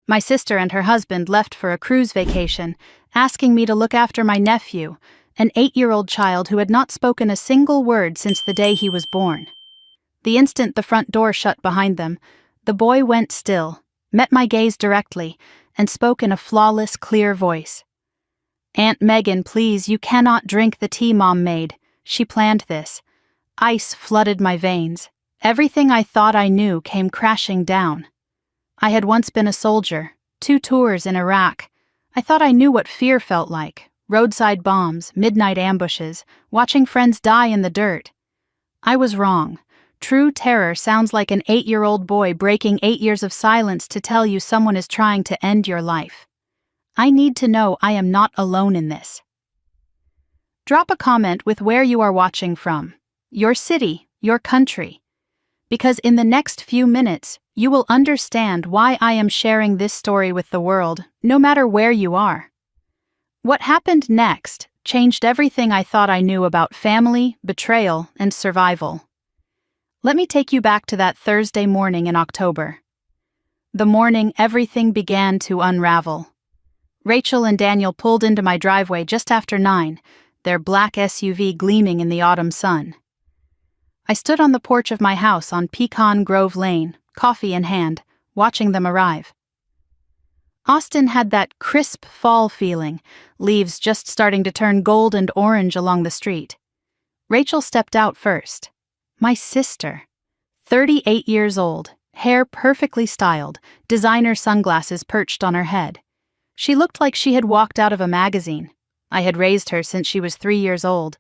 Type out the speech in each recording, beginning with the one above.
My sister and her husband left for a cruise vacation, asking me to look after my nephew, an 8-year-old child who had not spoken a single word since the day he was born. The instant the front door shut behind them, the boy went still, met my gaze directly, and spoke in a flawless, clear voice. "Aunt Megan, please, you cannot drink the tea Mom made. She planned this." Ice flooded my veins. Everything I thought I knew came crashing down. I had once been a soldier, 2 tours in Iraq. I thought I knew what fear felt like: roadside bombs, midnight ambushes, watching friends die in the dirt. I was wrong. True terror sounds like an 8-year-old boy breaking 8 years of silence to tell you someone is trying to end your life. I need to know I am not alone in this. Drop a comment with where you are watching from, your city, your country, because in the next few minutes, you will understand why I am sharing this story with the world, no matter where you are. What happened next changed everything I thought I knew about family, betrayal, and survival. Let me take you back to that Thursday morning in October. The morning everything began to unravel. Rachel and Daniel pulled into my driveway just after 9, their black SUV gleaming in the autumn sun. I stood on the porch of my house on Pecan Grove Lane, coffee in hand, watching them arrive. Austin had that crisp fall feeling, leaves just starting to turn gold and orange along the street. Rachel stepped out first. My sister, 38 years old, hair perfectly styled, designer sunglasses perched on her head. She looked like she had walked out of a magazine. I had raised her since she was 3 years old.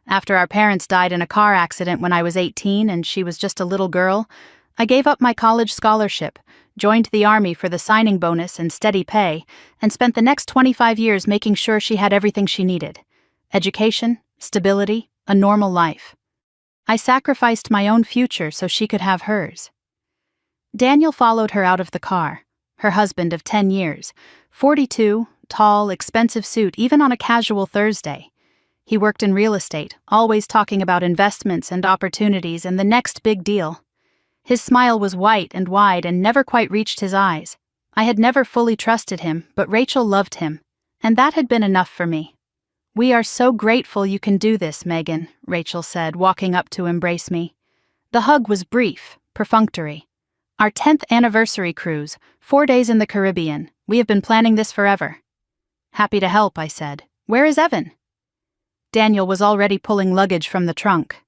After our parents died in a car accident when I was 18 and she was just a little girl, I gave up my college scholarship, joined the Army for the signing bonus and steady pay, and spent the next 25 years making sure she had everything she needed: education, stability, a normal life. I sacrificed my own future so she could have hers. Daniel followed her out of the car, her husband of 10 years, 42, tall, expensive suit even on a casual Thursday. He worked in real estate, always talking about investments and opportunities and the next big deal. His smile was white and wide and never quite reached his eyes. I had never fully trusted him, but Rachel loved him, and that had been enough for me. "We are so grateful you can do this, Megan," Rachel said, walking up to embrace me. The hug was brief, perfunctory. "Our 10th anniversary cruise, 4 days in the Caribbean. We have been planning this forever." "Happy to help," I said. "Where is Evan?" Daniel was already pulling luggage from the trunk.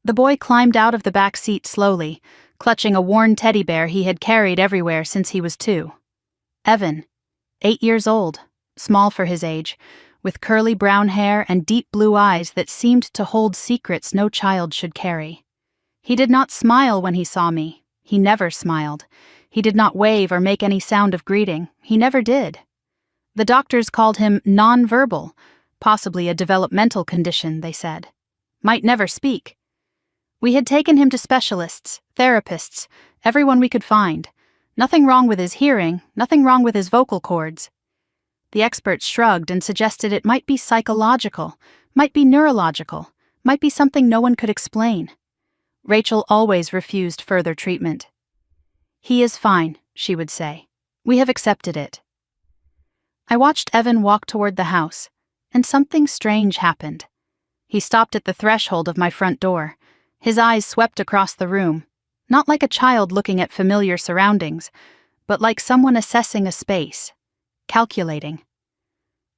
The boy climbed out of the back seat slowly, clutching a worn teddy bear he had carried everywhere since he was 2. Evan, 8 years old, small for his age, with curly brown hair and deep blue eyes that seemed to hold secrets no child should carry. He did not smile when he saw me. He never smiled. He did not wave or make any sound of greeting. He never did. The doctors called him nonverbal, possibly a developmental condition, they said. Might never speak. We had taken him to specialists, therapists, everyone we could find. Nothing wrong with his hearing, nothing wrong with his vocal cords. The experts shrugged and suggested it might be psychological, might be neurological, might be something no one could explain. Rachel always refused further treatment. "He is fine," she would say. "We have accepted it." I watched Evan walk toward the house, and something strange happened. He stopped at the threshold of my front door. His eyes swept across the room, not like a child looking at familiar surroundings, but like someone assessing a space, calculating.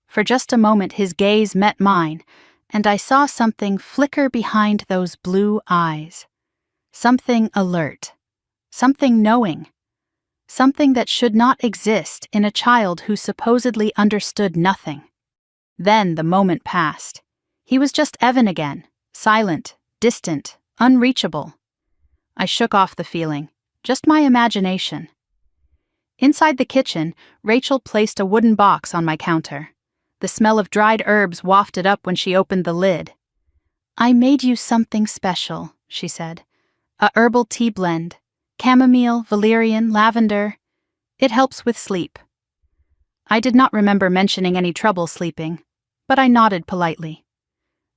For just a moment his gaze met mine, and I saw something flicker behind those blue eyes. Something alert, something knowing, something that should not exist in a child who supposedly understood nothing. Then the moment passed. He was just Evan again, silent, distant, unreachable. I shook off the feeling, just my imagination. Inside the kitchen, Rachel placed a wooden box on my counter. The smell of dried herbs wafted up when she opened the lid. "I made you something special," she said. "A herbal tea blend. Chamomile, valerian, lavender. It helps with sleep." I did not remember mentioning any trouble sleeping, but I nodded politely.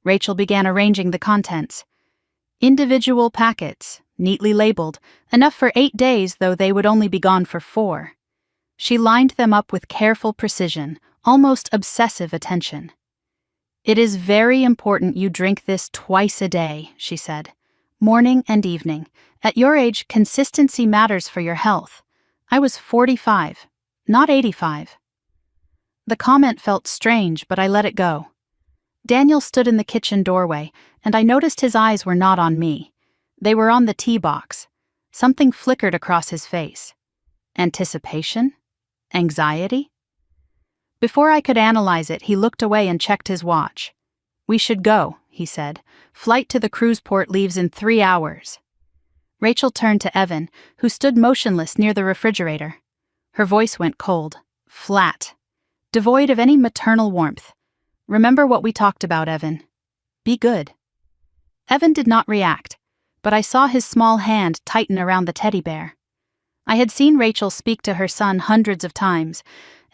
Rachel began arranging the contents. Individual packets, neatly labeled, enough for 8 days, though they would only be gone for 4. She lined them up with careful precision, almost obsessive attention. "It is very important you drink this twice a day," she said. "Morning and evening. At your age, consistency matters for your health." I was 45, not 85. The comment felt strange, but I let it go. Daniel stood in the kitchen doorway, and I noticed his eyes were not on me. They were on the tea box. Something flickered across his face. Anticipation? Anxiety? Before I could analyze it, he looked away and checked his watch. "We should go," he said. "Flight to the cruise port leaves in 3 hours." Rachel turned to Evan, who stood motionless near the refrigerator. Her voice went cold, flat, devoid of any maternal warmth. "Remember what we talked about, Evan. Be good." Evan did not react, but I saw his small hand tighten around the teddy bear. I had seen Rachel speak to her son hundreds of times,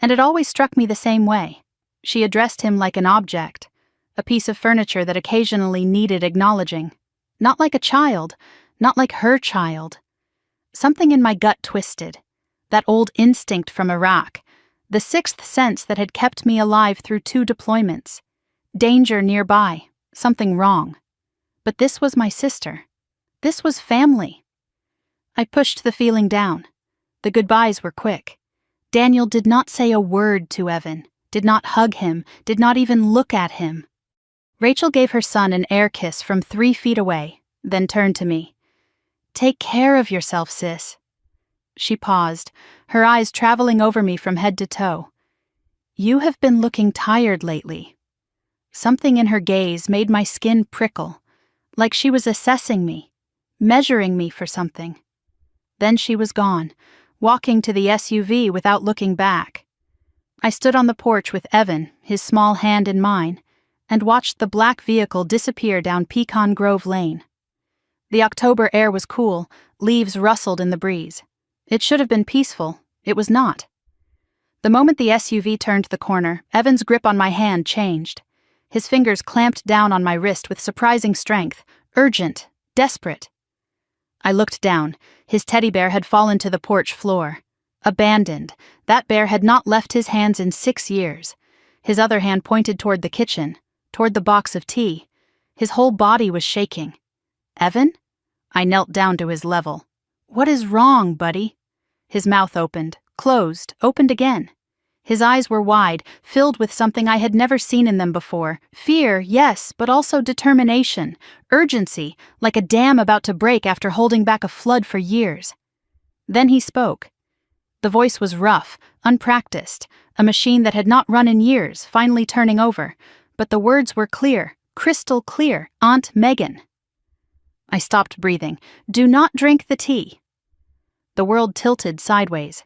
and it always struck me the same way. She addressed him like an object, a piece of furniture that occasionally needed acknowledging. Not like a child, not like her child. Something in my gut twisted. That old instinct from Iraq, the sixth sense that had kept me alive through 2 deployments. Danger nearby, something wrong. But this was my sister. This was family. I pushed the feeling down. The goodbyes were quick. Daniel did not say a word to Evan, did not hug him, did not even look at him. Rachel gave her son an air kiss from 3 feet away, then turned to me. "Take care of yourself, sis." She paused, her eyes traveling over me from head to toe. "You have been looking tired lately." Something in her gaze made my skin prickle, like she was assessing me, measuring me for something. Then she was gone, walking to the SUV without looking back. I stood on the porch with Evan, his small hand in mine, and watched the black vehicle disappear down Pecan Grove Lane. The October air was cool, leaves rustled in the breeze. It should have been peaceful. It was not. The moment the SUV turned the corner, Evan's grip on my hand changed. His fingers clamped down on my wrist with surprising strength, urgent, desperate. I looked down. His teddy bear had fallen to the porch floor. Abandoned. That bear had not left his hands in 6 years. His other hand pointed toward the kitchen, toward the box of tea. His whole body was shaking. "Evan?" I knelt down to his level. "What is wrong, buddy?" His mouth opened, closed, opened again. His eyes were wide, filled with something I had never seen in them before. Fear, yes, but also determination, urgency, like a dam about to break after holding back a flood for years. Then he spoke. The voice was rough, unpracticed, a machine that had not run in years, finally turning over. But the words were clear, crystal clear. "Aunt Megan." I stopped breathing. "Do not drink the tea." The world tilted sideways.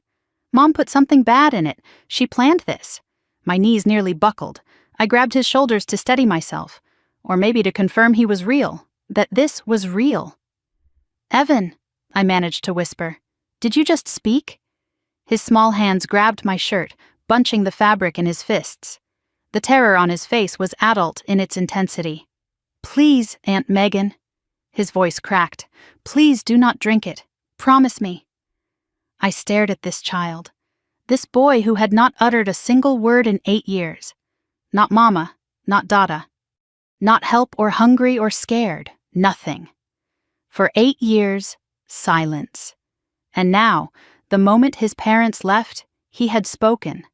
Mom put something bad in it. She planned this. My knees nearly buckled. I grabbed his shoulders to steady myself, or maybe to confirm he was real, that this was real. "Evan," I managed to whisper, "did you just speak?" His small hands grabbed my shirt, bunching the fabric in his fists. The terror on his face was adult in its intensity. "Please, Aunt Megan." His voice cracked. "Please do not drink it. Promise me." I stared at this child, this boy who had not uttered a single word in 8 years. Not mama, not Dada. Not help or hungry or scared, nothing. For 8 years, silence. And now, the moment his parents left, he had spoken.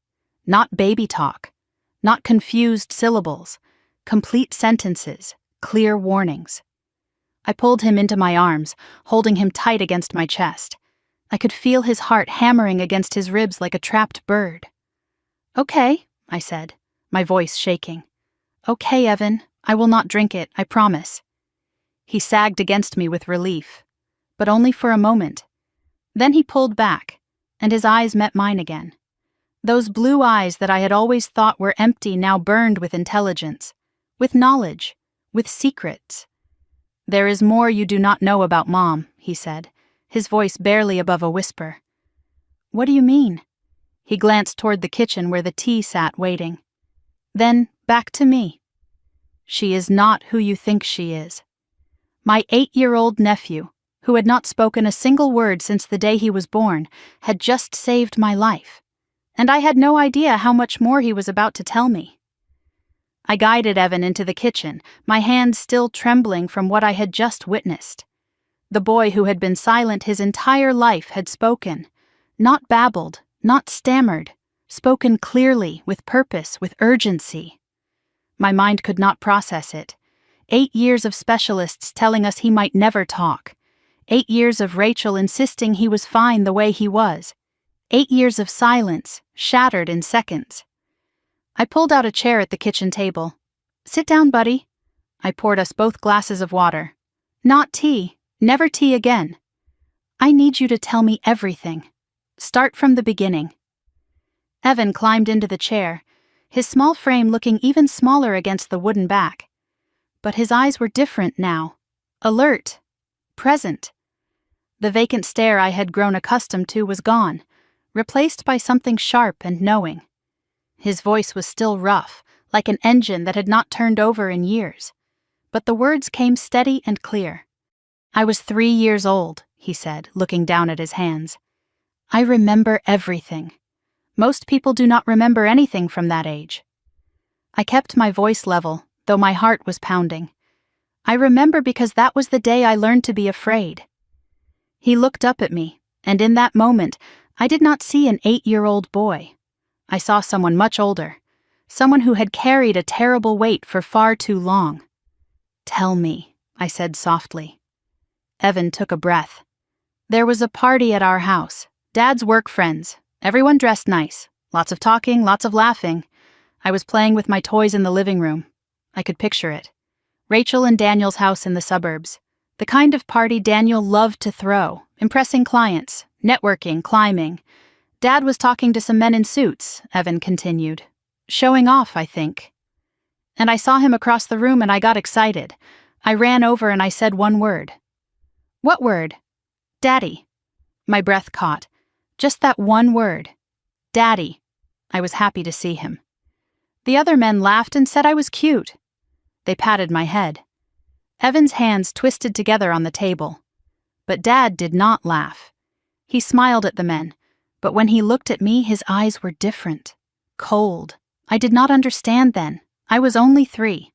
Not baby talk, not confused syllables, complete sentences, clear warnings. I pulled him into my arms, holding him tight against my chest. I could feel his heart hammering against his ribs like a trapped bird. "Okay," I said, my voice shaking. "Okay, Evan, I will not drink it, I promise." He sagged against me with relief, but only for a moment. Then he pulled back, and his eyes met mine again. Those blue eyes that I had always thought were empty now burned with intelligence, with knowledge, with secrets. "There is more you do not know about Mom," he said, his voice barely above a whisper. "What do you mean?" He glanced toward the kitchen where the tea sat waiting. Then back to me. "She is not who you think she is." My 8-year-old nephew, who had not spoken a single word since the day he was born, had just saved my life. and I had no idea how much more he was about to tell me. I guided Evan into the kitchen, my hands still trembling from what I had just witnessed. The boy who had been silent his entire life had spoken. Not babbled, not stammered, spoken clearly, with purpose, with urgency. My mind could not process it. 8 years of specialists telling us he might never talk. 8 years of Rachel insisting he was fine the way he was. 8 years of silence, shattered in seconds. I pulled out a chair at the kitchen table. "Sit down, buddy." I poured us both glasses of water. "Not tea. Never tea again. I need you to tell me everything. Start from the beginning." Evan climbed into the chair, his small frame looking even smaller against the wooden back. But his eyes were different now. Alert. Present. The vacant stare I had grown accustomed to was gone, replaced by something sharp and knowing. His voice was still rough, like an engine that had not turned over in years. But the words came steady and clear. "I was 3 years old," he said, looking down at his hands. "I remember everything. Most people do not remember anything from that age." I kept my voice level, though my heart was pounding. "I remember because that was the day I learned to be afraid." He looked up at me, and in that moment, I did not see an 8-year-old boy. I saw someone much older, someone who had carried a terrible weight for far too long. "Tell me," I said softly. Evan took a breath. "There was a party at our house. Dad's work friends. Everyone dressed nice. Lots of talking, lots of laughing. I was playing with my toys in the living room. I could picture it. Rachel and Daniel's house in the suburbs. The kind of party Daniel loved to throw, impressing clients, networking, climbing. Dad was talking to some men in suits," Evan continued. "Showing off, I think. And I saw him across the room and I got excited. I ran over and I said one word." "What word?" "Daddy." My breath caught. Just that one word. Daddy. I was happy to see him. The other men laughed and said I was cute. They patted my head. Evan's hands twisted together on the table. But Dad did not laugh. He smiled at the men, but when he looked at me, his eyes were different. Cold. I did not understand then. I was only 3.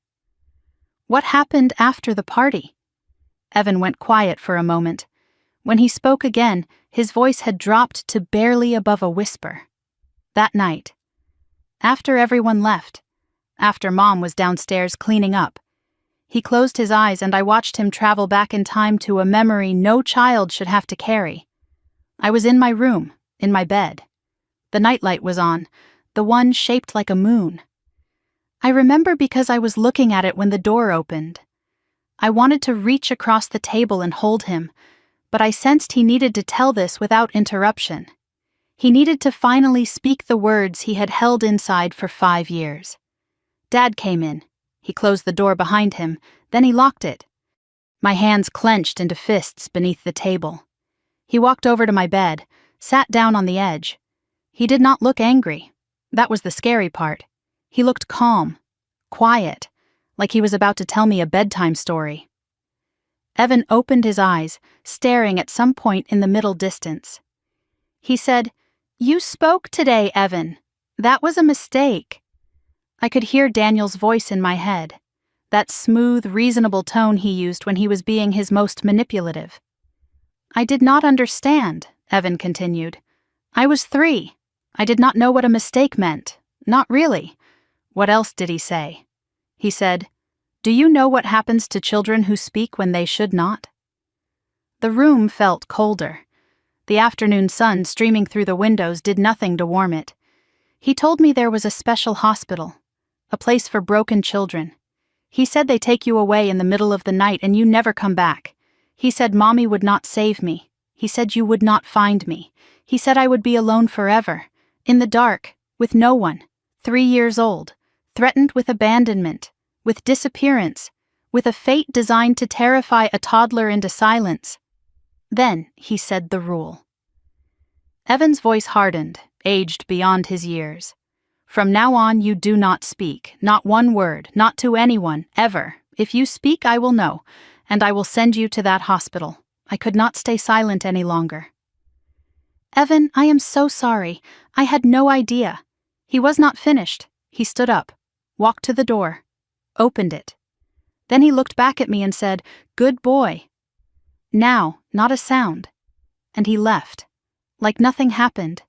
"What happened after the party?" Evan went quiet for a moment. When he spoke again, his voice had dropped to barely above a whisper. "That night. After everyone left. After Mom was downstairs cleaning up. He closed his eyes and I watched him travel back in time to a memory no child should have to carry. I was in my room, in my bed. The nightlight was on, the one shaped like a moon. I remember because I was looking at it when the door opened. I wanted to reach across the table and hold him, but I sensed he needed to tell this without interruption. He needed to finally speak the words he had held inside for 5 years. Dad came in. He closed the door behind him, then he locked it. My hands clenched into fists beneath the table. He walked over to my bed, sat down on the edge. He did not look angry. That was the scary part. He looked calm, quiet, like he was about to tell me a bedtime story. Evan opened his eyes, staring at some point in the middle distance. He said, "You spoke today, Evan. That was a mistake." I could hear Daniel's voice in my head, that smooth, reasonable tone he used when he was being his most manipulative. "I did not understand," Evan continued. "I was 3. I did not know what a mistake meant. Not really." What else did he say? He said, "Do you know what happens to children who speak when they should not?" The room felt colder. The afternoon sun streaming through the windows did nothing to warm it. He told me there was a special hospital, a place for broken children. He said they take you away in the middle of the night and you never come back. He said Mommy would not save me. He said you would not find me. He said I would be alone forever, in the dark, with no one, 3 years old, threatened with abandonment, with disappearance, with a fate designed to terrify a toddler into silence. Then he said the rule. Evan's voice hardened, aged beyond his years. "From now on you do not speak, not one word, not to anyone, ever. If you speak I will know, and I will send you to that hospital." I could not stay silent any longer. Evan, I am so sorry. I had no idea. He was not finished. He stood up, walked to the door, opened it. Then he looked back at me and said, "Good boy." Now, not a sound. And he left. Like nothing happened.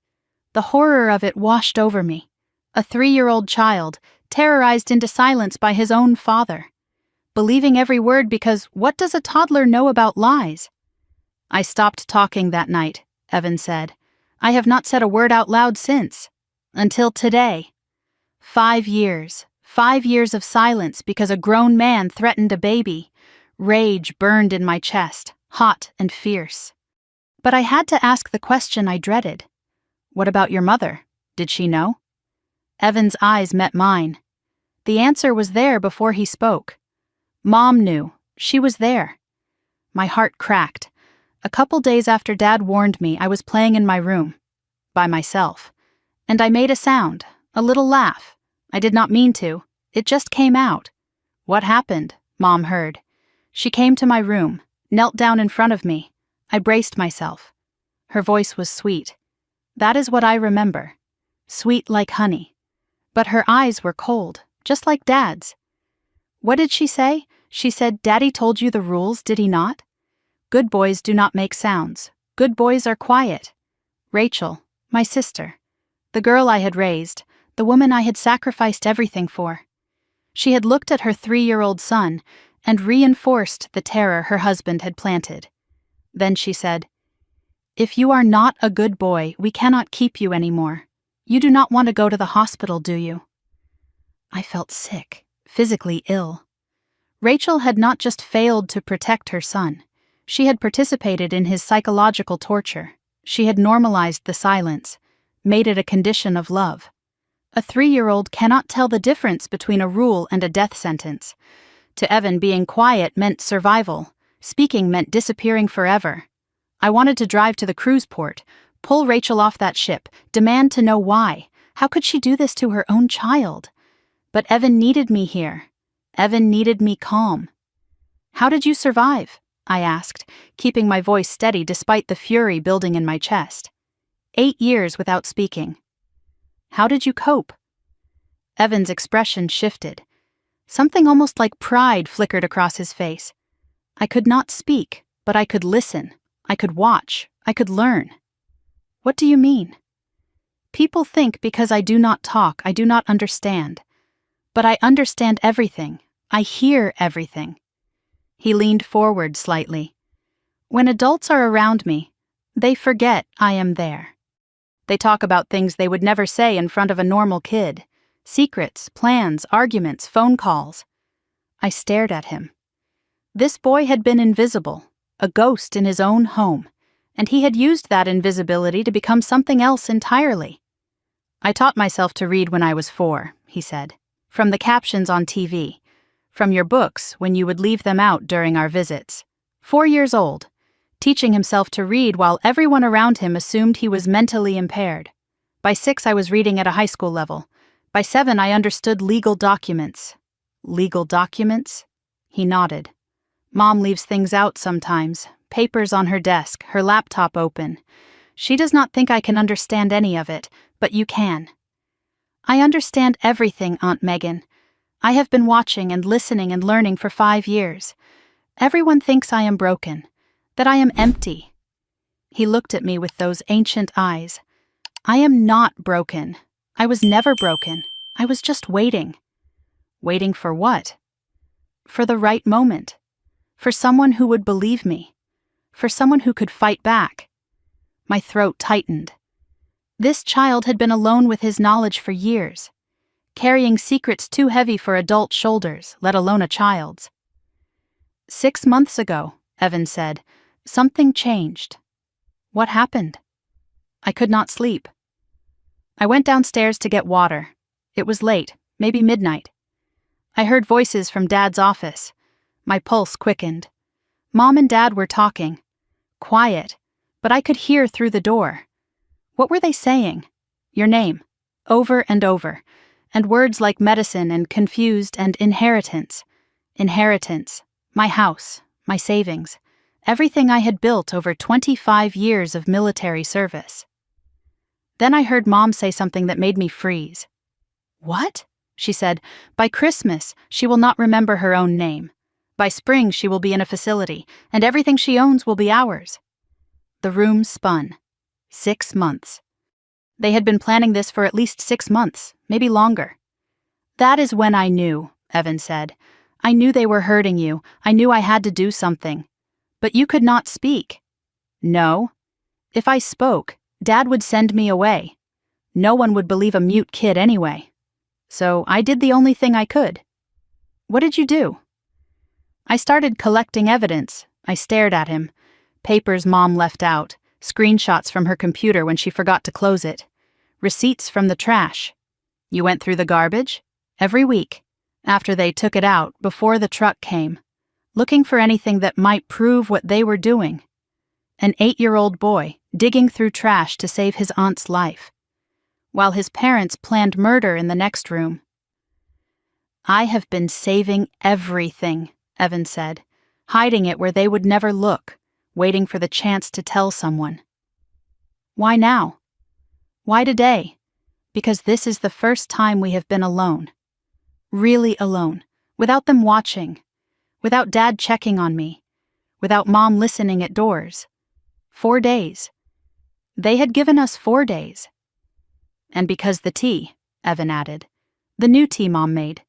The horror of it washed over me. A 3-year-old child, terrorized into silence by his own father. Believing every word because what does a toddler know about lies? I stopped talking that night, Evan said. I have not said a word out loud since. Until today. 5 years. 5 years of silence because a grown man threatened a baby. Rage burned in my chest, hot and fierce. But I had to ask the question I dreaded. What about your mother? Did she know? Evan's eyes met mine. The answer was there before he spoke. Mom knew. She was there. My heart cracked. A couple days after Dad warned me, I was playing in my room. By myself. And I made a sound, a little laugh. I did not mean to. It just came out. What happened? Mom heard. She came to my room, knelt down in front of me. I braced myself. Her voice was sweet. That is what I remember. Sweet like honey. But her eyes were cold, just like Dad's. What did she say? She said, "Daddy told you the rules, did he not? Good boys do not make sounds. Good boys are quiet." Rachel, my sister. The girl I had raised, the woman I had sacrificed everything for. She had looked at her 3-year-old son and reinforced the terror her husband had planted. Then she said, "If you are not a good boy, we cannot keep you anymore. You do not want to go to the hospital, do you?" I felt sick, physically ill. Rachel had not just failed to protect her son. She had participated in his psychological torture. She had normalized the silence, made it a condition of love. A 3-year-old cannot tell the difference between a rule and a death sentence. To Evan, being quiet meant survival. Speaking meant disappearing forever. I wanted to drive to the cruise port, pull Rachel off that ship, demand to know why. How could she do this to her own child? But Evan needed me here. Evan needed me calm. "How did you survive?" I asked, keeping my voice steady despite the fury building in my chest. 8 years without speaking. "How did you cope?" Evan's expression shifted. Something almost like pride flickered across his face. I could not speak, but I could listen. I could watch. I could learn. "What do you mean?" "People think because I do not talk, I do not understand. But I understand everything. I hear everything." He leaned forward slightly. "When adults are around me, they forget I am there. They talk about things they would never say in front of a normal kid. Secrets, plans, arguments, phone calls." I stared at him. This boy had been invisible, a ghost in his own home, and he had used that invisibility to become something else entirely. "I taught myself to read when I was 4, he said, "from the captions on TV, from your books when you would leave them out during our visits. 4 years old, teaching himself to read while everyone around him assumed he was mentally impaired. By 6, I was reading at a high school level. By 7, I understood legal documents." "Legal documents?" He nodded. "Mom leaves things out sometimes, papers on her desk, her laptop open. She does not think I can understand any of it, but you can." "I understand everything, Aunt Megan. I have been watching and listening and learning for 5 years. Everyone thinks I am broken, that I am empty." He looked at me with those ancient eyes. "I am not broken. I was never broken. I was just waiting." Waiting for what? For the right moment. For someone who would believe me. For someone who could fight back. My throat tightened. This child had been alone with his knowledge for years, carrying secrets too heavy for adult shoulders, let alone a child's. 6 months ago, Evan said, something changed. What happened? I could not sleep. I went downstairs to get water. It was late, maybe midnight. I heard voices from Dad's office. My pulse quickened. Mom and Dad were talking. Quiet, but I could hear through the door. What were they saying? Your name. Over and over. And words like medicine and confused and inheritance. Inheritance. My house. My savings. Everything I had built over 25 years of military service. Then I heard Mom say something that made me freeze. "What?" she said. "By Christmas, she will not remember her own name. By spring, she will be in a facility, and everything she owns will be ours." The room spun. 6 months. They had been planning this for at least 6 months, maybe longer. "That is when I knew," Evan said. "I knew they were hurting you. I knew I had to do something. But you could not speak." "No. If I spoke, Dad would send me away. No one would believe a mute kid anyway. So I did the only thing I could." "What did you do?" "I started collecting evidence." I stared at him. Papers Mom left out, screenshots from her computer when she forgot to close it, receipts from the trash. "You went through the garbage?" "Every week, after they took it out, before the truck came, looking for anything that might prove what they were doing." An 8-year-old boy digging through trash to save his aunt's life, while his parents planned murder in the next room. "I have been saving everything," Evan said, "hiding it where they would never look, waiting for the chance to tell someone." "Why now?" "Why today? Because this is the first time we have been alone. Really alone, without them watching, without Dad checking on me, without Mom listening at doors. 4 days. They had given us 4 days. And because the tea," Evan added. "The new tea Mom made.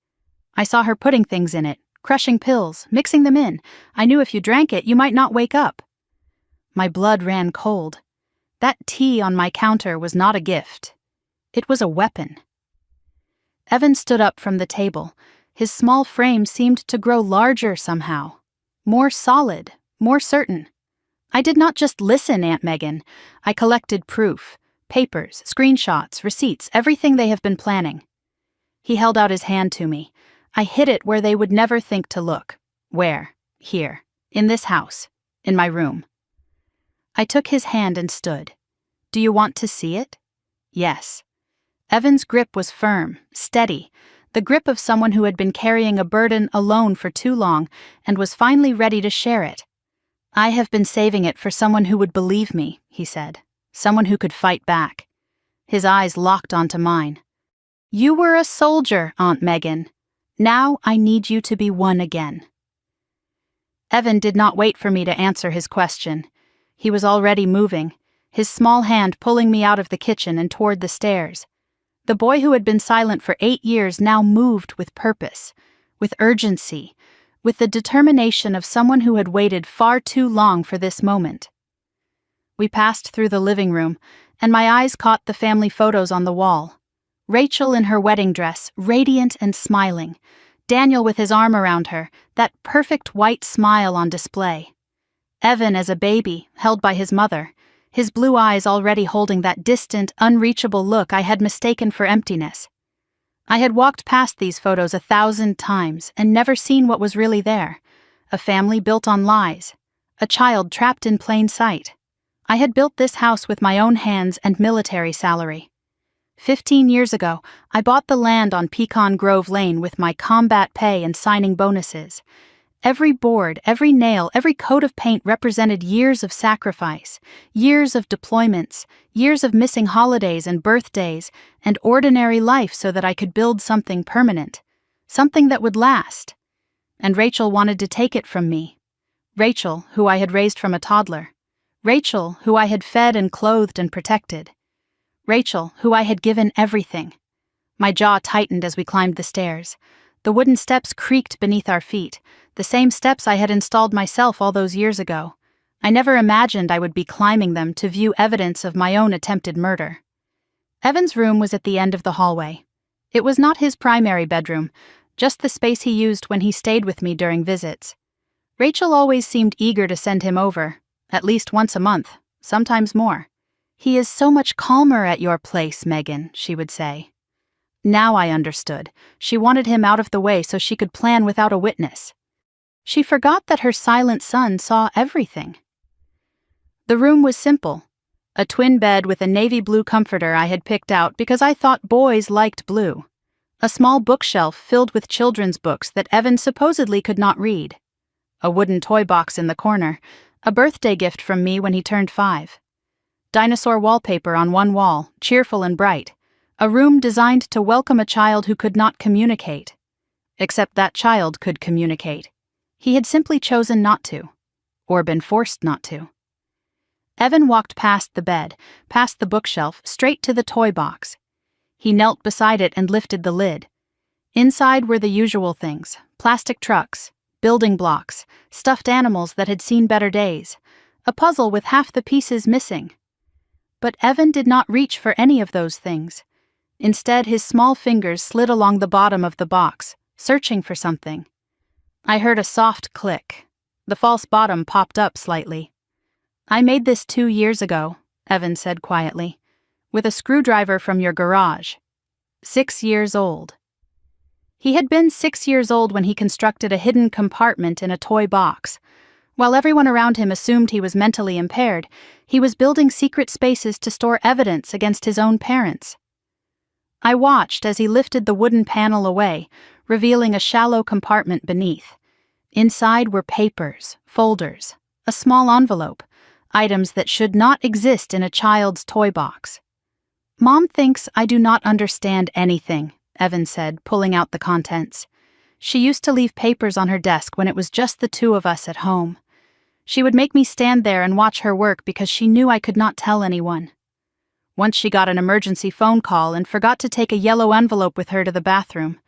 I saw her putting things in it, crushing pills, mixing them in. I knew if you drank it, you might not wake up." My blood ran cold. That tea on my counter was not a gift. It was a weapon. Evan stood up from the table. His small frame seemed to grow larger somehow. More solid, more certain. "I did not just listen, Aunt Megan. I collected proof. Papers, screenshots, receipts, everything they have been planning." He held out his hand to me. I hid it where they would never think to look. "Where?" "Here. In this house. In my room." I took his hand and stood. "Do you want to see it?" "Yes." Evan's grip was firm, steady, the grip of someone who had been carrying a burden alone for too long and was finally ready to share it. "I have been saving it for someone who would believe me," he said. "Someone who could fight back." His eyes locked onto mine. "You were a soldier, Aunt Megan. Now I need you to be one again." Evan did not wait for me to answer his question. He was already moving, his small hand pulling me out of the kitchen and toward the stairs. The boy who had been silent for 8 years now moved with purpose, with urgency, with the determination of someone who had waited far too long for this moment. We passed through the living room, and my eyes caught the family photos on the wall. Rachel in her wedding dress, radiant and smiling. Daniel with his arm around her, that perfect white smile on display. Evan as a baby, held by his mother, his blue eyes already holding that distant, unreachable look I had mistaken for emptiness. I had walked past these photos 1,000 times and never seen what was really there. A family built on lies. A child trapped in plain sight. I had built this house with my own hands and military salary. 15 years ago, I bought the land on Pecan Grove Lane with my combat pay and signing bonuses. Every board, every nail, every coat of paint represented years of sacrifice, years of deployments, years of missing holidays and birthdays, and ordinary life so that I could build something permanent, something that would last. And Rachel wanted to take it from me. Rachel, who I had raised from a toddler. Rachel, who I had fed and clothed and protected. Rachel, who I had given everything. My jaw tightened as we climbed the stairs. The wooden steps creaked beneath our feet, the same steps I had installed myself all those years ago. I never imagined I would be climbing them to view evidence of my own attempted murder. Evan's room was at the end of the hallway. It was not his primary bedroom, just the space he used when he stayed with me during visits. Rachel always seemed eager to send him over, at least once a month, sometimes more. "He is so much calmer at your place, Megan," she would say. Now I understood. She wanted him out of the way so she could plan without a witness. She forgot that her silent son saw everything. The room was simple. A twin bed with a navy blue comforter I had picked out because I thought boys liked blue. A small bookshelf filled with children's books that Evan supposedly could not read. A wooden toy box in the corner, a birthday gift from me when he turned 5. Dinosaur wallpaper on one wall, cheerful and bright. A room designed to welcome a child who could not communicate. Except that child could communicate. He had simply chosen not to. Or been forced not to. Evan walked past the bed, past the bookshelf, straight to the toy box. He knelt beside it and lifted the lid. Inside were the usual things: plastic trucks, building blocks, stuffed animals that had seen better days, a puzzle with half the pieces missing. But Evan did not reach for any of those things. Instead, his small fingers slid along the bottom of the box, searching for something. I heard a soft click. The false bottom popped up slightly. "I made this 2 years ago," Evan said quietly, "with a screwdriver from your garage. 6 years old." He had been 6 years old when he constructed a hidden compartment in a toy box. While everyone around him assumed he was mentally impaired, he was building secret spaces to store evidence against his own parents. I watched as he lifted the wooden panel away, revealing a shallow compartment beneath. Inside were papers, folders, a small envelope, items that should not exist in a child's toy box. "Mom thinks I do not understand anything," Evan said, pulling out the contents. "She used to leave papers on her desk when it was just the two of us at home. She would make me stand there and watch her work because she knew I could not tell anyone. Once she got an emergency phone call and forgot to take a yellow envelope with her to the bathroom."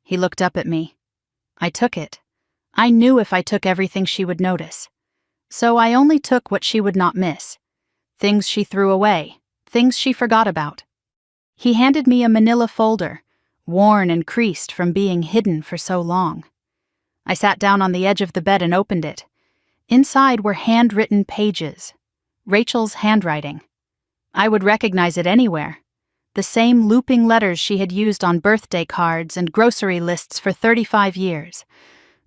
He looked up at me. I took it. I knew if I took everything she would notice. So I only took what she would not miss. Things she threw away, things she forgot about. He handed me a manila folder, worn and creased from being hidden for so long. I sat down on the edge of the bed and opened it. Inside were handwritten pages. Rachel's handwriting. I would recognize it anywhere. The same looping letters she had used on birthday cards and grocery lists for 35 years.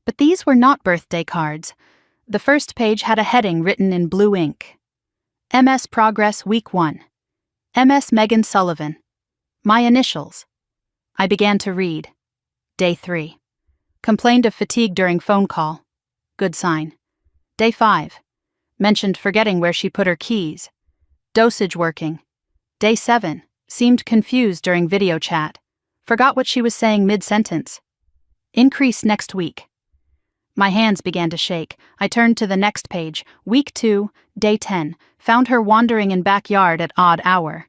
But these were not birthday cards. The first page had a heading written in blue ink. MS Progress Week 1. MS Megan Sullivan. My initials. I began to read. Day 3. Complained of fatigue during phone call. Good sign. Day 5. Mentioned forgetting where she put her keys. Dosage working. Day 7. Seemed confused during video chat. Forgot what she was saying mid-sentence. Increase next week. My hands began to shake. I turned to the next page. Week 2, Day 10. Found her wandering in backyard at odd hour.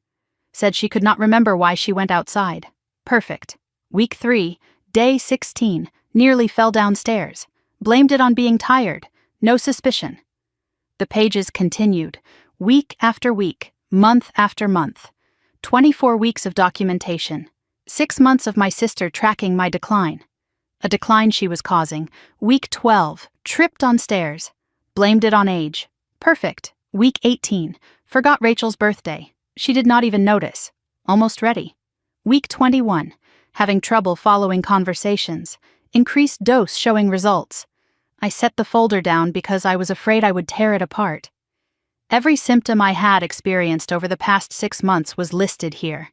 Said she could not remember why she went outside. Perfect. Week 3, Day 16. Nearly fell downstairs. Blamed it on being tired. No suspicion. The pages continued. Week after week, month after month. 24 weeks of documentation. 6 months of my sister tracking my decline. A decline she was causing. Week 12, tripped on stairs. Blamed it on age. Perfect. Week 18, forgot Rachel's birthday. She did not even notice. Almost ready. Week 21, having trouble following conversations. Increased dose showing results. I set the folder down because I was afraid I would tear it apart. Every symptom I had experienced over the past 6 months was listed here.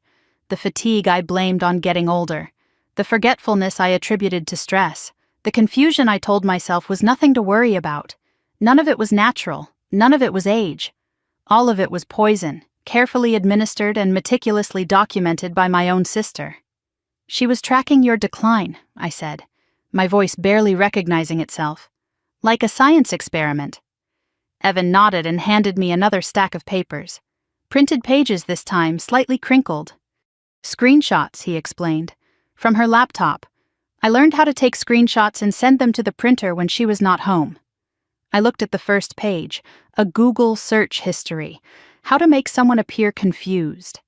The fatigue I blamed on getting older. The forgetfulness I attributed to stress. The confusion I told myself was nothing to worry about. None of it was natural. None of it was age. All of it was poison, carefully administered and meticulously documented by my own sister. "She was tracking your decline," I said, my voice barely recognizing itself. "Like a science experiment." Evan nodded and handed me another stack of papers. Printed pages this time, slightly crinkled. "Screenshots," he explained. "From her laptop. I learned how to take screenshots and send them to the printer when she was not home." I looked at the first page, a Google search history. How to make someone appear confused.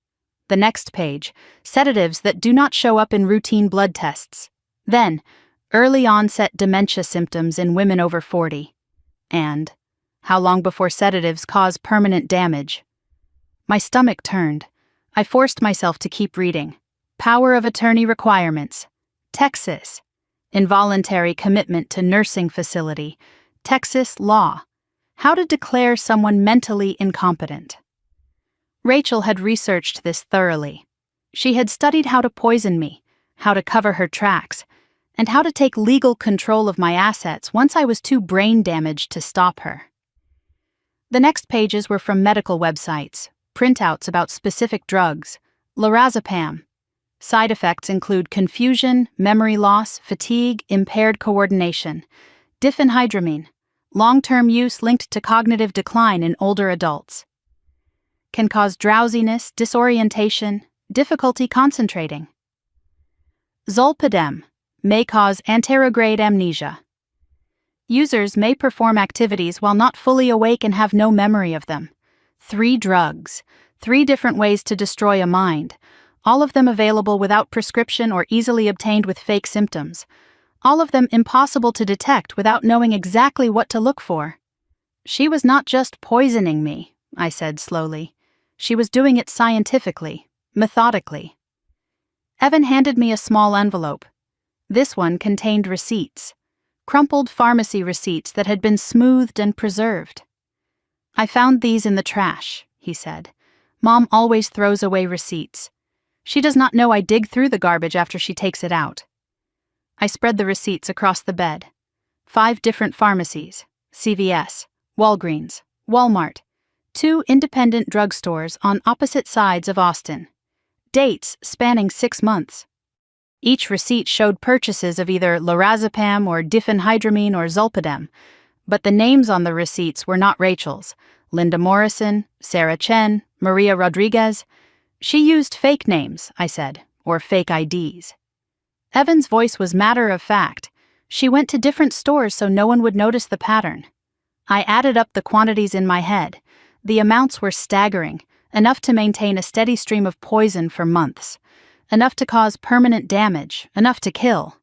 The next page, sedatives that do not show up in routine blood tests. Then, early onset dementia symptoms in women over 40. And how long before sedatives cause permanent damage. My stomach turned. I forced myself to keep reading. Power of attorney requirements. Texas. Involuntary commitment to nursing facility. Texas law. How to declare someone mentally incompetent. Rachel had researched this thoroughly. She had studied how to poison me, how to cover her tracks, and how to take legal control of my assets once I was too brain damaged to stop her. The next pages were from medical websites, printouts about specific drugs. Lorazepam. Side effects include confusion, memory loss, fatigue, impaired coordination. Diphenhydramine. Long-term use linked to cognitive decline in older adults. Can cause drowsiness, disorientation, difficulty concentrating. Zolpidem. May cause anterograde amnesia. Users may perform activities while not fully awake and have no memory of them. 3 drugs. 3 different ways to destroy a mind. All of them available without prescription or easily obtained with fake symptoms. All of them impossible to detect without knowing exactly what to look for. She was not just poisoning me, I said slowly. She was doing it scientifically, methodically. Evan handed me a small envelope. This one contained receipts. Crumpled pharmacy receipts that had been smoothed and preserved. I found these in the trash, he said. Mom always throws away receipts. She does not know I dig through the garbage after she takes it out. I spread the receipts across the bed. 5 different pharmacies: CVS, Walgreens, Walmart, 2 independent drugstores on opposite sides of Austin. Dates spanning 6 months. Each receipt showed purchases of either lorazepam or diphenhydramine or zolpidem, but the names on the receipts were not Rachel's. Linda Morrison, Sarah Chen, Maria Rodriguez. She used fake names, I said, or fake IDs. Evan's voice was matter of fact. She went to different stores so no one would notice the pattern. I added up the quantities in my head. The amounts were staggering, enough to maintain a steady stream of poison for months. Enough to cause permanent damage, enough to kill.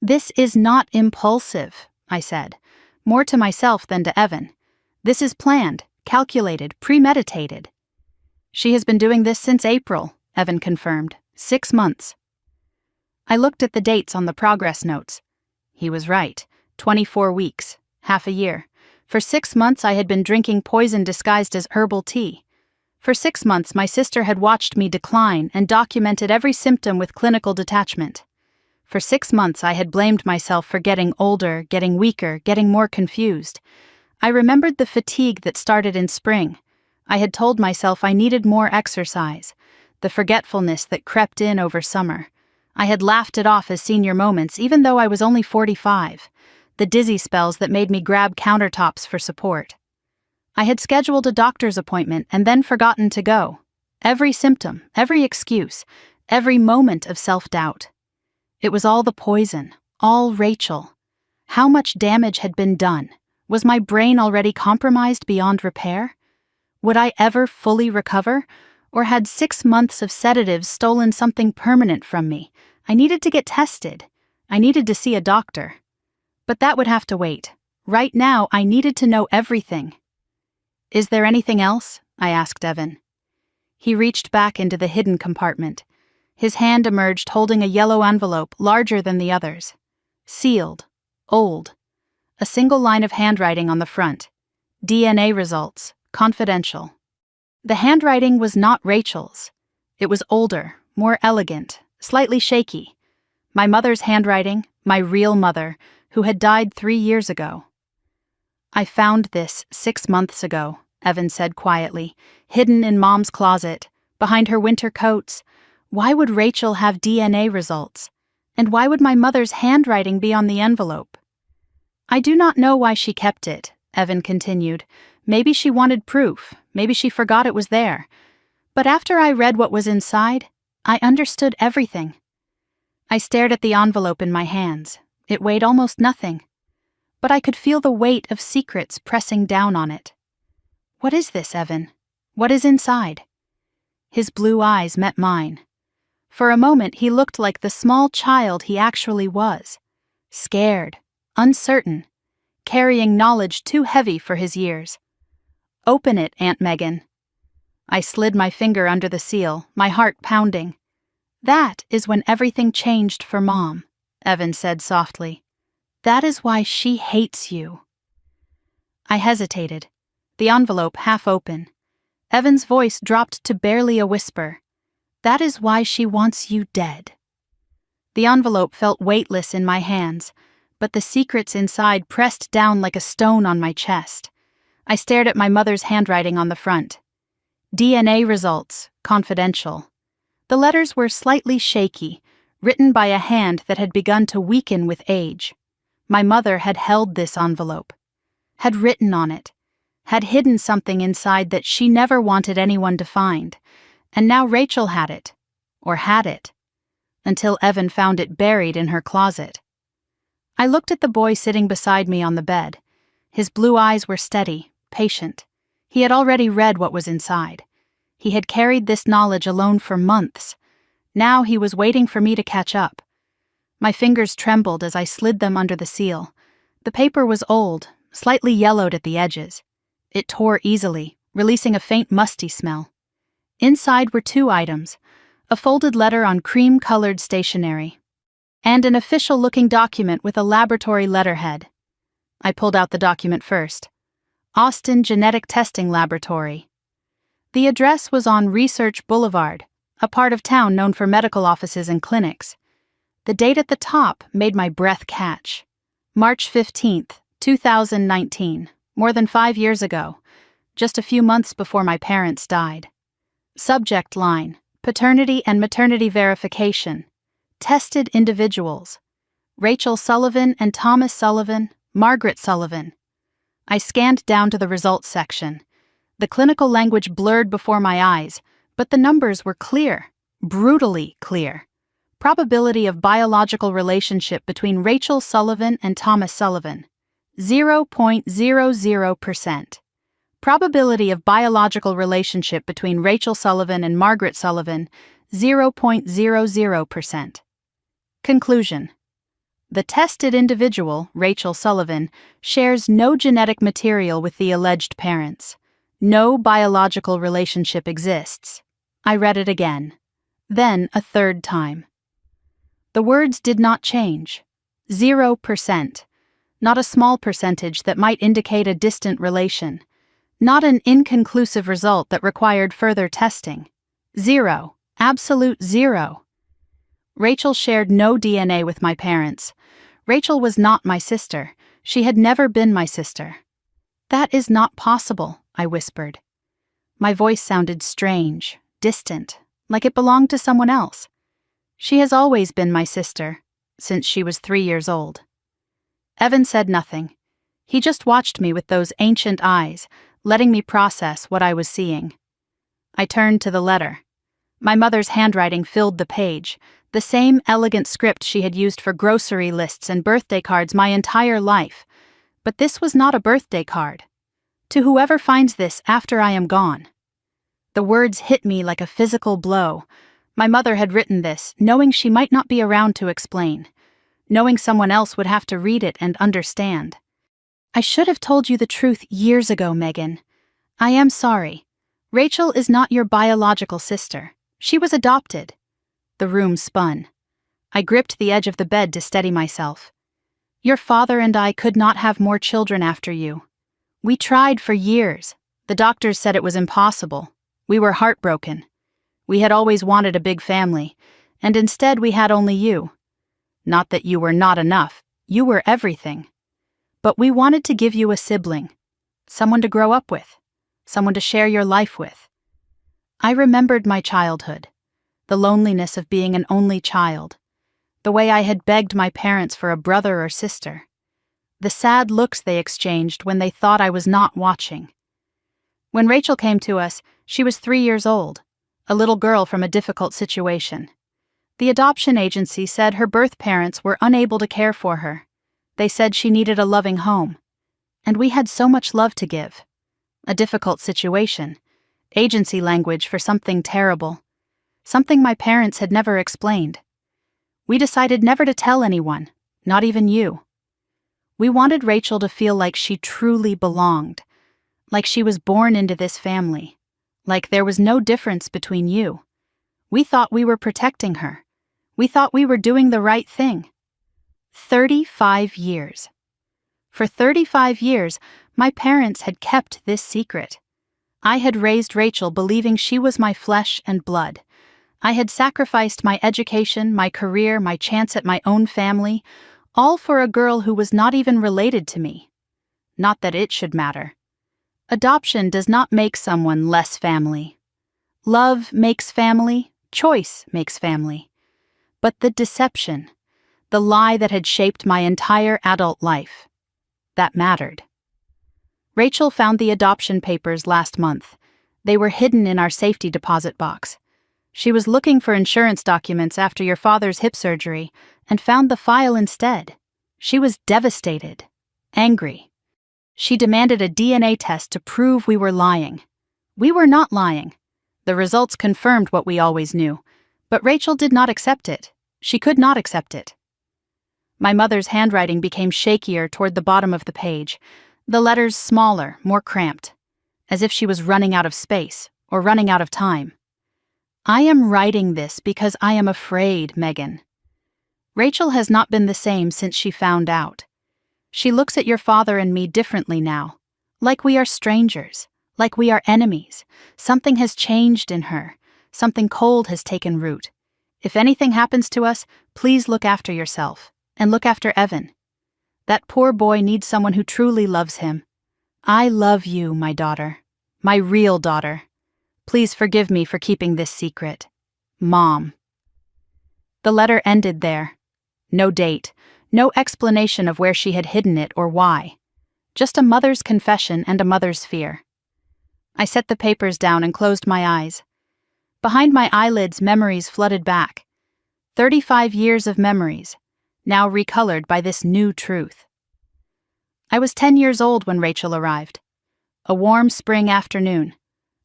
This is not impulsive, I said, more to myself than to Evan. This is planned, calculated, premeditated. She has been doing this since April, Evan confirmed. 6 months. I looked at the dates on the progress notes. He was right. 24 weeks, half a year. For 6 months I had been drinking poison disguised as herbal tea. For 6 months my sister had watched me decline and documented every symptom with clinical detachment. For 6 months I had blamed myself for getting older, getting weaker, getting more confused. I remembered the fatigue that started in spring. I had told myself I needed more exercise. The forgetfulness that crept in over summer. I had laughed it off as senior moments even though I was only 45. The dizzy spells that made me grab countertops for support. I had scheduled a doctor's appointment and then forgotten to go. Every symptom, every excuse, every moment of self-doubt. It was all the poison, all Rachel. How much damage had been done? Was my brain already compromised beyond repair? Would I ever fully recover? Or had 6 months of sedatives stolen something permanent from me? I needed to get tested. I needed to see a doctor. But that would have to wait. Right now, I needed to know everything. Is there anything else? I asked Evan. He reached back into the hidden compartment. His hand emerged holding a yellow envelope larger than the others. Sealed. Old. A single line of handwriting on the front. DNA results. Confidential. The handwriting was not Rachel's. It was older, more elegant, slightly shaky. My mother's handwriting, my real mother, who had died 3 years ago. I found this 6 months ago, Evan said quietly, hidden in Mom's closet, behind her winter coats. Why would Rachel have DNA results? And why would my mother's handwriting be on the envelope? I do not know why she kept it, Evan continued. Maybe she wanted proof. Maybe she forgot it was there. But after I read what was inside, I understood everything. I stared at the envelope in my hands. It weighed almost nothing. But I could feel the weight of secrets pressing down on it. What is this, Evan? What is inside? His blue eyes met mine. For a moment he looked like the small child he actually was. Scared, uncertain, carrying knowledge too heavy for his years. Open it, Aunt Megan. I slid my finger under the seal, my heart pounding. That is when everything changed for Mom, Evan said softly. That is why she hates you. I hesitated, the envelope half open. Evan's voice dropped to barely a whisper. That is why she wants you dead. The envelope felt weightless in my hands, but the secrets inside pressed down like a stone on my chest. I stared at my mother's handwriting on the front. DNA results, confidential. The letters were slightly shaky, written by a hand that had begun to weaken with age. My mother had held this envelope, had written on it, had hidden something inside that she never wanted anyone to find, and now Rachel had it, or had it, until Evan found it buried in her closet. I looked at the boy sitting beside me on the bed. His blue eyes were steady, patient. He had already read what was inside. He had carried this knowledge alone for months. Now he was waiting for me to catch up. My fingers trembled as I slid them under the seal. The paper was old, slightly yellowed at the edges. It tore easily, releasing a faint musty smell. Inside were two items: a folded letter on cream-colored stationery, and an official-looking document with a laboratory letterhead. I pulled out the document first. Austin Genetic Testing Laboratory. The address was on Research Boulevard, a part of town known for medical offices and clinics. The date at the top made my breath catch. March 15th, 2019, more than 5 years ago, just a few months before my parents died. Subject line: paternity and maternity verification. Tested individuals: Rachel Sullivan and Thomas Sullivan, Margaret Sullivan. I scanned down to the results section. The clinical language blurred before my eyes, but the numbers were clear, brutally clear. Probability of biological relationship between Rachel Sullivan and Thomas Sullivan: 0.00%. Probability of biological relationship between Rachel Sullivan and Margaret Sullivan: 0.00%. Conclusion: the tested individual, Rachel Sullivan, shares no genetic material with the alleged parents. No biological relationship exists. I read it again, then a third time. The words did not change. 0%. Not a small percentage that might indicate a distant relation. Not an inconclusive result that required further testing. 0. Absolute 0. Rachel shared no DNA with my parents. Rachel was not my sister. She had never been my sister. That is not possible, I whispered. My voice sounded strange, distant, like it belonged to someone else. She has always been my sister, since she was 3 years old. Evan said nothing. He just watched me with those ancient eyes, letting me process what I was seeing. I turned to the letter. My mother's handwriting filled the page, the same elegant script she had used for grocery lists and birthday cards my entire life. But this was not a birthday card. To whoever finds this after I am gone. The words hit me like a physical blow. My mother had written this, knowing she might not be around to explain, knowing someone else would have to read it and understand. I should have told you the truth years ago, Megan. I am sorry. Rachel is not your biological sister. She was adopted. The room spun. I gripped the edge of the bed to steady myself. Your father and I could not have more children after you. We tried for years. The doctors said it was impossible. We were heartbroken. We had always wanted a big family, and instead we had only you. Not that you were not enough. You were everything. But we wanted to give you a sibling, someone to grow up with, someone to share your life with. I remembered my childhood, the loneliness of being an only child, the way I had begged my parents for a brother or sister, the sad looks they exchanged when they thought I was not watching. When Rachel came to us, she was 3 years old, a little girl from a difficult situation. The adoption agency said her birth parents were unable to care for her. They said she needed a loving home. And we had so much love to give. A difficult situation. Agency language for something terrible. Something my parents had never explained. We decided never to tell anyone, not even you. We wanted Rachel to feel like she truly belonged, like she was born into this family, like there was no difference between you. We thought we were protecting her. We thought we were doing the right thing. 35 years. For 35 years, my parents had kept this secret. I had raised Rachel believing she was my flesh and blood. I had sacrificed my education, my career, my chance at my own family, all for a girl who was not even related to me. Not that it should matter. Adoption does not make someone less family Love makes family, choice makes family. But the deception, the lie that had shaped my entire adult life, that mattered. Rachel found the adoption papers last month. They were hidden in our safety deposit box. She was looking for insurance documents after your father's hip surgery and found the file instead. She was devastated, angry. She demanded a DNA test to prove we were lying. We were not lying. The results confirmed what we always knew, but Rachel did not accept it. She could not accept it. My mother's handwriting became shakier toward the bottom of the page, the letters smaller, more cramped, as if she was running out of space or running out of time. I am writing this because I am afraid, Megan. Rachel has not been the same since she found out. She looks at your father and me differently now, like we are strangers, like we are enemies. Something has changed in her. Something cold has taken root. If anything happens to us, please look after yourself, and look after Evan. That poor boy needs someone who truly loves him. I love you, my daughter. My real daughter. Please forgive me for keeping this secret. Mom. The letter ended there. No date, no explanation of where she had hidden it or why. Just a mother's confession and a mother's fear. I set the papers down and closed my eyes. Behind my eyelids, memories flooded back. 35 years of memories, now recolored by this new truth. I was 10 years old when Rachel arrived. A warm spring afternoon.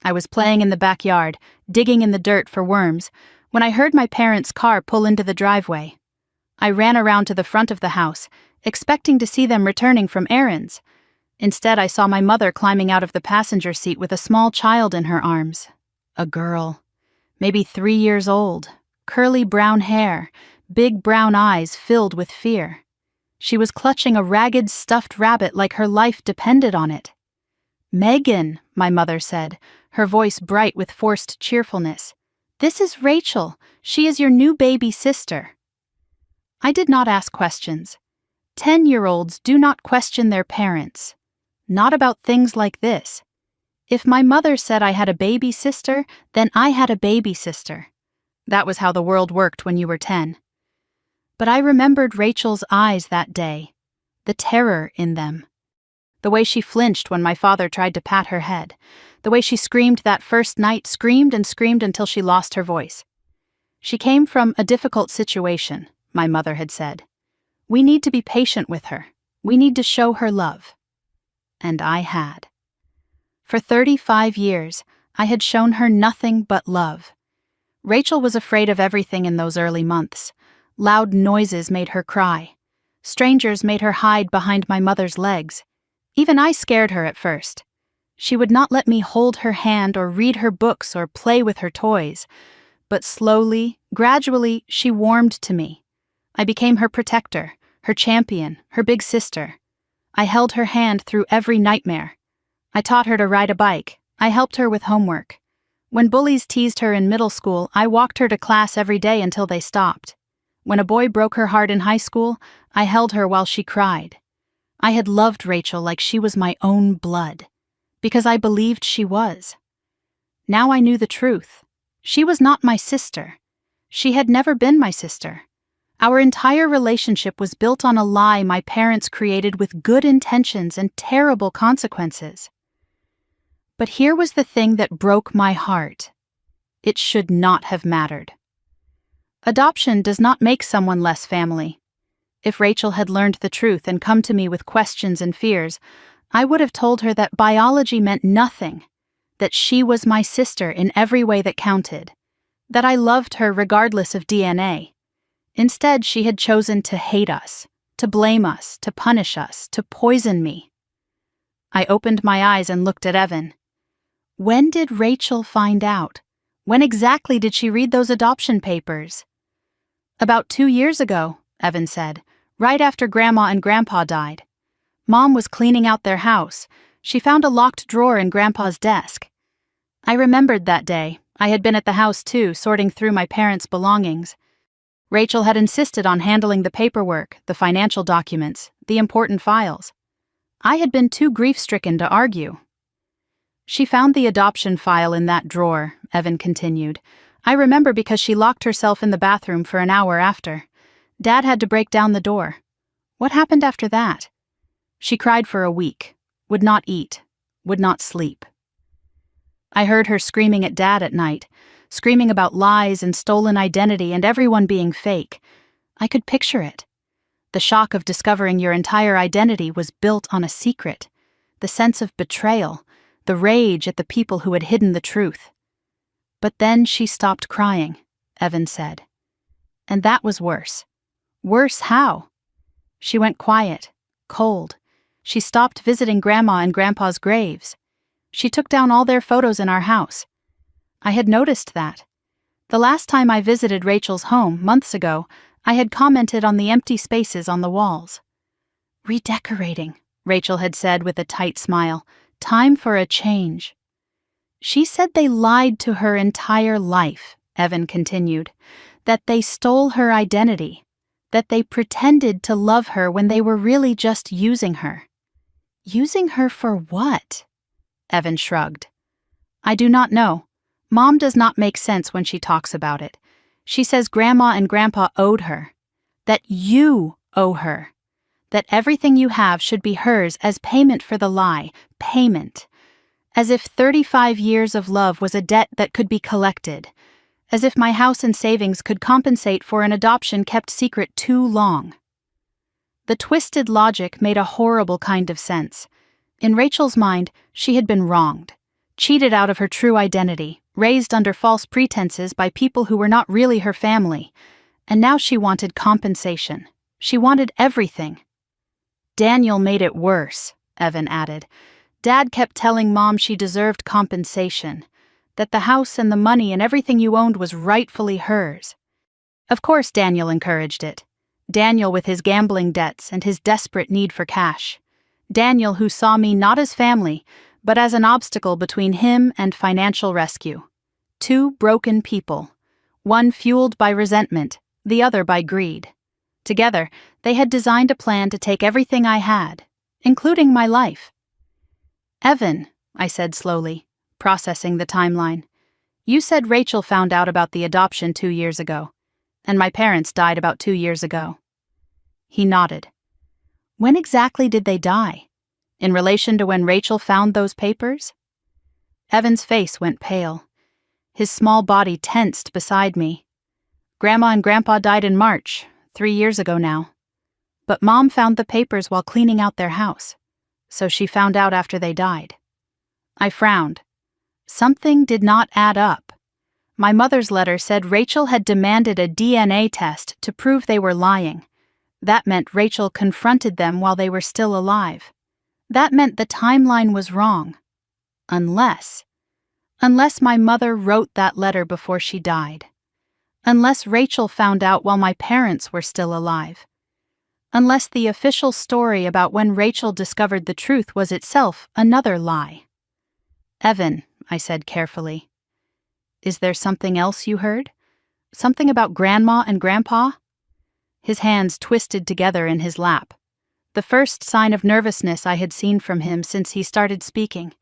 I was playing in the backyard, digging in the dirt for worms, when I heard my parents' car pull into the driveway. I ran around to the front of the house, expecting to see them returning from errands. Instead, I saw my mother climbing out of the passenger seat with a small child in her arms. A girl, maybe 3 years old, curly brown hair, big brown eyes filled with fear. She was clutching a ragged stuffed rabbit like her life depended on it. "Megan," my mother said, her voice bright with forced cheerfulness. "This is Rachel. She is your new baby sister." I did not ask questions. 10-year-olds do not question their parents. Not about things like this. If my mother said I had a baby sister, then I had a baby sister. That was how the world worked when you were 10. But I remembered Rachel's eyes that day, the terror in them. The way she flinched when my father tried to pat her head. The way she screamed that first night, screamed and screamed until she lost her voice. She came from a difficult situation, my mother had said. We need to be patient with her. We need to show her love. And I had. For 35 years, I had shown her nothing but love. Rachel was afraid of everything in those early months. Loud noises made her cry. Strangers made her hide behind my mother's legs. Even I scared her at first. She would not let me hold her hand or read her books or play with her toys. But slowly, gradually, she warmed to me. I became her protector, her champion, her big sister. I held her hand through every nightmare. I taught her to ride a bike. I helped her with homework. When bullies teased her in middle school, I walked her to class every day until they stopped. When a boy broke her heart in high school, I held her while she cried. I had loved Rachel like she was my own blood, because I believed she was. Now I knew the truth. She was not my sister. She had never been my sister. Our entire relationship was built on a lie my parents created with good intentions and terrible consequences. But here was the thing that broke my heart. It should not have mattered. Adoption does not make someone less family. If Rachel had learned the truth and come to me with questions and fears, I would have told her that biology meant nothing, that she was my sister in every way that counted, that I loved her regardless of DNA. Instead, she had chosen to hate us, to blame us, to punish us, to poison me. I opened my eyes and looked at Evan. When did Rachel find out? When exactly did she read those adoption papers? About 2 years ago, Evan said, right after Grandma and Grandpa died. Mom was cleaning out their house. She found a locked drawer in Grandpa's desk. I remembered that day. I had been at the house too, sorting through my parents' belongings. Rachel had insisted on handling the paperwork, the financial documents, the important files. I had been too grief-stricken to argue. She found the adoption file in that drawer, Evan continued. I remember because she locked herself in the bathroom for an hour after. Dad had to break down the door. What happened after that? She cried for a week, would not eat, would not sleep. I heard her screaming at Dad at night, screaming about lies and stolen identity and everyone being fake. I could picture it. The shock of discovering your entire identity was built on a secret, the sense of betrayal, the rage at the people who had hidden the truth. But then she stopped crying, Evan said. And that was worse. Worse how? She went quiet, cold. She stopped visiting Grandma and Grandpa's graves. She took down all their photos in our house. I had noticed that. The last time I visited Rachel's home, months ago, I had commented on the empty spaces on the walls. Redecorating, Rachel had said with a tight smile. Time for a change. She said they lied to her entire life, Evan continued, that they stole her identity, that they pretended to love her when they were really just using her. Using her for what? Evan shrugged. I do not know. Mom does not make sense when she talks about it. She says Grandma and Grandpa owed her. That you owe her. That everything you have should be hers as payment for the lie. Payment. As if 35 years of love was a debt that could be collected. As if my house and savings could compensate for an adoption kept secret too long. The twisted logic made a horrible kind of sense. In Rachel's mind, she had been wronged, cheated out of her true identity, raised under false pretenses by people who were not really her family, and now she wanted compensation. She wanted everything. Daniel made it worse, Evan added. Dad kept telling Mom she deserved compensation, that the house and the money and everything you owned was rightfully hers. Of course Daniel encouraged it. Daniel with his gambling debts and his desperate need for cash. Daniel who saw me not as family, but as an obstacle between him and financial rescue. Two broken people, one fueled by resentment, the other by greed. Together, they had designed a plan to take everything I had, including my life. Evan, I said slowly, processing the timeline. You said Rachel found out about the adoption 2 years ago, and my parents died about 2 years ago. He nodded. When exactly did they die? In relation to when Rachel found those papers? Evan's face went pale. His small body tensed beside me. Grandma and Grandpa died in March, 3 years ago now. But Mom found the papers while cleaning out their house, so she found out after they died. I frowned. Something did not add up. My mother's letter said Rachel had demanded a DNA test to prove they were lying. That meant Rachel confronted them while they were still alive. That meant the timeline was wrong. Unless my mother wrote that letter before she died. Unless Rachel found out while my parents were still alive. Unless the official story about when Rachel discovered the truth was itself another lie. Evan, I said carefully. Is there something else you heard? Something about Grandma and Grandpa? His hands twisted together in his lap. The first sign of nervousness I had seen from him since he started speaking.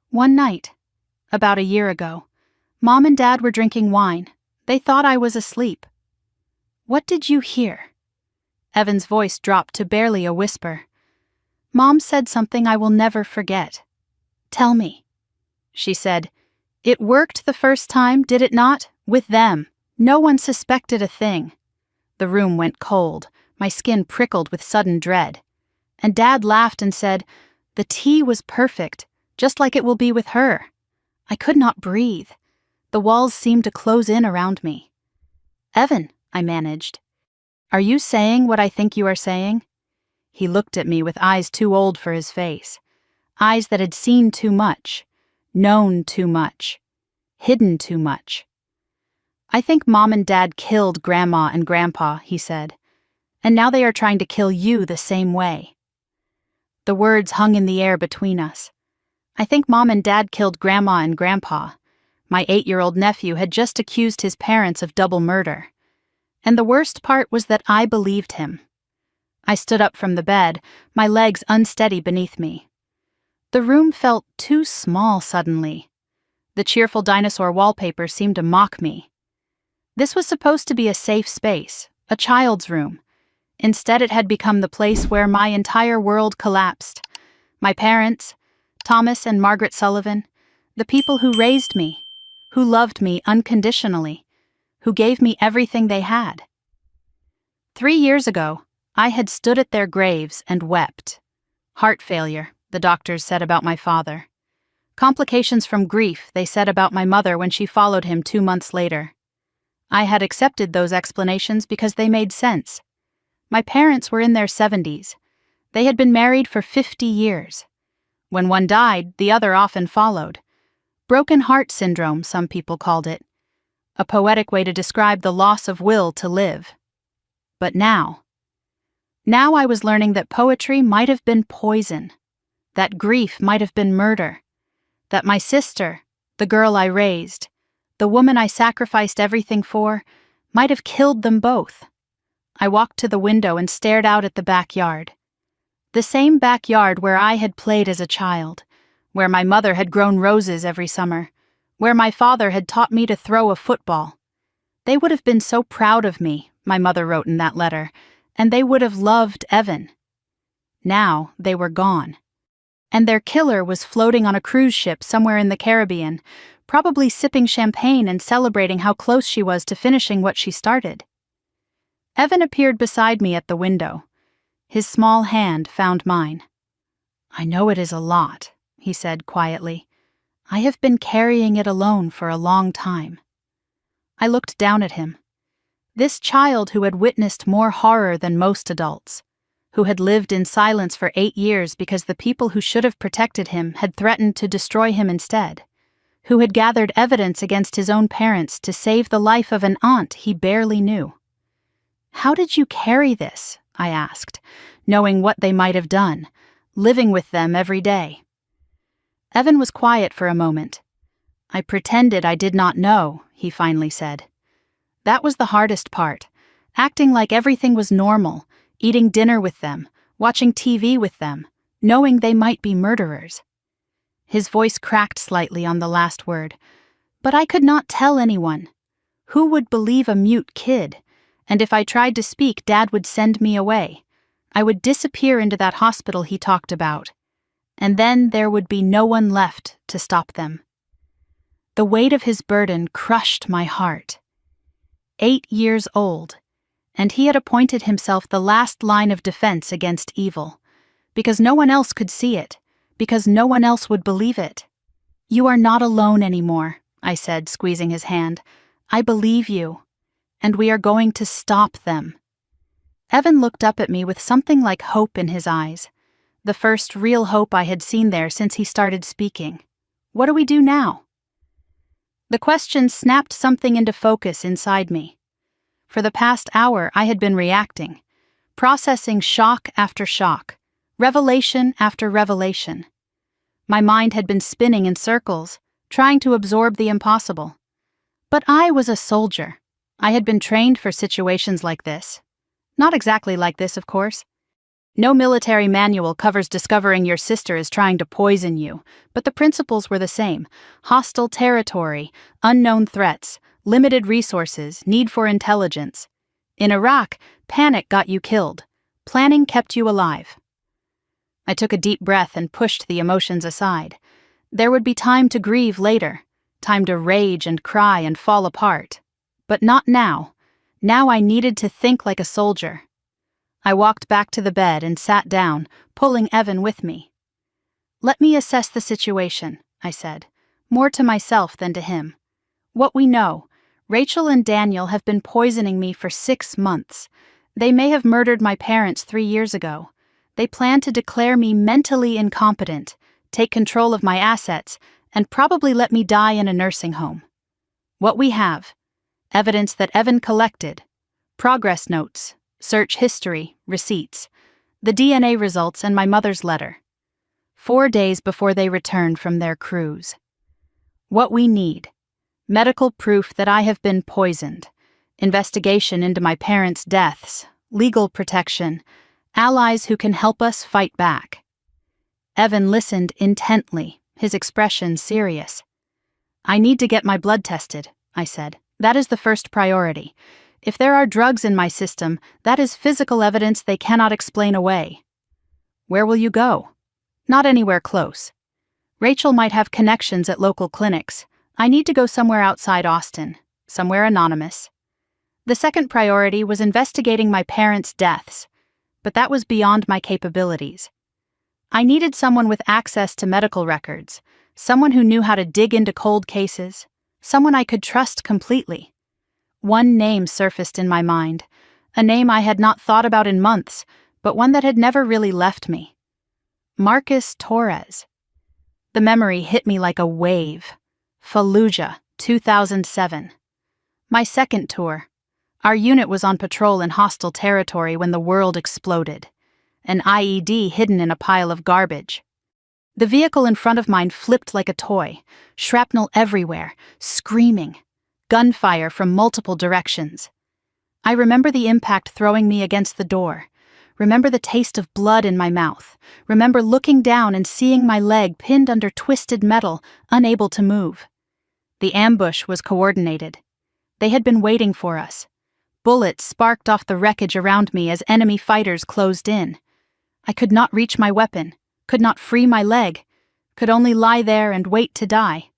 One night, about a year ago, Mom and Dad were drinking wine. They thought I was asleep. What did you hear? Evan's voice dropped to barely a whisper. Mom said something I will never forget. Tell me. She said, It worked the first time, did it not? With them. No one suspected a thing. The room went cold. My skin prickled with sudden dread. And Dad laughed and said, The tea was perfect, just like it will be with her. I could not breathe. The walls seemed to close in around me. Evan, I managed. Are you saying what I think you are saying? He looked at me with eyes too old for his face. Eyes that had seen too much, known too much, hidden too much. I think Mom and Dad killed Grandma and Grandpa, he said. And now they are trying to kill you the same way. The words hung in the air between us. I think Mom and Dad killed Grandma and Grandpa. My 8-year-old nephew had just accused his parents of double murder. And the worst part was that I believed him. I stood up from the bed, my legs unsteady beneath me. The room felt too small suddenly. The cheerful dinosaur wallpaper seemed to mock me. This was supposed to be a safe space, a child's room. Instead, it had become the place where my entire world collapsed. My parents, Thomas and Margaret Sullivan, the people who raised me, who loved me unconditionally, who gave me everything they had. 3 years ago, I had stood at their graves and wept. Heart failure, the doctors said about my father. Complications from grief, they said about my mother when she followed him 2 months later. I had accepted those explanations because they made sense. My parents were in their 70s. They had been married for 50 years. When one died, the other often followed. Broken heart syndrome, some people called it. A poetic way to describe the loss of will to live. But now I was learning that poetry might have been poison, that grief might have been murder, that my sister, the girl I raised, the woman I sacrificed everything for, might have killed them both. I walked to the window and stared out at the backyard. The same backyard where I had played as a child, where my mother had grown roses every summer, where my father had taught me to throw a football. They would have been so proud of me, my mother wrote in that letter, and they would have loved Evan. Now they were gone. And their killer was floating on a cruise ship somewhere in the Caribbean, probably sipping champagne and celebrating how close she was to finishing what she started. Evan appeared beside me at the window. His small hand found mine. "I know it is a lot," he said quietly. "I have been carrying it alone for a long time." I looked down at him. This child who had witnessed more horror than most adults, who had lived in silence for 8 years because the people who should have protected him had threatened to destroy him instead, who had gathered evidence against his own parents to save the life of an aunt he barely knew. "How did you carry this?" I asked, knowing what they might have done, living with them every day. Evan was quiet for a moment. "I pretended I did not know," he finally said. That was the hardest part, acting like everything was normal, eating dinner with them, watching TV with them, knowing they might be murderers. His voice cracked slightly on the last word. "But I could not tell anyone. Who would believe a mute kid? And if I tried to speak, Dad would send me away. I would disappear into that hospital he talked about. And then there would be no one left to stop them." The weight of his burden crushed my heart. 8 years old, and he had appointed himself the last line of defense against evil, because no one else could see it, because no one else would believe it. "You are not alone anymore," I said, squeezing his hand. "I believe you, and we are going to stop them." Evan looked up at me with something like hope in his eyes, the first real hope I had seen there since he started speaking. "What do we do now?" The question snapped something into focus inside me. For the past hour, I had been reacting, processing shock after shock, revelation after revelation. My mind had been spinning in circles, trying to absorb the impossible. But I was a soldier. I had been trained for situations like this. Not exactly like this, of course. No military manual covers discovering your sister is trying to poison you, but the principles were the same: hostile territory, unknown threats, limited resources, need for intelligence. In Iraq, panic got you killed. Planning kept you alive. I took a deep breath and pushed the emotions aside. There would be time to grieve later, time to rage and cry and fall apart. But not now. Now I needed to think like a soldier. I walked back to the bed and sat down, pulling Evan with me. "Let me assess the situation," I said, more to myself than to him. "What we know, Rachel and Daniel have been poisoning me for 6 months. They may have murdered my parents 3 years ago. They plan to declare me mentally incompetent, take control of my assets, and probably let me die in a nursing home. What we have: evidence that Evan collected, progress notes, search history, receipts, the DNA results, and my mother's letter. 4 days before they returned from their cruise. What we need: medical proof that I have been poisoned, investigation into my parents' deaths, legal protection, allies who can help us fight back. Evan listened intently, his expression serious. "I need to get my blood tested," I said. "That is the first priority. If there are drugs in my system, that is physical evidence they cannot explain away." "Where will you go?" "Not anywhere close. Rachel might have connections at local clinics. I need to go somewhere outside Austin, somewhere anonymous." The second priority was investigating my parents' deaths, but that was beyond my capabilities. I needed someone with access to medical records, someone who knew how to dig into cold cases, someone I could trust completely. One name surfaced in my mind, a name I had not thought about in months, but one that had never really left me. Marcus Torres. The memory hit me like a wave. Fallujah, 2007. My second tour. Our unit was on patrol in hostile territory when the world exploded. An IED hidden in a pile of garbage. The vehicle in front of mine flipped like a toy, shrapnel everywhere, screaming, gunfire from multiple directions. I remember the impact throwing me against the door, remember the taste of blood in my mouth, remember looking down and seeing my leg pinned under twisted metal, unable to move. The ambush was coordinated. They had been waiting for us. Bullets sparked off the wreckage around me as enemy fighters closed in. I could not reach my weapon, could not free my leg, could only lie there and wait to die.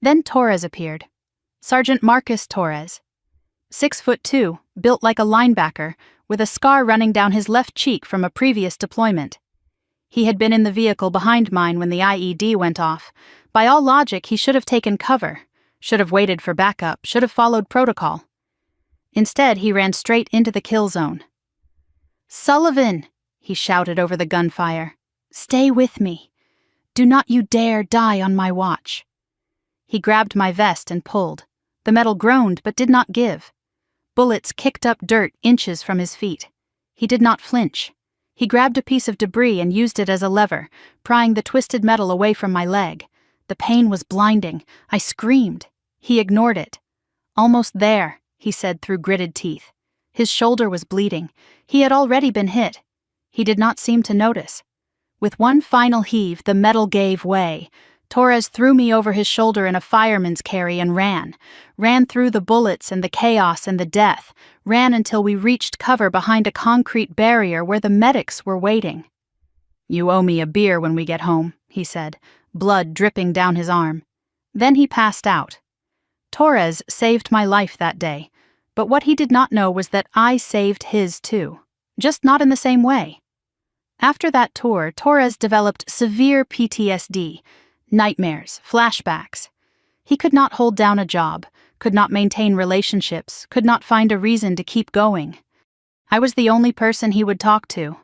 Then Torres appeared. Sergeant Marcus Torres. 6'2", built like a linebacker, with a scar running down his left cheek from a previous deployment. He had been in the vehicle behind mine when the IED went off. By all logic, he should have taken cover, should have waited for backup, should have followed protocol. Instead, he ran straight into the kill zone. "Sullivan!" he shouted over the gunfire. "Stay with me. Do not you dare die on my watch." He grabbed my vest and pulled. The metal groaned but did not give. Bullets kicked up dirt inches from his feet. He did not flinch. He grabbed a piece of debris and used it as a lever, prying the twisted metal away from my leg. The pain was blinding. I screamed. He ignored it. "Almost there," he said through gritted teeth. His shoulder was bleeding. He had already been hit. He did not seem to notice. With one final heave, the metal gave way. Torres threw me over his shoulder in a fireman's carry and ran through the bullets and the chaos and the death, ran until we reached cover behind a concrete barrier where the medics were waiting. "You owe me a beer when we get home," he said, blood dripping down his arm. Then he passed out. Torres saved my life that day, but what he did not know was that I saved his too, just not in the same way. After that tour, Torres developed severe PTSD, nightmares, flashbacks. He could not hold down a job, could not maintain relationships, could not find a reason to keep going. I was the only person he would talk to.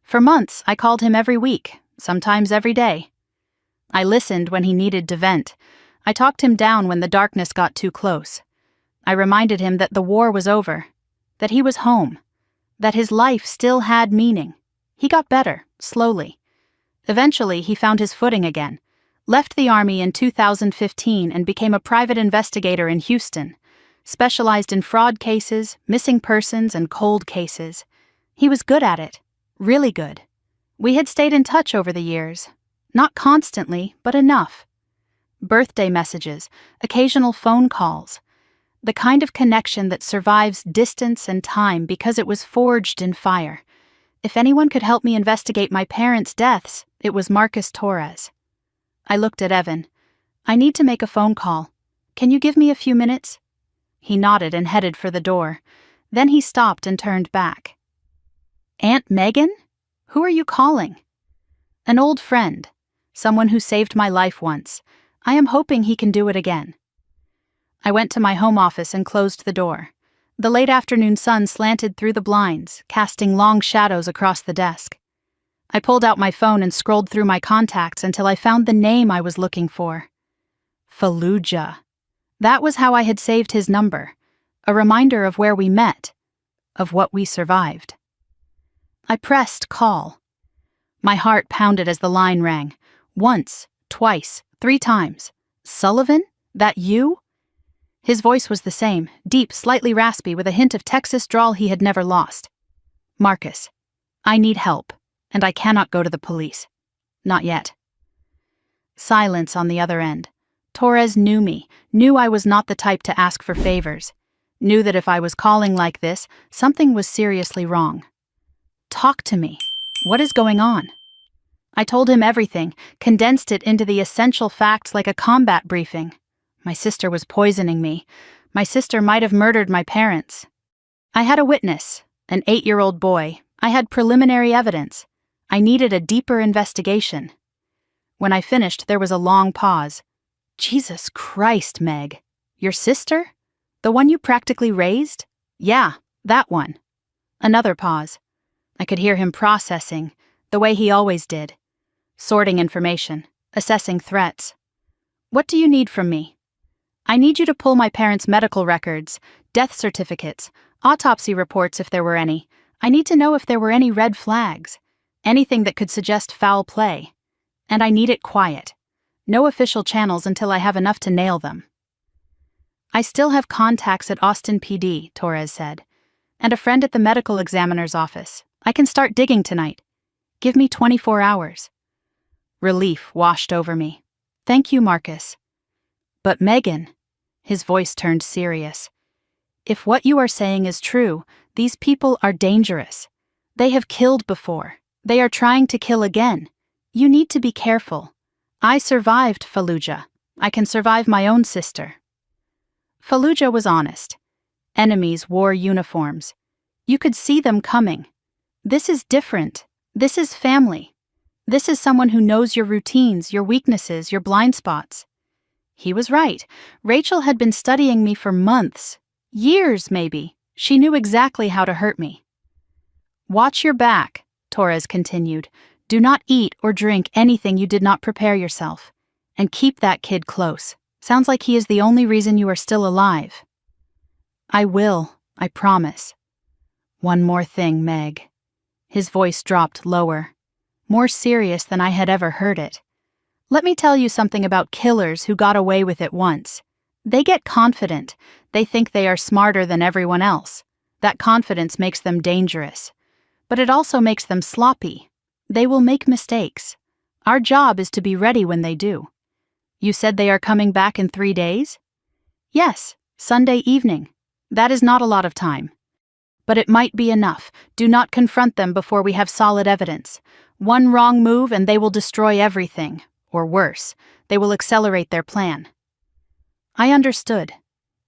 For months, I called him every week, sometimes every day. I listened when he needed to vent. I talked him down when the darkness got too close. I reminded him that the war was over, that he was home, that his life still had meaning. He got better, slowly. Eventually, he found his footing again, left the Army in 2015 and became a private investigator in Houston, specialized in fraud cases, missing persons, and cold cases. He was good at it, really good. We had stayed in touch over the years, not constantly, but enough. Birthday messages, occasional phone calls, the kind of connection that survives distance and time because it was forged in fire. If anyone could help me investigate my parents' deaths, it was Marcus Torres. I looked at Evan. "I need to make a phone call. Can you give me a few minutes?" He nodded and headed for the door. Then he stopped and turned back. "Aunt Megan? Who are you calling?" "An old friend. Someone who saved my life once. I am hoping he can do it again." I went to my home office and closed the door. The late afternoon sun slanted through the blinds, casting long shadows across the desk. I pulled out my phone and scrolled through my contacts until I found the name I was looking for. Fallujah. That was how I had saved his number, a reminder of where we met, of what we survived. I pressed call. My heart pounded as the line rang. Once, twice, 3 times. "Sullivan? That you?" His voice was the same, deep, slightly raspy, with a hint of Texas drawl he had never lost. "Marcus, I need help, and I cannot go to the police. Not yet. Silence on the other end. Torres knew me, knew I was not the type to ask for favors, knew that if I was calling like this, something was seriously wrong. Talk to me. What is going on? I told him everything, condensed it into the essential facts like a combat briefing. My sister was poisoning me. My sister might have murdered my parents. I had a witness, an 8-year-old boy. I had preliminary evidence. I needed a deeper investigation. When I finished, there was a long pause. Jesus Christ, Meg. Your sister? The one you practically raised? Yeah, that one. Another pause. I could hear him processing, the way he always did. Sorting information, assessing threats. What do you need from me? I need you to pull my parents' medical records, death certificates, autopsy reports if there were any. I need to know if there were any red flags, anything that could suggest foul play. And I need it quiet. No official channels until I have enough to nail them. I still have contacts at Austin PD, Torres said, and a friend at the medical examiner's office. I can start digging tonight. Give me 24 hours. Relief washed over me. Thank you, Marcus. But Megan, his voice turned serious. If what you are saying is true, these people are dangerous. They have killed before. They are trying to kill again. You need to be careful. I survived Fallujah. I can survive my own sister. Fallujah was honest. Enemies wore uniforms. You could see them coming. This is different. This is family. This is someone who knows your routines, your weaknesses, your blind spots. He was right. Rachel had been studying me for months. Years, maybe. She knew exactly how to hurt me. Watch your back, Torres continued. Do not eat or drink anything you did not prepare yourself. And keep that kid close. Sounds like he is the only reason you are still alive. I will, I promise. One more thing, Meg. His voice dropped lower, more serious than I had ever heard it. Let me tell you something about killers who got away with it once. They get confident. They think they are smarter than everyone else. That confidence makes them dangerous. But it also makes them sloppy. They will make mistakes. Our job is to be ready when they do. You said they are coming back in 3 days? Yes, Sunday evening. That is not a lot of time. But it might be enough. Do not confront them before we have solid evidence. One wrong move and they will destroy everything. Or worse, they will accelerate their plan. I understood.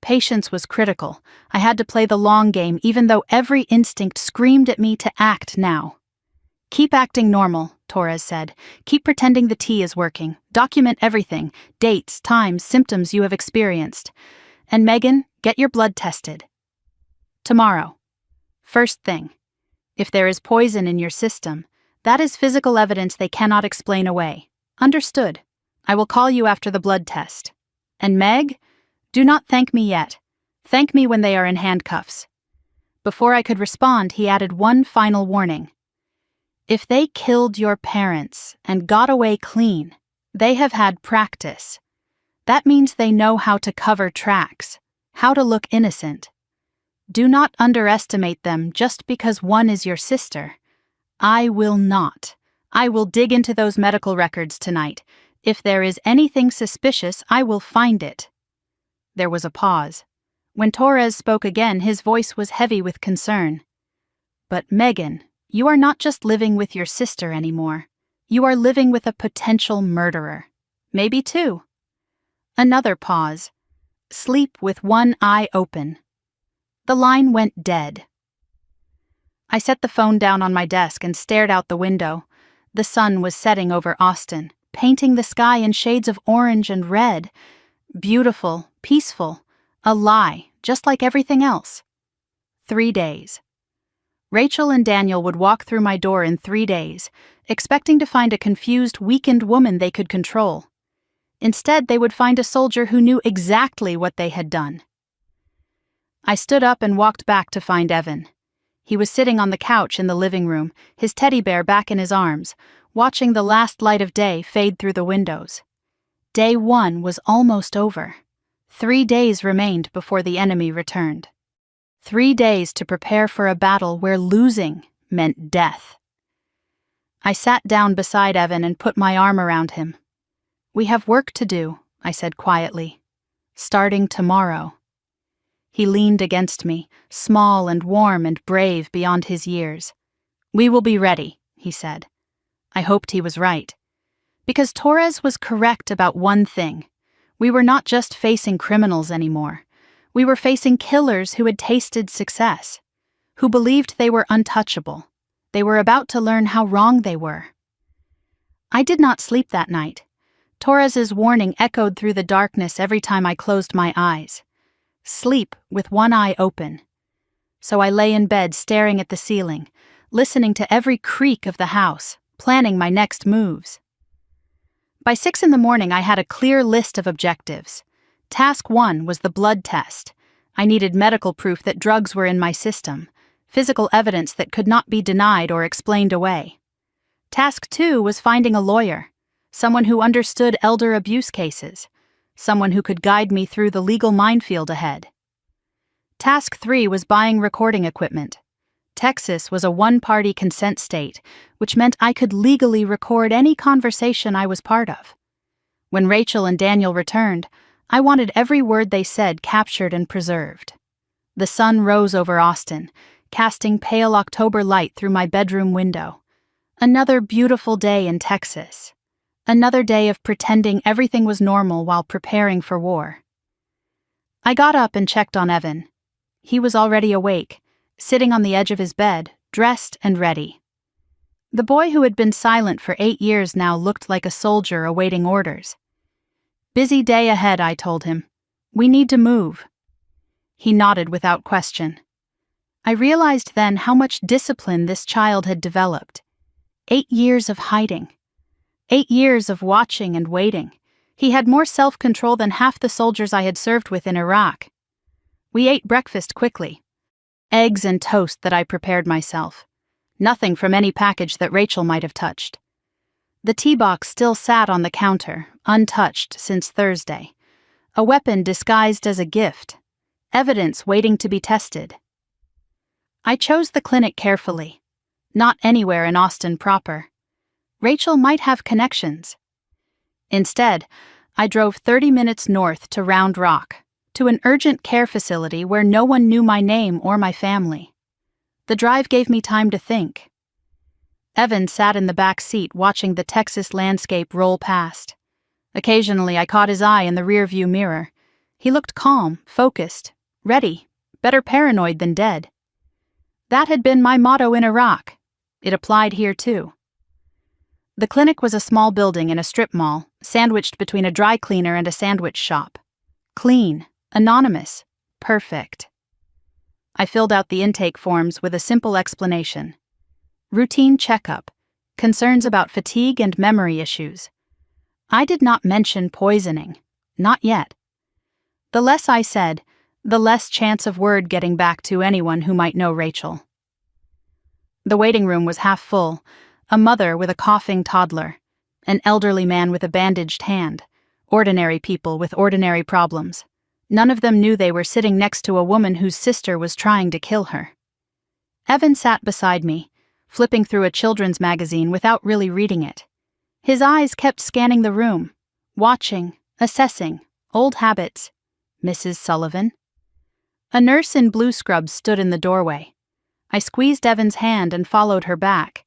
Patience was critical. I had to play the long game even though every instinct screamed at me to act now. Keep acting normal, Torres said. Keep pretending the tea is working. Document everything, dates, times, symptoms you have experienced. And Megan, get your blood tested. Tomorrow. First thing. If there is poison in your system, that is physical evidence they cannot explain away. Understood. I will call you after the blood test. And Meg, do not thank me yet. Thank me when they are in handcuffs. Before I could respond, he added one final warning. If they killed your parents and got away clean, they have had practice. That means they know how to cover tracks, how to look innocent. Do not underestimate them just because one is your sister. I will not. I will dig into those medical records tonight. If there is anything suspicious, I will find it. There was a pause. When Torres spoke again, his voice was heavy with concern. But Megan, you are not just living with your sister anymore. You are living with a potential murderer. Maybe two. Another pause. Sleep with one eye open. The line went dead. I set the phone down on my desk and stared out the window. The sun was setting over Austin, painting the sky in shades of orange and red. Beautiful, peaceful, a lie, just like everything else. 3 days. Rachel and Daniel would walk through my door in 3 days, expecting to find a confused, weakened woman they could control. Instead, they would find a soldier who knew exactly what they had done. I stood up and walked back to find Evan. He was sitting on the couch in the living room, his teddy bear back in his arms, watching the last light of day fade through the windows. Day 1 was almost over. 3 days remained before the enemy returned. 3 days to prepare for a battle where losing meant death. I sat down beside Evan and put my arm around him. "We have work to do," I said quietly. "Starting tomorrow." He leaned against me, small and warm and brave beyond his years. "We will be ready," he said. I hoped he was right. Because Torres was correct about one thing. We were not just facing criminals anymore. We were facing killers who had tasted success, who believed they were untouchable. They were about to learn how wrong they were. I did not sleep that night. Torres's warning echoed through the darkness every time I closed my eyes. Sleep with one eye open. So I lay in bed staring at the ceiling, listening to every creak of the house, planning my next moves. By 6 a.m, I had a clear list of objectives. Task 1 was the blood test. I needed medical proof that drugs were in my system, physical evidence that could not be denied or explained away. Task 2 was finding a lawyer, someone who understood elder abuse cases, someone who could guide me through the legal minefield ahead. Task 3 was buying recording equipment. Texas was a one-party consent state, which meant I could legally record any conversation I was part of. When Rachel and Daniel returned, I wanted every word they said captured and preserved. The sun rose over Austin, casting pale October light through my bedroom window. Another beautiful day in Texas. Another day of pretending everything was normal while preparing for war. I got up and checked on Evan. He was already awake, sitting on the edge of his bed, dressed and ready. The boy who had been silent for 8 years now looked like a soldier awaiting orders. "Busy day ahead," I told him. "We need to move." He nodded without question. I realized then how much discipline this child had developed. 8 years of hiding. 8 years of watching and waiting. He had more self-control than half the soldiers I had served with in Iraq. We ate breakfast quickly. Eggs and toast that I prepared myself. Nothing from any package that Rachel might have touched. The tea box still sat on the counter, untouched since Thursday. A weapon disguised as a gift. Evidence waiting to be tested. I chose the clinic carefully. Not anywhere in Austin proper. Rachel might have connections. Instead, I drove 30 minutes north to Round Rock, to an urgent care facility where no one knew my name or my family. The drive gave me time to think. Evan sat in the back seat watching the Texas landscape roll past. Occasionally I caught his eye in the rearview mirror. He looked calm, focused, ready, better paranoid than dead. That had been my motto in Iraq. It applied here too. The clinic was a small building in a strip mall, sandwiched between a dry cleaner and a sandwich shop. Clean, anonymous, perfect. I filled out the intake forms with a simple explanation. Routine checkup, concerns about fatigue and memory issues. I did not mention poisoning, not yet. The less I said, the less chance of word getting back to anyone who might know Rachel. The waiting room was half full, a mother with a coughing toddler, an elderly man with a bandaged hand, ordinary people with ordinary problems. None of them knew they were sitting next to a woman whose sister was trying to kill her. Evan sat beside me, flipping through a children's magazine without really reading it. His eyes kept scanning the room, watching, assessing, old habits. Mrs. Sullivan? A nurse in blue scrubs stood in the doorway. I squeezed Evan's hand and followed her back.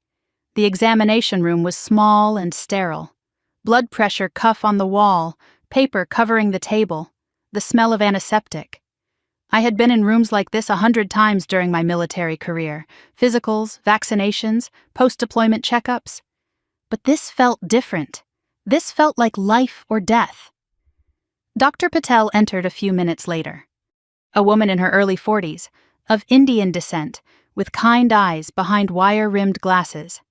The examination room was small and sterile. Blood pressure cuff on the wall, paper covering the table, the smell of antiseptic. I had been in rooms like this 100 times during my military career, physicals, vaccinations, post-deployment checkups. But this felt different. This felt like life or death. Dr. Patel entered a few minutes later. A woman in her early 40s, of Indian descent, with kind eyes behind wire-rimmed glasses.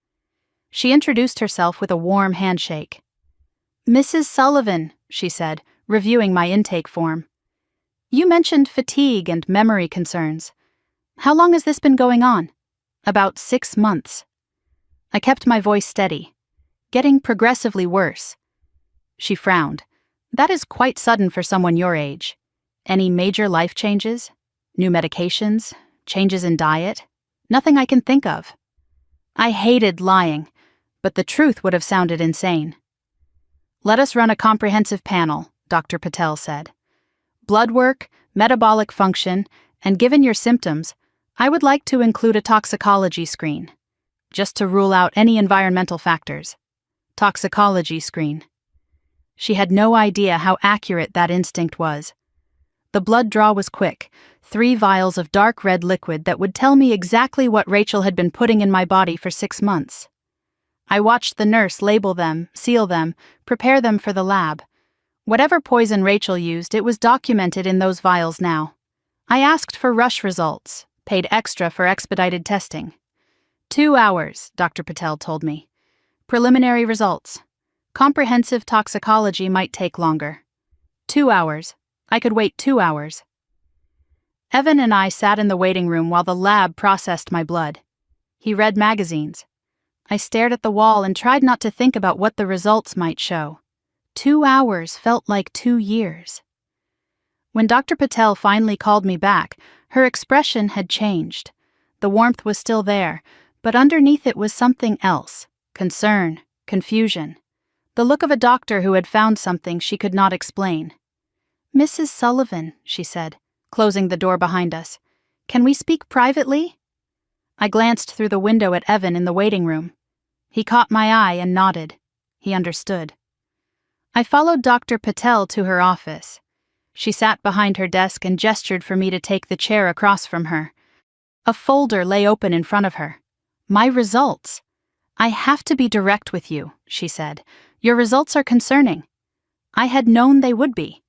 She introduced herself with a warm handshake. "Mrs. Sullivan," she said, reviewing my intake form. "You mentioned fatigue and memory concerns. How long has this been going on?" "About 6 months." I kept my voice steady. "Getting progressively worse." She frowned. "That is quite sudden for someone your age. Any major life changes? New medications? Changes in diet?" "Nothing I can think of." I hated lying, but the truth would have sounded insane. "Let us run a comprehensive panel," Dr. Patel said. "Blood work, metabolic function, and given your symptoms, I would like to include a toxicology screen, just to rule out any environmental factors." Toxicology screen. She had no idea how accurate that instinct was. The blood draw was quick, 3 vials of dark red liquid that would tell me exactly what Rachel had been putting in my body for 6 months. I watched the nurse label them, seal them, prepare them for the lab. Whatever poison Rachel used, it was documented in those vials now. I asked for rush results, paid extra for expedited testing. 2 hours, Dr. Patel told me. Preliminary results. Comprehensive toxicology might take longer. 2 hours. I could wait 2 hours. Evan and I sat in the waiting room while the lab processed my blood. He read magazines. I stared at the wall and tried not to think about what the results might show. 2 hours felt like 2 years. When Dr. Patel finally called me back, her expression had changed. The warmth was still there, but underneath it was something else. Concern, confusion. The look of a doctor who had found something she could not explain. "Mrs. Sullivan," she said, closing the door behind us. "Can we speak privately?" I glanced through the window at Evan in the waiting room. He caught my eye and nodded. He understood. I followed Dr. Patel to her office. She sat behind her desk and gestured for me to take the chair across from her. A folder lay open in front of her. My results. "I have to be direct with you," she said. "Your results are concerning." I had known they would be,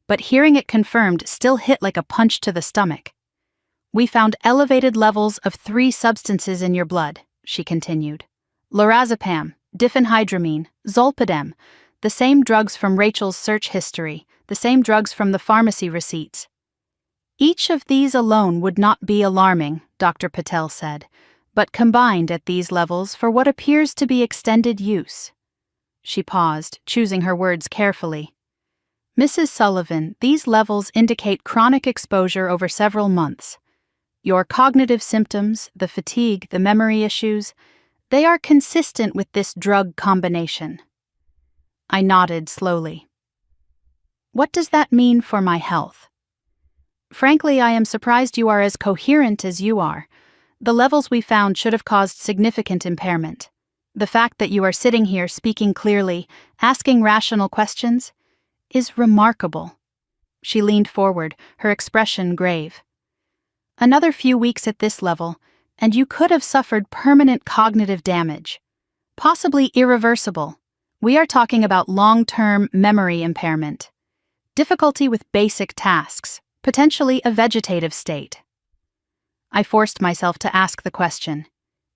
but hearing it confirmed still hit like a punch to the stomach. "We found elevated levels of 3 substances in your blood," she continued. "Lorazepam, diphenhydramine, zolpidem, the same drugs from Rachel's search history, the same drugs from the pharmacy receipts. Each of these alone would not be alarming," Dr. Patel said, "but combined at these levels for what appears to be extended use." She paused, choosing her words carefully. "Mrs. Sullivan, these levels indicate chronic exposure over several months. Your cognitive symptoms, the fatigue, the memory issues, they are consistent with this drug combination." I nodded slowly. "What does that mean for my health?" "Frankly, I am surprised you are as coherent as you are. The levels we found should have caused significant impairment. The fact that you are sitting here speaking clearly, asking rational questions, is remarkable." She leaned forward, her expression grave. "Another few weeks at this level, and you could have suffered permanent cognitive damage. Possibly irreversible. We are talking about long-term memory impairment. Difficulty with basic tasks, potentially a vegetative state." I forced myself to ask the question.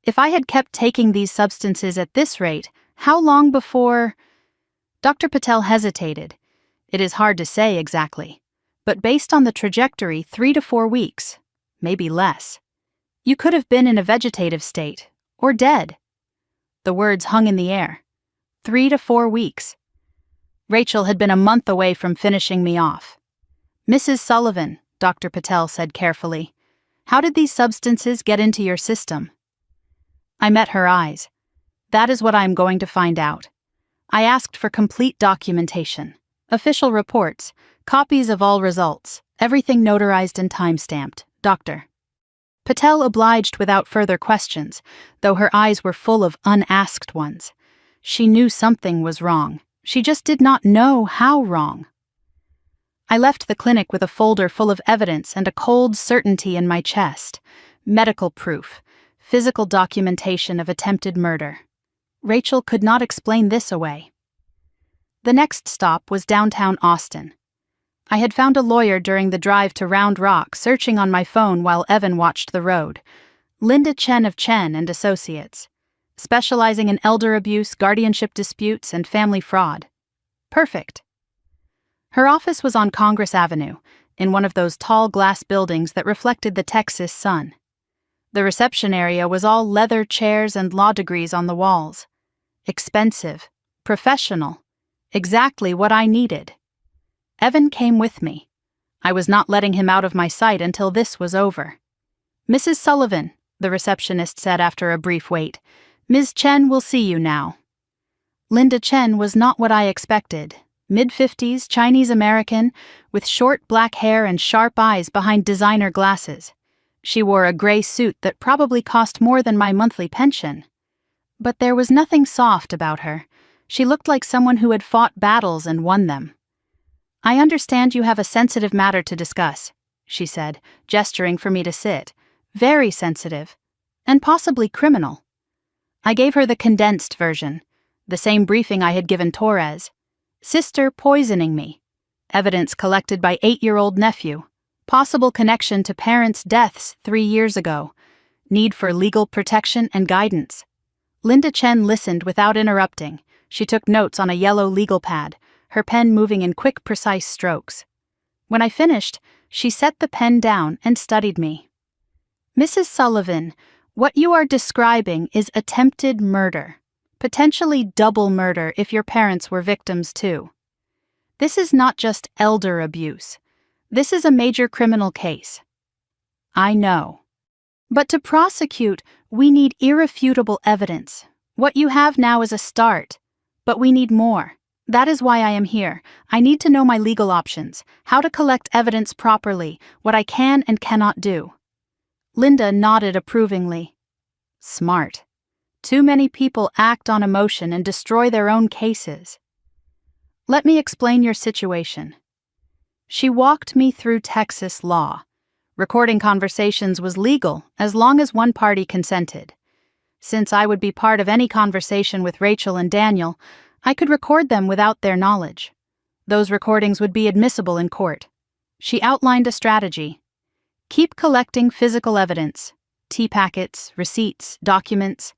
If I had kept taking these substances at this rate, how long before... Dr. Patel hesitated. It is hard to say exactly, but based on the trajectory, 3 to 4 weeks, maybe less. You could have been in a vegetative state, or dead. The words hung in the air. 3 to 4 weeks. Rachel had been a month away from finishing me off. "Mrs. Sullivan," Dr. Patel said carefully, "how did these substances get into your system?" I met her eyes. That is what I am going to find out. I asked for complete documentation, official reports, copies of all results, everything notarized and time-stamped. Dr. Patel obliged without further questions, though her eyes were full of unasked ones. She knew something was wrong. She just did not know how wrong. I left the clinic with a folder full of evidence and a cold certainty in my chest. Medical proof, physical documentation of attempted murder. Rachel could not explain this away. The next stop was downtown Austin. I had found a lawyer during the drive to Round Rock, searching on my phone while Evan watched the road. Linda Chen of Chen and Associates, specializing in elder abuse, guardianship disputes, and family fraud. Perfect. Her office was on Congress Avenue, in one of those tall glass buildings that reflected the Texas sun. The reception area was all leather chairs and law degrees on the walls. Expensive, professional, exactly what I needed. Evan came with me. I was not letting him out of my sight until this was over. "Mrs. Sullivan," the receptionist said after a brief wait, Ms. Chen will see you now. Linda Chen was not what I expected. Mid-50s, Chinese-American, with short black hair and sharp eyes behind designer glasses. She wore a gray suit that probably cost more than my monthly pension. But there was nothing soft about her. She looked like someone who had fought battles and won them. I understand you have a sensitive matter to discuss, she said, gesturing for me to sit. Very sensitive. And possibly criminal. I gave her the condensed version, the same briefing I had given Torres. Sister poisoning me. Evidence collected by 8-year-old nephew. Possible connection to parents' deaths 3 years ago. Need for legal protection and guidance. Linda Chen listened without interrupting. She took notes on a yellow legal pad, her pen moving in quick, precise strokes. When I finished, she set the pen down and studied me. Mrs. Sullivan, what you are describing is attempted murder. Potentially double murder if your parents were victims too. This is not just elder abuse. This is a major criminal case. I know. But to prosecute, we need irrefutable evidence. What you have now is a start. But we need more. That is why I am here. I need to know my legal options, how to collect evidence properly, what I can and cannot do. Linda nodded approvingly. Smart. Too many people act on emotion and destroy their own cases. Let me explain your situation. She walked me through Texas law. Recording conversations was legal as long as one party consented. Since I would be part of any conversation with Rachel and Daniel, I could record them without their knowledge. Those recordings would be admissible in court. She outlined a strategy. Keep collecting physical evidence, tea packets, receipts, documents.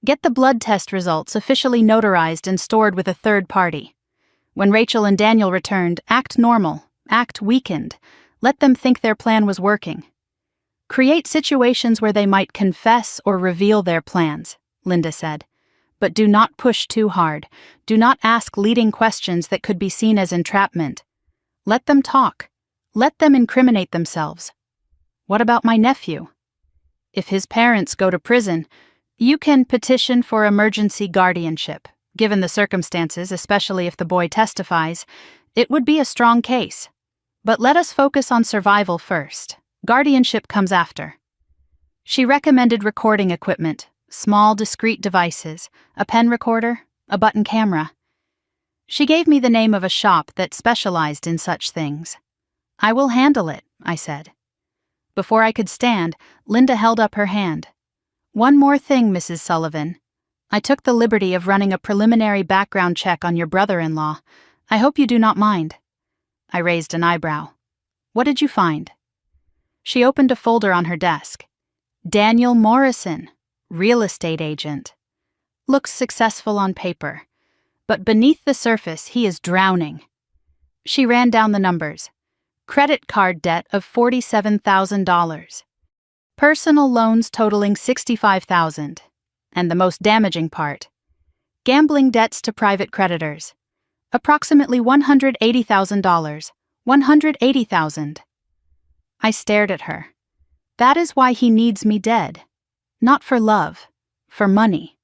Get the blood test results officially notarized and stored with a third party. When Rachel and Daniel returned, act normal, act weakened. Let them think their plan was working. Create situations where they might confess or reveal their plans, Linda said. But do not push too hard. Do not ask leading questions that could be seen as entrapment. Let them talk. Let them incriminate themselves. What about my nephew? If his parents go to prison, you can petition for emergency guardianship. Given the circumstances, especially if the boy testifies, it would be a strong case. But let us focus on survival first. Guardianship comes after. She recommended recording equipment, small, discreet devices, a pen recorder, a button camera. She gave me the name of a shop that specialized in such things. I will handle it, I said. Before I could stand, Linda held up her hand. One more thing, Mrs. Sullivan. I took the liberty of running a preliminary background check on your brother-in-law. I hope you do not mind. I raised an eyebrow. What did you find? She opened a folder on her desk. Daniel Morrison, real estate agent. Looks successful on paper. But beneath the surface, he is drowning. She ran down the numbers. Credit card debt of $47,000. Personal loans totaling $65,000. And the most damaging part. Gambling debts to private creditors. Approximately $180,000. $180,000. I stared at her. That is why he needs me dead. Not for love. For money.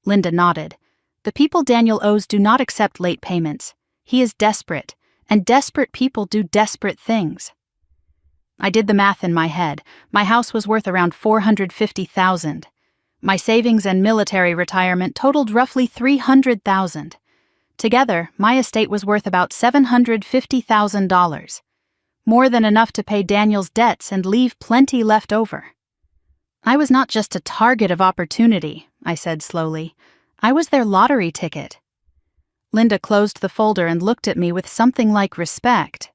Linda nodded. The people Daniel owes do not accept late payments. He is desperate, and desperate people do desperate things. I did the math in my head. My house was worth around $450,000. My savings and military retirement totaled roughly $300,000. Together, my estate was worth about $750,000. More than enough to pay Daniel's debts and leave plenty left over. I was not just a target of opportunity, I said slowly. I was their lottery ticket. Linda closed the folder and looked at me with something like respect.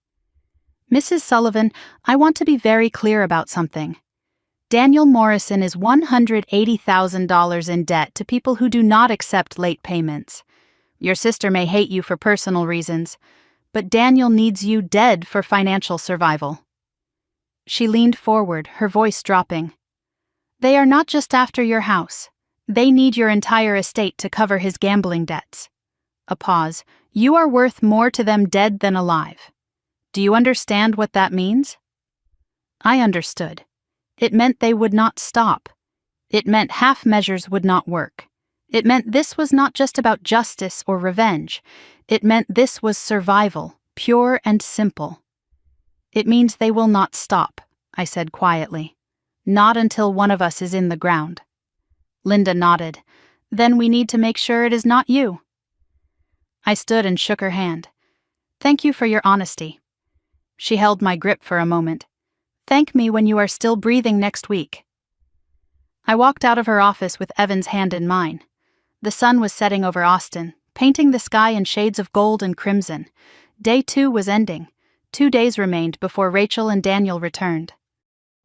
Mrs. Sullivan, I want to be very clear about something. Daniel Morrison is $180,000 in debt to people who do not accept late payments. Your sister may hate you for personal reasons, but Daniel needs you dead for financial survival. She leaned forward, her voice dropping. They are not just after your house. They need your entire estate to cover his gambling debts. A pause. You are worth more to them dead than alive. Do you understand what that means? I understood. It meant they would not stop. It meant half measures would not work. It meant this was not just about justice or revenge. It meant this was survival, pure and simple. "It means they will not stop," I said quietly. "Not until one of us is in the ground." Linda nodded. "Then we need to make sure it is not you." I stood and shook her hand. "Thank you for your honesty." She held my grip for a moment. "Thank me when you are still breathing next week." I walked out of her office with Evan's hand in mine. The sun was setting over Austin, painting the sky in shades of gold and crimson. Day 2 was ending. 2 days remained before Rachel and Daniel returned.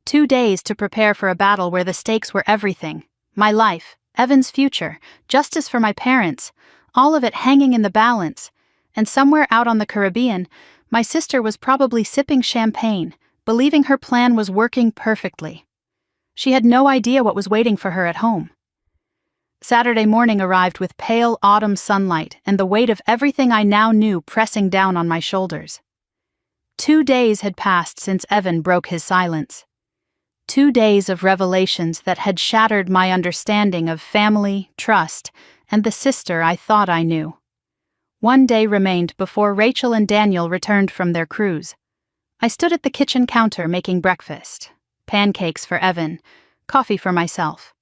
2 days to prepare for a battle where the stakes were everything. My life, Evan's future, justice for my parents, all of it hanging in the balance. And somewhere out on the Caribbean, my sister was probably sipping champagne, believing her plan was working perfectly. She had no idea what was waiting for her at home. Saturday morning arrived with pale autumn sunlight and the weight of everything I now knew pressing down on my shoulders. 2 days had passed since Evan broke his silence. 2 days of revelations that had shattered my understanding of family, trust, and the sister I thought I knew. 1 day remained before Rachel and Daniel returned from their cruise. I stood at the kitchen counter making breakfast. Pancakes for Evan, coffee for myself.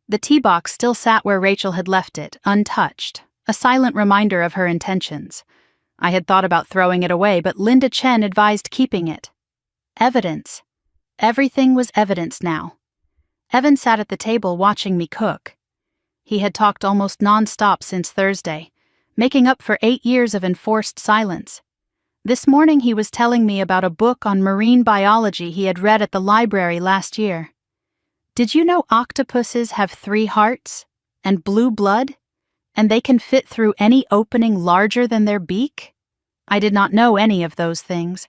The tea box still sat where Rachel had left it, untouched, a silent reminder of her intentions. I had thought about throwing it away, but Linda Chen advised keeping it. Evidence. Everything was evidence now. Evan sat at the table watching me cook. He had talked almost non-stop since Thursday, making up for 8 years of enforced silence. This morning he was telling me about a book on marine biology he had read at the library last year. "Did you know octopuses have 3 hearts? And blue blood? And they can fit through any opening larger than their beak?" I did not know any of those things,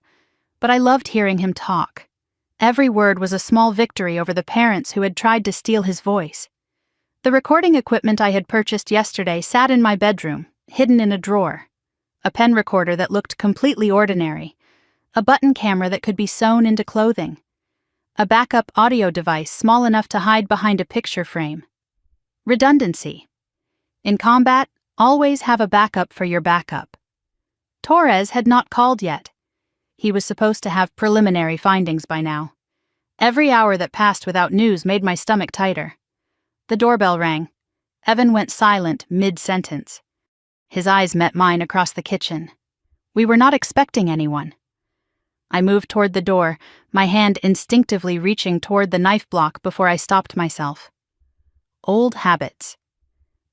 but I loved hearing him talk. Every word was a small victory over the parents who had tried to steal his voice. The recording equipment I had purchased yesterday sat in my bedroom, hidden in a drawer. A pen recorder that looked completely ordinary. A button camera that could be sewn into clothing. A backup audio device small enough to hide behind a picture frame. Redundancy. In combat, always have a backup for your backup. Torres had not called yet. He was supposed to have preliminary findings by now. Every hour that passed without news made my stomach tighter. The doorbell rang. Evan went silent mid-sentence. His eyes met mine across the kitchen. We were not expecting anyone. I moved toward the door, my hand instinctively reaching toward the knife block before I stopped myself. Old habits.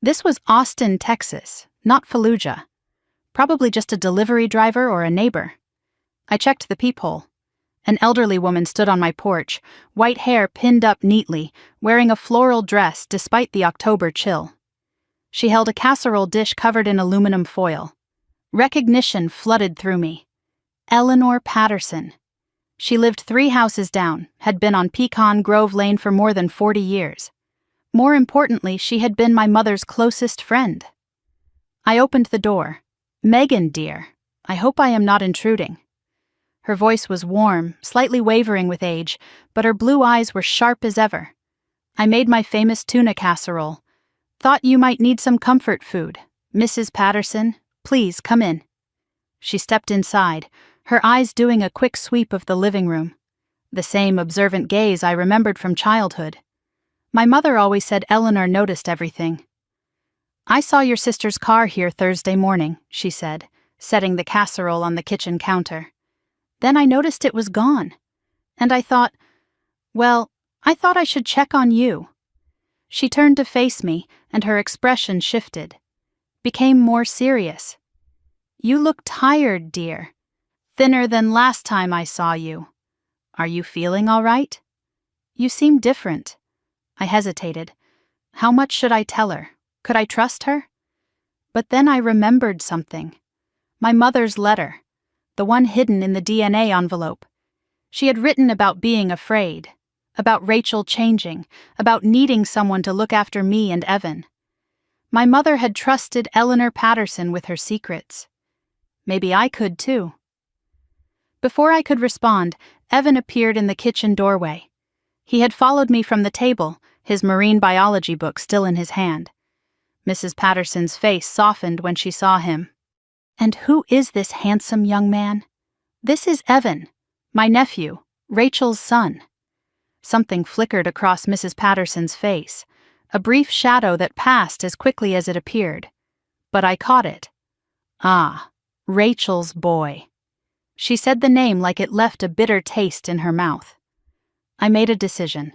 This was Austin, Texas, not Fallujah. Probably just a delivery driver or a neighbor. I checked the peephole. An elderly woman stood on my porch, white hair pinned up neatly, wearing a floral dress despite the October chill. She held a casserole dish covered in aluminum foil. Recognition flooded through me. Eleanor Patterson. She lived 3 houses down, had been on Pecan Grove Lane for more than 40 years. More importantly, she had been my mother's closest friend. I opened the door. "Megan, dear, I hope I am not intruding." Her voice was warm, slightly wavering with age, but her blue eyes were sharp as ever. "I made my famous tuna casserole. Thought you might need some comfort food. Mrs. Patterson, please come in." She stepped inside, her eyes doing a quick sweep of the living room. The same observant gaze I remembered from childhood. My mother always said Eleanor noticed everything. "I saw your sister's car here Thursday morning," she said, setting the casserole on the kitchen counter. "Then I noticed it was gone. And I thought I should check on you." She turned to face me, and her expression shifted. Became more serious. "You look tired, dear. Thinner than last time I saw you. Are you feeling all right? You seem different." I hesitated. How much should I tell her? Could I trust her? But then I remembered something. My mother's letter. The one hidden in the DNA envelope. She had written about being afraid. About Rachel changing. About needing someone to look after me and Evan. My mother had trusted Eleanor Patterson with her secrets. Maybe I could too. Before I could respond, Evan appeared in the kitchen doorway. He had followed me from the table, his marine biology book still in his hand. Mrs. Patterson's face softened when she saw him. "And who is this handsome young man?" "This is Evan, my nephew, Rachel's son." Something flickered across Mrs. Patterson's face, a brief shadow that passed as quickly as it appeared. But I caught it. Ah, Rachel's boy. She said the name like it left a bitter taste in her mouth. I made a decision.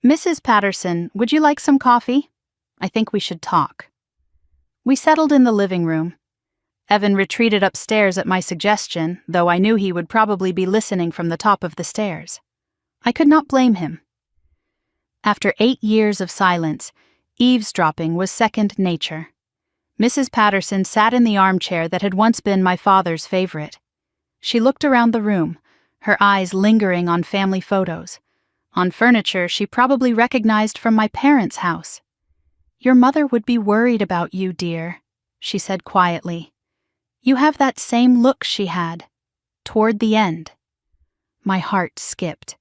"Mrs. Patterson, would you like some coffee? I think we should talk." We settled in the living room. Evan retreated upstairs at my suggestion, though I knew he would probably be listening from the top of the stairs. I could not blame him. After 8 years of silence, eavesdropping was second nature. Mrs. Patterson sat in the armchair that had once been my father's favorite. She looked around the room, her eyes lingering on family photos, on furniture she probably recognized from my parents' house. "Your mother would be worried about you, dear," she said quietly. "You have that same look she had, toward the end." My heart skipped.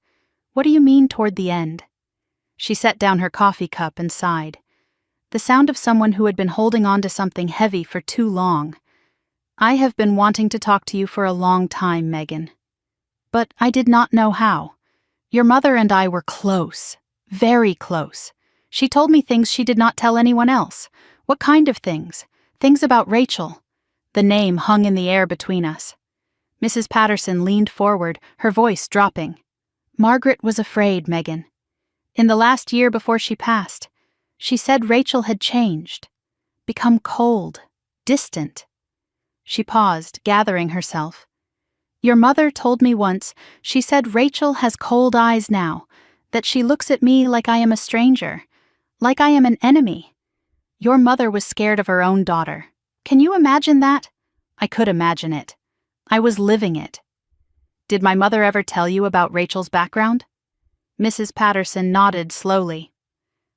"What do you mean toward the end?" She set down her coffee cup and sighed. The sound of someone who had been holding on to something heavy for too long. "I have been wanting to talk to you for a long time, Megan. But I did not know how. Your mother and I were close, very close. She told me things she did not tell anyone else. What kind of things? Things about Rachel." The name hung in the air between us. Mrs. Patterson leaned forward, her voice dropping. "Margaret was afraid, Megan. In the last year before she passed, she said Rachel had changed, become cold, distant." She paused, gathering herself. "Your mother told me once, she said Rachel has cold eyes now, that she looks at me like I am a stranger, like I am an enemy. Your mother was scared of her own daughter. Can you imagine that?" I could imagine it. I was living it. "Did my mother ever tell you about Rachel's background?" Mrs. Patterson nodded slowly.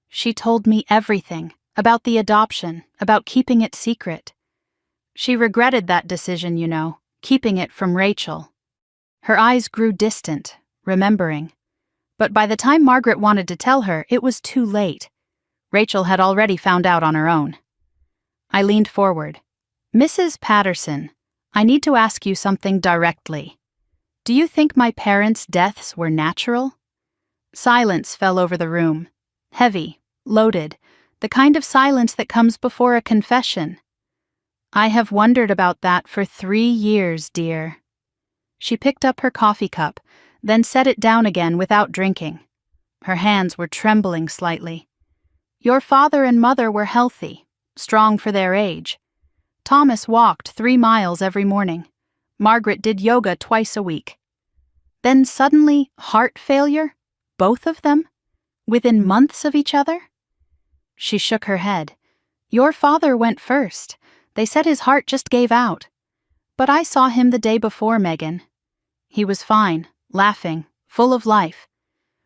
"She told me everything, about the adoption, about keeping it secret. She regretted that decision, you know, keeping it from Rachel." Her eyes grew distant, remembering. But by the time Margaret wanted to tell her, it was too late. Rachel had already found out on her own. I leaned forward. "Mrs. Patterson, I need to ask you something directly. Do you think my parents' deaths were natural?" Silence fell over the room. Heavy, loaded, the kind of silence that comes before a confession. "I have wondered about that for 3 years, dear." She picked up her coffee cup, then set it down again without drinking. Her hands were trembling slightly. "Your father and mother were healthy, strong for their age. Thomas walked 3 miles every morning. Margaret did yoga twice a week. Then suddenly, heart failure? Both of them? Within months of each other?" She shook her head. "Your father went first. They said his heart just gave out. But I saw him the day before, Megan. He was fine, laughing, full of life.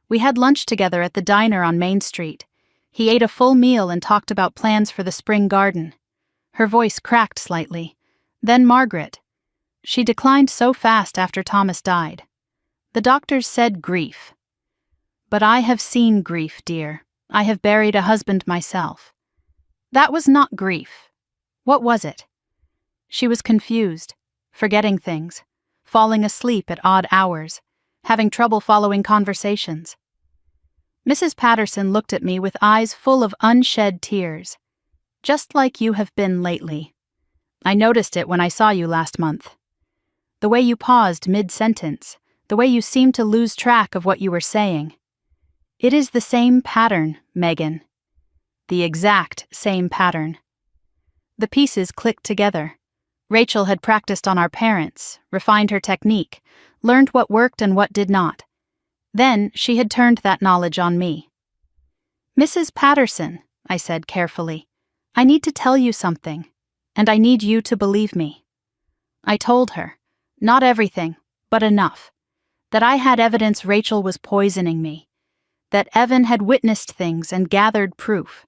We had lunch together at the diner on Main Street. He ate a full meal and talked about plans for the spring garden." Her voice cracked slightly. "Then Margaret. She declined so fast after Thomas died. The doctors said grief. But I have seen grief, dear. I have buried a husband myself. That was not grief. What was it?" She was confused, forgetting things, falling asleep at odd hours, having trouble following conversations. Mrs. Patterson looked at me with eyes full of unshed tears. "Just like you have been lately. I noticed it when I saw you last month. The way you paused mid-sentence, the way you seemed to lose track of what you were saying. It is the same pattern, Megan. The exact same pattern." The pieces clicked together. Rachel had practiced on our parents, refined her technique, learned what worked and what did not. Then she had turned that knowledge on me. "Mrs. Patterson," I said carefully, "I need to tell you something, and I need you to believe me." I told her, not everything, but enough, that I had evidence Rachel was poisoning me, that Evan had witnessed things and gathered proof,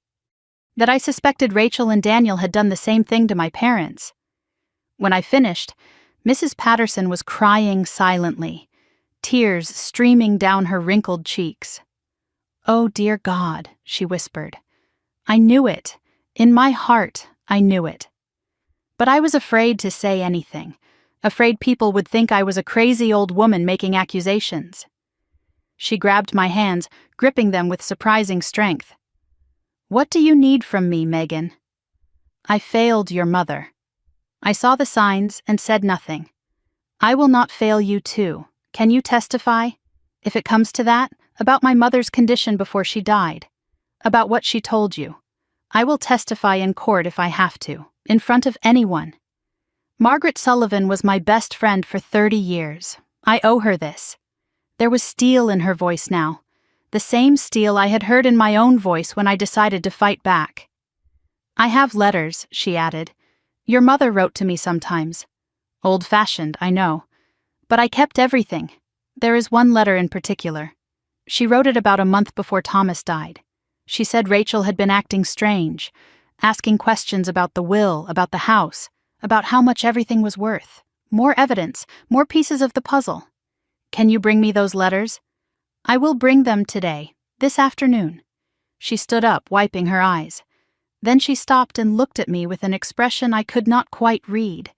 that I suspected Rachel and Daniel had done the same thing to my parents. When I finished, Mrs. Patterson was crying silently, tears streaming down her wrinkled cheeks. "Oh, dear God," she whispered. "I knew it. In my heart, I knew it. But I was afraid to say anything, afraid people would think I was a crazy old woman making accusations. She grabbed my hands, gripping them with surprising strength. "What do you need from me, Megan?" "I failed your mother." I saw the signs and said nothing. "I will not fail you too. Can you testify, if it comes to that, about my mother's condition before she died? About what she told you? I will testify in court if I have to, in front of anyone. Margaret Sullivan was my best friend for 30 years. I owe her this." There was steel in her voice now, the same steel I had heard in my own voice when I decided to fight back. "I have letters," she added. "Your mother wrote to me sometimes. Old-fashioned, I know. But I kept everything. There is one letter in particular. She wrote it about a month before Thomas died. She said Rachel had been acting strange, asking questions about the will, about the house, about how much everything was worth. More evidence, more pieces of the puzzle. Can you bring me those letters?" "I will bring them today, this afternoon." She stood up, wiping her eyes. Then she stopped and looked at me with an expression I could not quite read.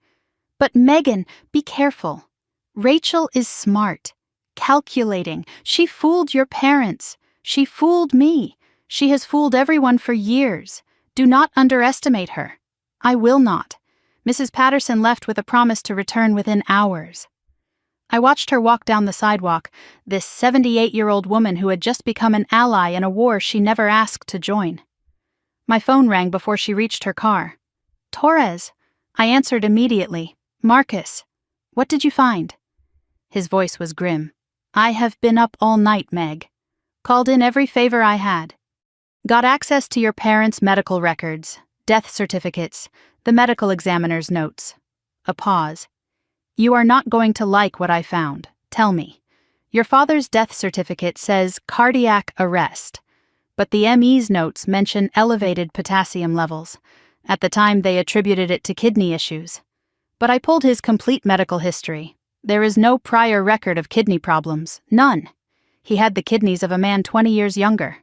"But Megan, be careful. Rachel is smart, calculating. She fooled your parents. She fooled me. She has fooled everyone for years. Do not underestimate her." "I will not." Mrs. Patterson left with a promise to return within hours. I watched her walk down the sidewalk, this 78-year-old woman who had just become an ally in a war she never asked to join. My phone rang before she reached her car. "Torres." I answered immediately. "Marcus. What did you find?" His voice was grim. "I have been up all night, Meg. Called in every favor I had. Got access to your parents' medical records, death certificates, the medical examiner's notes." A pause. "You are not going to like what I found. Tell me. Your father's death certificate says cardiac arrest, but the ME's notes mention elevated potassium levels. At the time, they attributed it to kidney issues. But I pulled his complete medical history. There is no prior record of kidney problems. None. He had the kidneys of a man 20 years younger.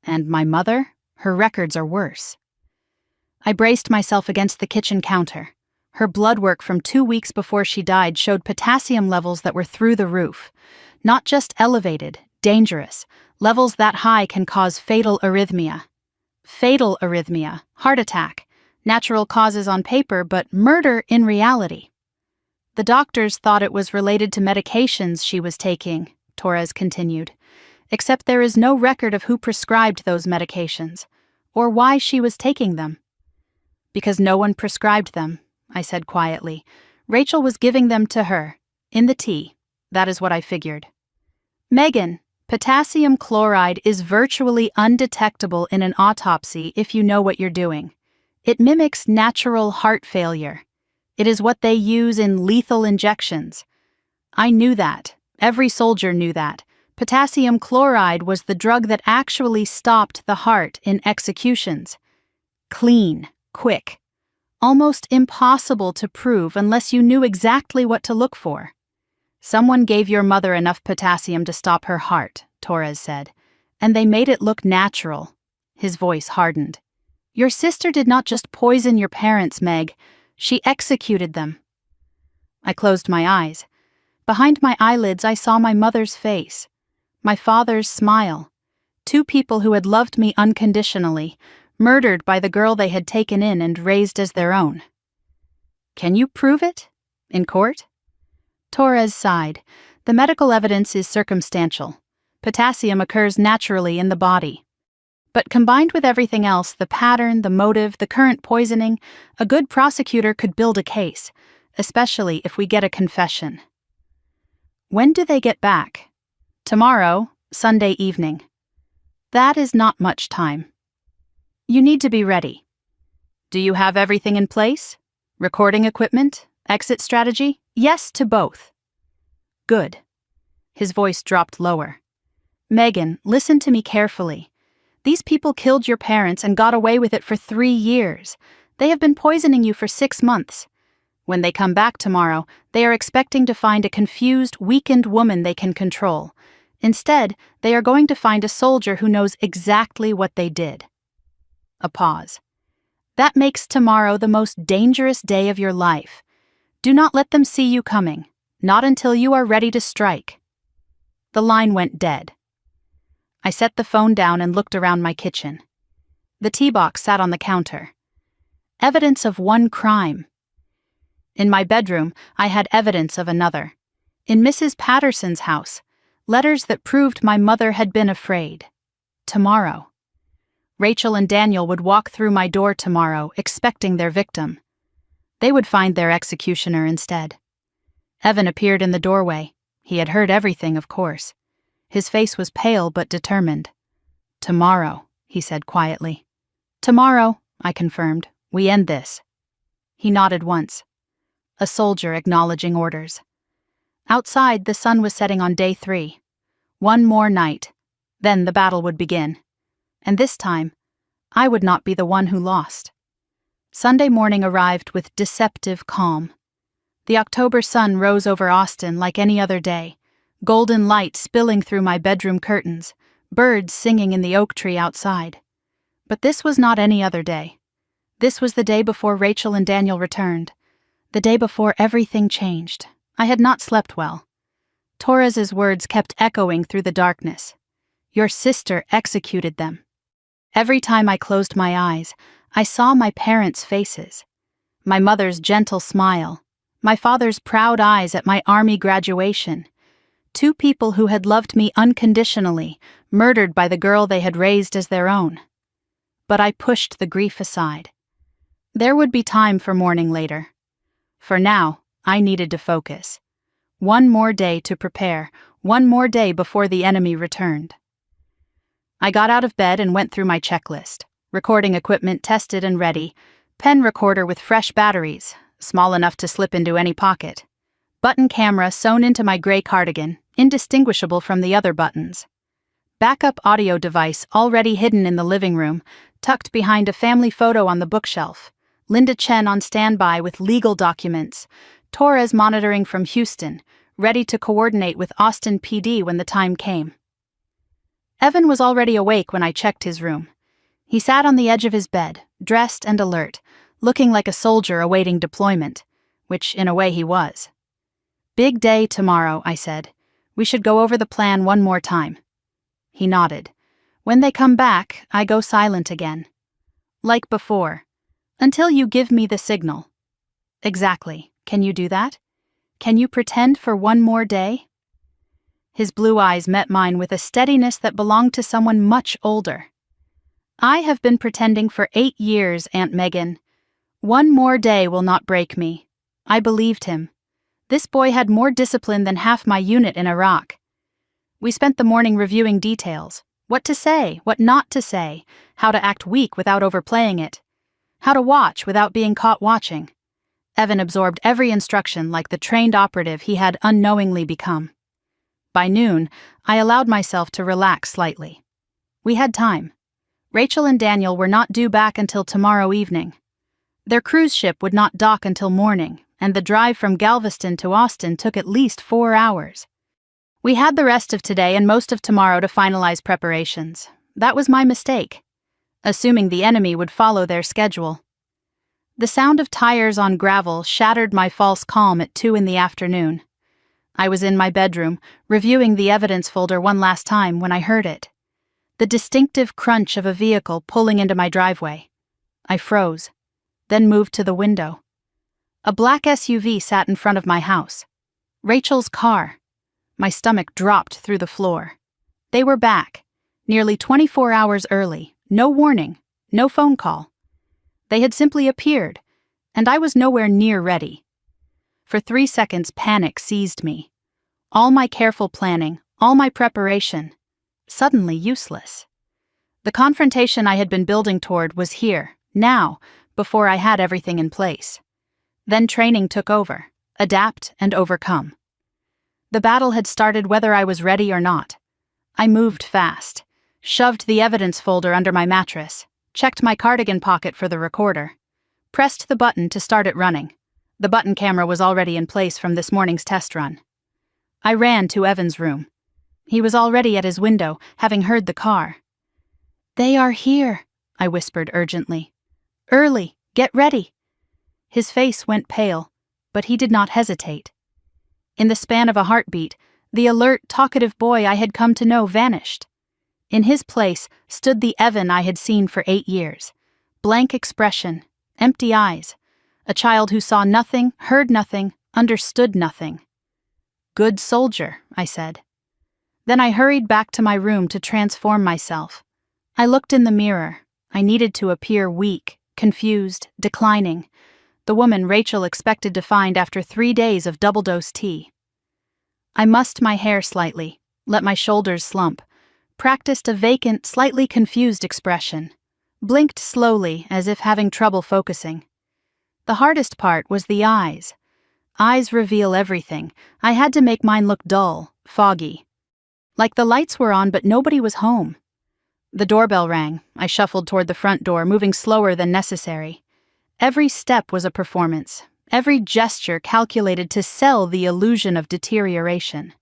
And my mother? Her records are worse." I braced myself against the kitchen counter. Her blood work from 2 weeks before she died showed potassium levels that were through the roof. Not just elevated, dangerous. Levels that high can cause fatal arrhythmia. Fatal arrhythmia, heart attack, natural causes on paper, but murder in reality. "The doctors thought it was related to medications she was taking," Torres continued, "except there is no record of who prescribed those medications, or why she was taking them." "Because no one prescribed them," I said quietly. "Rachel was giving them to her, in the tea. That is what I figured." "Megan, potassium chloride is virtually undetectable in an autopsy if you know what you're doing. It mimics natural heart failure. It is what they use in lethal injections. I knew that. Every soldier knew that. Potassium chloride was the drug that actually stopped the heart in executions. Clean, quick. Almost impossible to prove unless you knew exactly what to look for. "Someone gave your mother enough potassium to stop her heart," Torres said, "and they made it look natural." His voice hardened. "Your sister did not just poison your parents, Meg. She executed them." I closed my eyes. Behind my eyelids I saw my mother's face, my father's smile. Two people who had loved me unconditionally, murdered by the girl they had taken in and raised as their own. "Can you prove it? In court?" Torres sighed. "The medical evidence is circumstantial. Potassium occurs naturally in the body. But combined with everything else, the pattern, the motive, the current poisoning, a good prosecutor could build a case, especially if we get a confession." "When do they get back?" "Tomorrow, Sunday evening." "That is not much time." "You need to be ready." "Do you have everything in place? Recording equipment? Exit strategy?" "Yes to both." "Good." His voice dropped lower. "Megan, listen to me carefully. These people killed your parents and got away with it for 3 years. They have been poisoning you for 6 months. When they come back tomorrow, they are expecting to find a confused, weakened woman they can control. Instead, they are going to find a soldier who knows exactly what they did." A pause. That makes tomorrow the most dangerous day of your life. Do not let them see you coming, not until you are ready to strike." The line went dead. I set the phone down and looked around my kitchen. The tea box sat on the counter. Evidence of one crime. In my bedroom, I had evidence of another. In Mrs. Patterson's house, letters that proved my mother had been afraid. Tomorrow. Rachel and Daniel would walk through my door tomorrow, expecting their victim. They would find their executioner instead. Evan appeared in the doorway. He had heard everything, of course. His face was pale but determined. "Tomorrow," he said quietly. "Tomorrow," I confirmed. "We end this." He nodded once. A soldier acknowledging orders. Outside, the sun was setting on day 3. One more night. Then the battle would begin. And this time, I would not be the one who lost. Sunday morning arrived with deceptive calm. The October sun rose over Austin like any other day, golden light spilling through my bedroom curtains, birds singing in the oak tree outside. But this was not any other day. This was the day before Rachel and Daniel returned. The day before everything changed. I had not slept well. Torres's words kept echoing through the darkness. "Your sister executed them." Every time I closed my eyes, I saw my parents' faces. My mother's gentle smile, my father's proud eyes at my army graduation. 2 people who had loved me unconditionally, murdered by the girl they had raised as their own. But I pushed the grief aside. There would be time for mourning later. For now, I needed to focus. One more day to prepare, one more day before the enemy returned. I got out of bed and went through my checklist. Recording equipment tested and ready, pen recorder with fresh batteries, small enough to slip into any pocket, button camera sewn into my gray cardigan, indistinguishable from the other buttons, backup audio device already hidden in the living room, tucked behind a family photo on the bookshelf, Linda Chen on standby with legal documents, Torres monitoring from Houston, ready to coordinate with Austin PD when the time came. Evan was already awake when I checked his room. He sat on the edge of his bed, dressed and alert, looking like a soldier awaiting deployment, which in a way he was. "Big day tomorrow," I said. "We should go over the plan one more time." He nodded. "When they come back, I go silent again. Like before. Until you give me the signal." "Exactly. Can you do that? Can you pretend for one more day?" His blue eyes met mine with a steadiness that belonged to someone much older. "I have been pretending for 8 years, Aunt Megan. One more day will not break me." I believed him. This boy had more discipline than half my unit in Iraq. We spent the morning reviewing details. What to say, what not to say, how to act weak without overplaying it, how to watch without being caught watching. Evan absorbed every instruction like the trained operative he had unknowingly become. By noon, I allowed myself to relax slightly. We had time. Rachel and Daniel were not due back until tomorrow evening. Their cruise ship would not dock until morning, and the drive from Galveston to Austin took at least 4 hours. We had the rest of today and most of tomorrow to finalize preparations. That was my mistake, assuming the enemy would follow their schedule. The sound of tires on gravel shattered my false calm at 2 in the afternoon. I was in my bedroom, reviewing the evidence folder one last time when I heard it. The distinctive crunch of a vehicle pulling into my driveway. I froze, then moved to the window. A black SUV sat in front of my house. Rachel's car. My stomach dropped through the floor. They were back, nearly 24 hours early, no warning, no phone call. They had simply appeared, and I was nowhere near ready. For 3 seconds, panic seized me. All my careful planning, all my preparation, suddenly useless. The confrontation I had been building toward was here, now, before I had everything in place. Then training took over, adapt and overcome. The battle had started whether I was ready or not. I moved fast, shoved the evidence folder under my mattress, checked my cardigan pocket for the recorder, pressed the button to start it running. The button camera was already in place from this morning's test run. I ran to Evan's room. He was already at his window, having heard the car. "They are here," I whispered urgently. Early, get ready. His face went pale, but he did not hesitate. In the span of a heartbeat, the alert, talkative boy I had come to know vanished. In his place stood the Evan I had seen for 8 years. Blank expression, empty eyes, a child who saw nothing, heard nothing, understood nothing. Good soldier, I said. Then I hurried back to my room to transform myself. I looked in the mirror. I needed to appear weak, confused, declining. The woman Rachel expected to find after 3 days of double-dose tea. I mussed my hair slightly, let my shoulders slump, practiced a vacant, slightly confused expression, blinked slowly as if having trouble focusing. The hardest part was the eyes. Eyes reveal everything. I had to make mine look dull, foggy. Like the lights were on but nobody was home. The doorbell rang. I shuffled toward the front door, moving slower than necessary. Every step was a performance, every gesture calculated to sell the illusion of deterioration.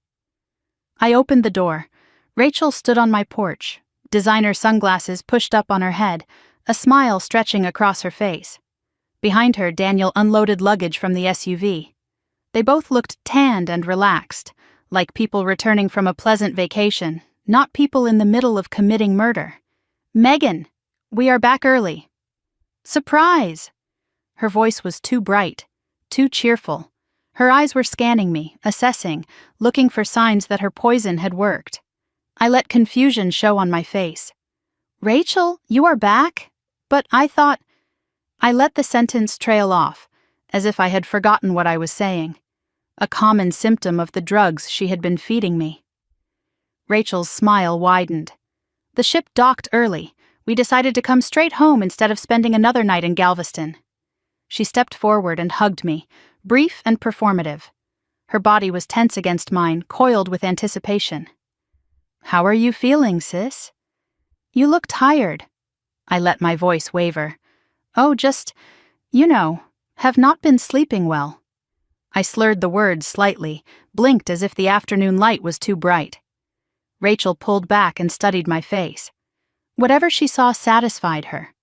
I opened the door. Rachel stood on my porch, designer sunglasses pushed up on her head, a smile stretching across her face. Behind her, Daniel unloaded luggage from the SUV. They both looked tanned and relaxed, like people returning from a pleasant vacation, not people in the middle of committing murder. "Megan, we are back early." "Surprise!" Her voice was too bright, too cheerful. Her eyes were scanning me, assessing, looking for signs that her poison had worked. I let confusion show on my face. "Rachel, you are back? But I thought—" I let the sentence trail off, as if I had forgotten what I was saying. A common symptom of the drugs she had been feeding me. Rachel's smile widened. "The ship docked early. We decided to come straight home instead of spending another night in Galveston." She stepped forward and hugged me, brief and performative. Her body was tense against mine, coiled with anticipation. "How are you feeling, sis?" "You look tired." I let my voice waver. "Oh, just, have not been sleeping well." I slurred the words slightly, blinked as if the afternoon light was too bright. Rachel pulled back and studied my face. Whatever she saw satisfied her.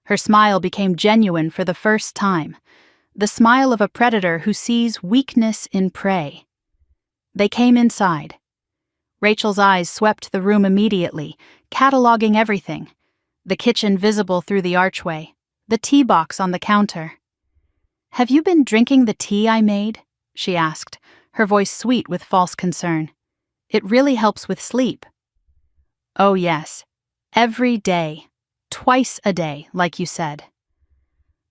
Her smile became genuine for the first time, the smile of a predator who sees weakness in prey. They came inside. Rachel's eyes swept the room immediately, cataloging everything. The kitchen visible through the archway, the tea box on the counter. "Have you been drinking the tea I made?" she asked, her voice sweet with false concern. "It really helps with sleep." "Oh yes, every day, twice a day, like you said."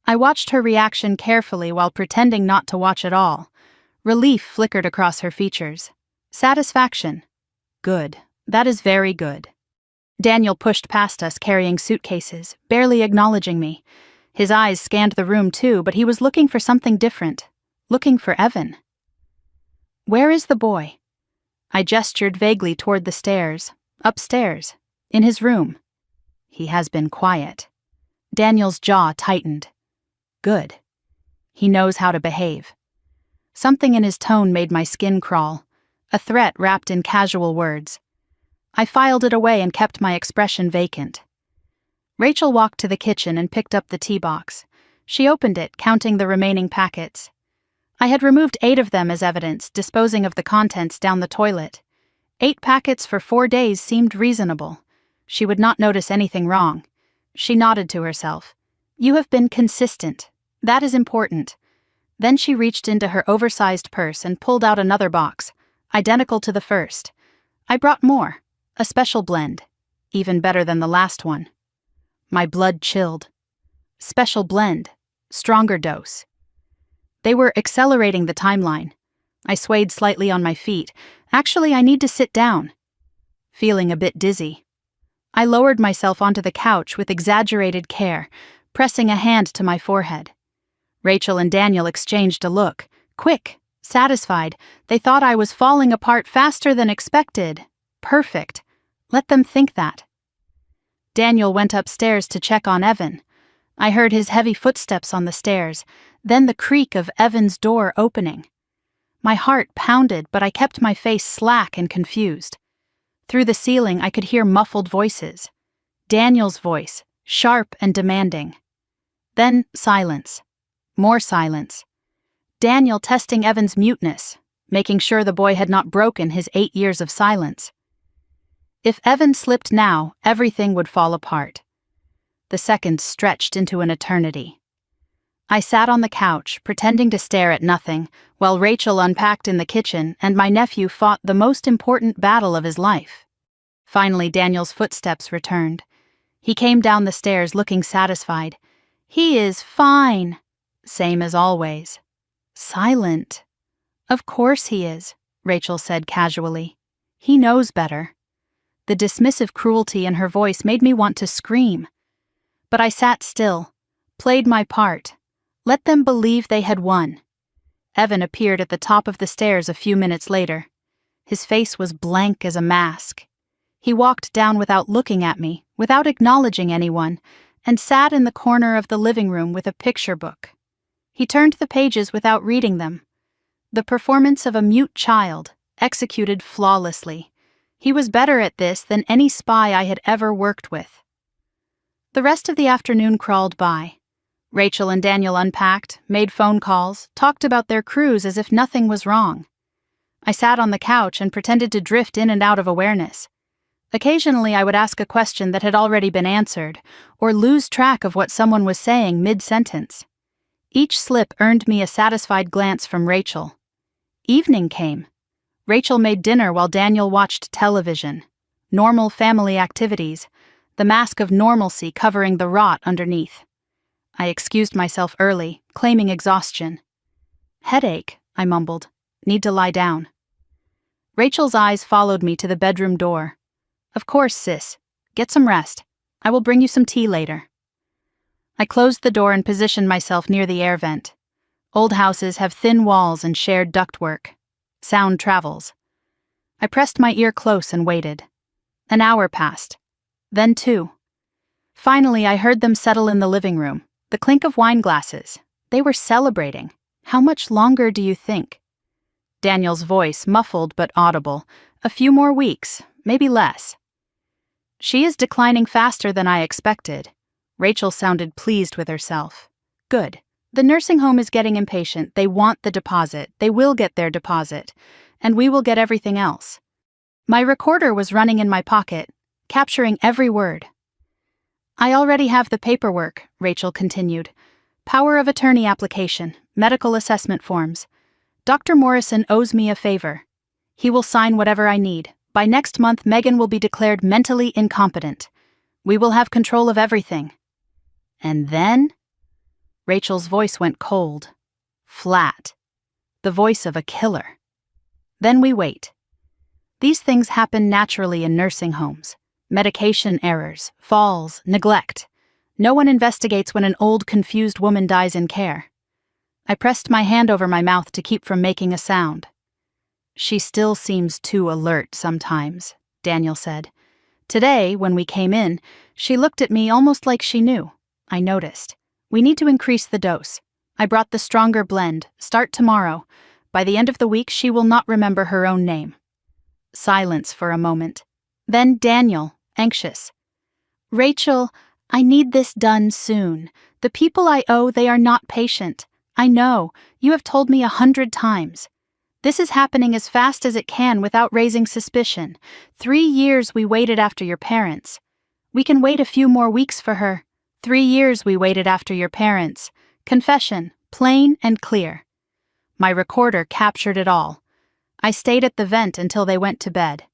I watched her reaction carefully while pretending not to watch at all. Relief flickered across her features. Satisfaction. Good. That is very good. Daniel pushed past us carrying suitcases, barely acknowledging me. His eyes scanned the room too, but he was looking for something different. Looking for Evan. "Where is the boy?" I gestured vaguely toward the stairs. Upstairs. In his room. "He has been quiet." Daniel's jaw tightened. "Good. He knows how to behave." Something in his tone made my skin crawl. A threat wrapped in casual words. I filed it away and kept my expression vacant. Rachel walked to the kitchen and picked up the tea box. She opened it, counting the remaining packets. I had removed 8 of them as evidence, disposing of the contents down the toilet. 8 packets for 4 days seemed reasonable. She would not notice anything wrong. She nodded to herself. "You have been consistent. That is important." Then she reached into her oversized purse and pulled out another box, identical to the first. I brought more, a special blend, even better than the last one. My blood chilled. Special blend, stronger dose. They were accelerating the timeline. I swayed slightly on my feet. Actually, I need to sit down. Feeling a bit dizzy. I lowered myself onto the couch with exaggerated care, pressing a hand to my forehead. Rachel and Daniel exchanged a look, quick, satisfied. They thought I was falling apart faster than expected. Perfect. Let them think that. Daniel went upstairs to check on Evan. I heard his heavy footsteps on the stairs, then the creak of Evan's door opening. My heart pounded, but I kept my face slack and confused. Through the ceiling, I could hear muffled voices. Daniel's voice, sharp and demanding. Then silence. More silence. Daniel testing Evan's muteness, making sure the boy had not broken his 8 years of silence. If Evan slipped now, everything would fall apart. The seconds stretched into an eternity. I sat on the couch, pretending to stare at nothing, while Rachel unpacked in the kitchen and my nephew fought the most important battle of his life. Finally, Daniel's footsteps returned. He came down the stairs looking satisfied. "He is fine." Same as always. Silent. "Of course he is," Rachel said casually. "He knows better." The dismissive cruelty in her voice made me want to scream. But I sat still, played my part. Let them believe they had won. Evan appeared at the top of the stairs a few minutes later. His face was blank as a mask. He walked down without looking at me, without acknowledging anyone, and sat in the corner of the living room with a picture book. He turned the pages without reading them. The performance of a mute child, executed flawlessly. He was better at this than any spy I had ever worked with. The rest of the afternoon crawled by. Rachel and Daniel unpacked, made phone calls, talked about their cruise as if nothing was wrong. I sat on the couch and pretended to drift in and out of awareness. Occasionally I would ask a question that had already been answered, or lose track of what someone was saying mid-sentence. Each slip earned me a satisfied glance from Rachel. Evening came. Rachel made dinner while Daniel watched television. Normal family activities, the mask of normalcy covering the rot underneath. I excused myself early, claiming exhaustion. "Headache," I mumbled. "Need to lie down." Rachel's eyes followed me to the bedroom door. "Of course, sis. Get some rest. I will bring you some tea later." I closed the door and positioned myself near the air vent. Old houses have thin walls and shared ductwork. Sound travels. I pressed my ear close and waited. An hour passed. Then 2. Finally, I heard them settle in the living room. The clink of wine glasses. They were celebrating. "How much longer do you think?" Daniel's voice, muffled but audible. "A few more weeks, maybe less." "She is declining faster than I expected." Rachel sounded pleased with herself. "Good. The nursing home is getting impatient. They want the deposit. They will get their deposit. And we will get everything else." My recorder was running in my pocket, capturing every word. "I already have the paperwork," Rachel continued. "Power of attorney application, medical assessment forms. Dr. Morrison owes me a favor. He will sign whatever I need. By next month, Megan will be declared mentally incompetent. We will have control of everything." And then? Rachel's voice went cold. Flat. The voice of a killer. "Then we wait. These things happen naturally in nursing homes. Medication errors, falls, neglect. No one investigates when an old, confused woman dies in care." I pressed my hand over my mouth to keep from making a sound. "She still seems too alert sometimes," Daniel said. "Today, when we came in, she looked at me almost like she knew. I noticed. We need to increase the dose. I brought the stronger blend. Start tomorrow. By the end of the week, she will not remember her own name." Silence for a moment. Then Daniel, anxious. "Rachel, I need this done soon. The people I owe, they are not patient. I know. You have told me 100 times. This is happening as fast as it can without raising suspicion. 3 years we waited after your parents. We can wait a few more weeks for her. 3 years we waited after your parents. Confession, plain and clear." My recorder captured it all. I stayed at the vent until they went to bed.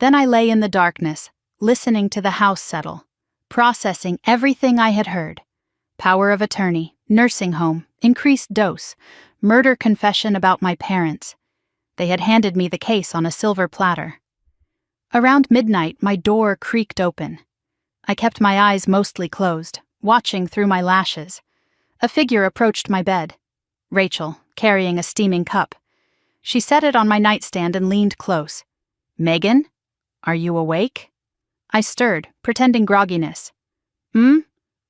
Then I lay in the darkness, listening to the house settle, processing everything I had heard. Power of attorney, nursing home, increased dose, murder confession about my parents. They had handed me the case on a silver platter. Around midnight, my door creaked open. I kept my eyes mostly closed, watching through my lashes. A figure approached my bed. Rachel, carrying a steaming cup. She set it on my nightstand and leaned close. "Megan? Are you awake?" I stirred, pretending grogginess.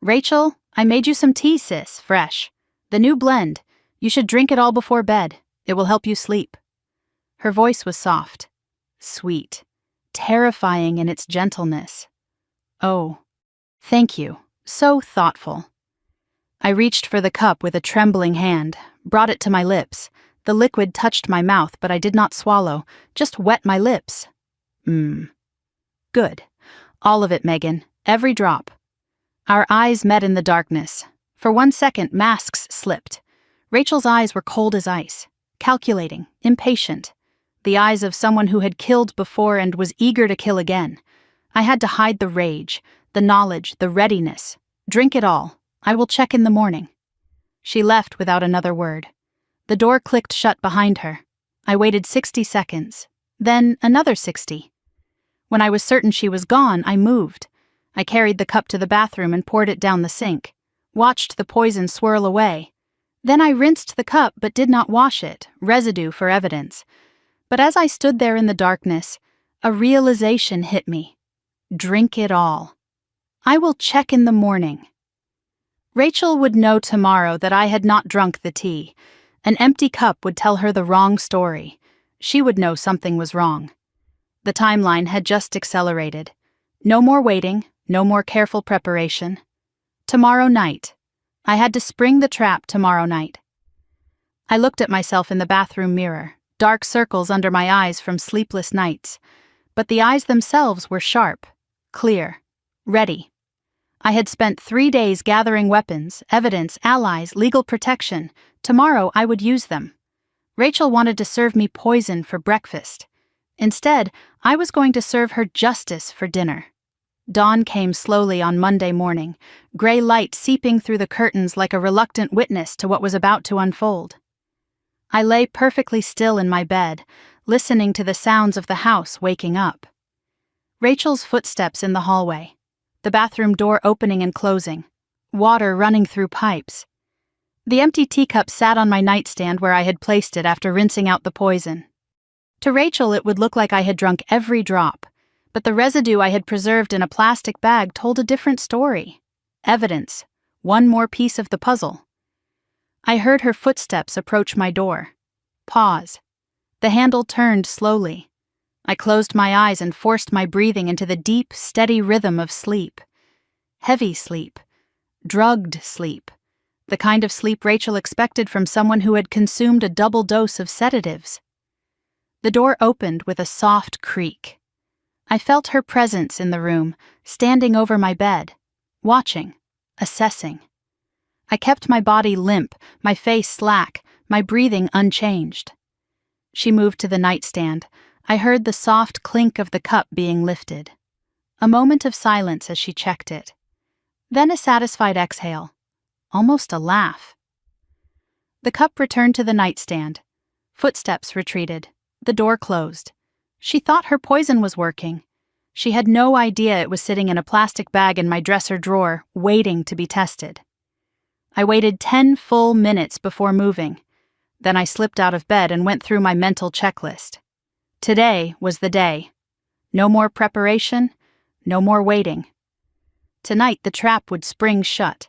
Rachel, I made you some tea, sis, fresh. The new blend. You should drink it all before bed. It will help you sleep." Her voice was soft, sweet, terrifying in its gentleness. "Oh, thank you. So thoughtful." I reached for the cup with a trembling hand, brought it to my lips. The liquid touched my mouth, but I did not swallow, just wet my lips. Good. All of it, Megan. Every drop. Our eyes met in the darkness. For 1 second, masks slipped. Rachel's eyes were cold as ice, calculating, impatient. The eyes of someone who had killed before and was eager to kill again. I had to hide the rage, the knowledge, the readiness. Drink it all. I will check in the morning. She left without another word. The door clicked shut behind her. I waited 60 seconds, then another 60. When I was certain she was gone, I moved. I carried the cup to the bathroom and poured it down the sink, watched the poison swirl away. Then I rinsed the cup but did not wash it, residue for evidence. But as I stood there in the darkness, a realization hit me. Drink it all. I will check in the morning. Rachel would know tomorrow that I had not drunk the tea. An empty cup would tell her the wrong story. She would know something was wrong. The timeline had just accelerated. No more waiting, no more careful preparation. Tomorrow night. I had to spring the trap tomorrow night. I looked at myself in the bathroom mirror, dark circles under my eyes from sleepless nights. But the eyes themselves were sharp, clear, ready. I had spent 3 days gathering weapons, evidence, allies, legal protection. Tomorrow I would use them. Rachel wanted to serve me poison for breakfast. Instead, I was going to serve her justice for dinner. Dawn came slowly on Monday morning, gray light seeping through the curtains like a reluctant witness to what was about to unfold. I lay perfectly still in my bed, listening to the sounds of the house waking up. Rachel's footsteps in the hallway, the bathroom door opening and closing, water running through pipes. The empty teacup sat on my nightstand where I had placed it after rinsing out the poison. To Rachel, it would look like I had drunk every drop, but the residue I had preserved in a plastic bag told a different story. Evidence, one more piece of the puzzle. I heard her footsteps approach my door. Pause. The handle turned slowly. I closed my eyes and forced my breathing into the deep, steady rhythm of sleep. Heavy sleep. Drugged sleep. The kind of sleep Rachel expected from someone who had consumed a double dose of sedatives. The door opened with a soft creak. I felt her presence in the room, standing over my bed, watching, assessing. I kept my body limp, my face slack, my breathing unchanged. She moved to the nightstand. I heard the soft clink of the cup being lifted. A moment of silence as she checked it. Then a satisfied exhale, almost a laugh. The cup returned to the nightstand. Footsteps retreated. The door closed. She thought her poison was working. She had no idea it was sitting in a plastic bag in my dresser drawer, waiting to be tested. I waited 10 full minutes before moving. Then I slipped out of bed and went through my mental checklist. Today was the day. No more preparation, no more waiting. Tonight the trap would spring shut.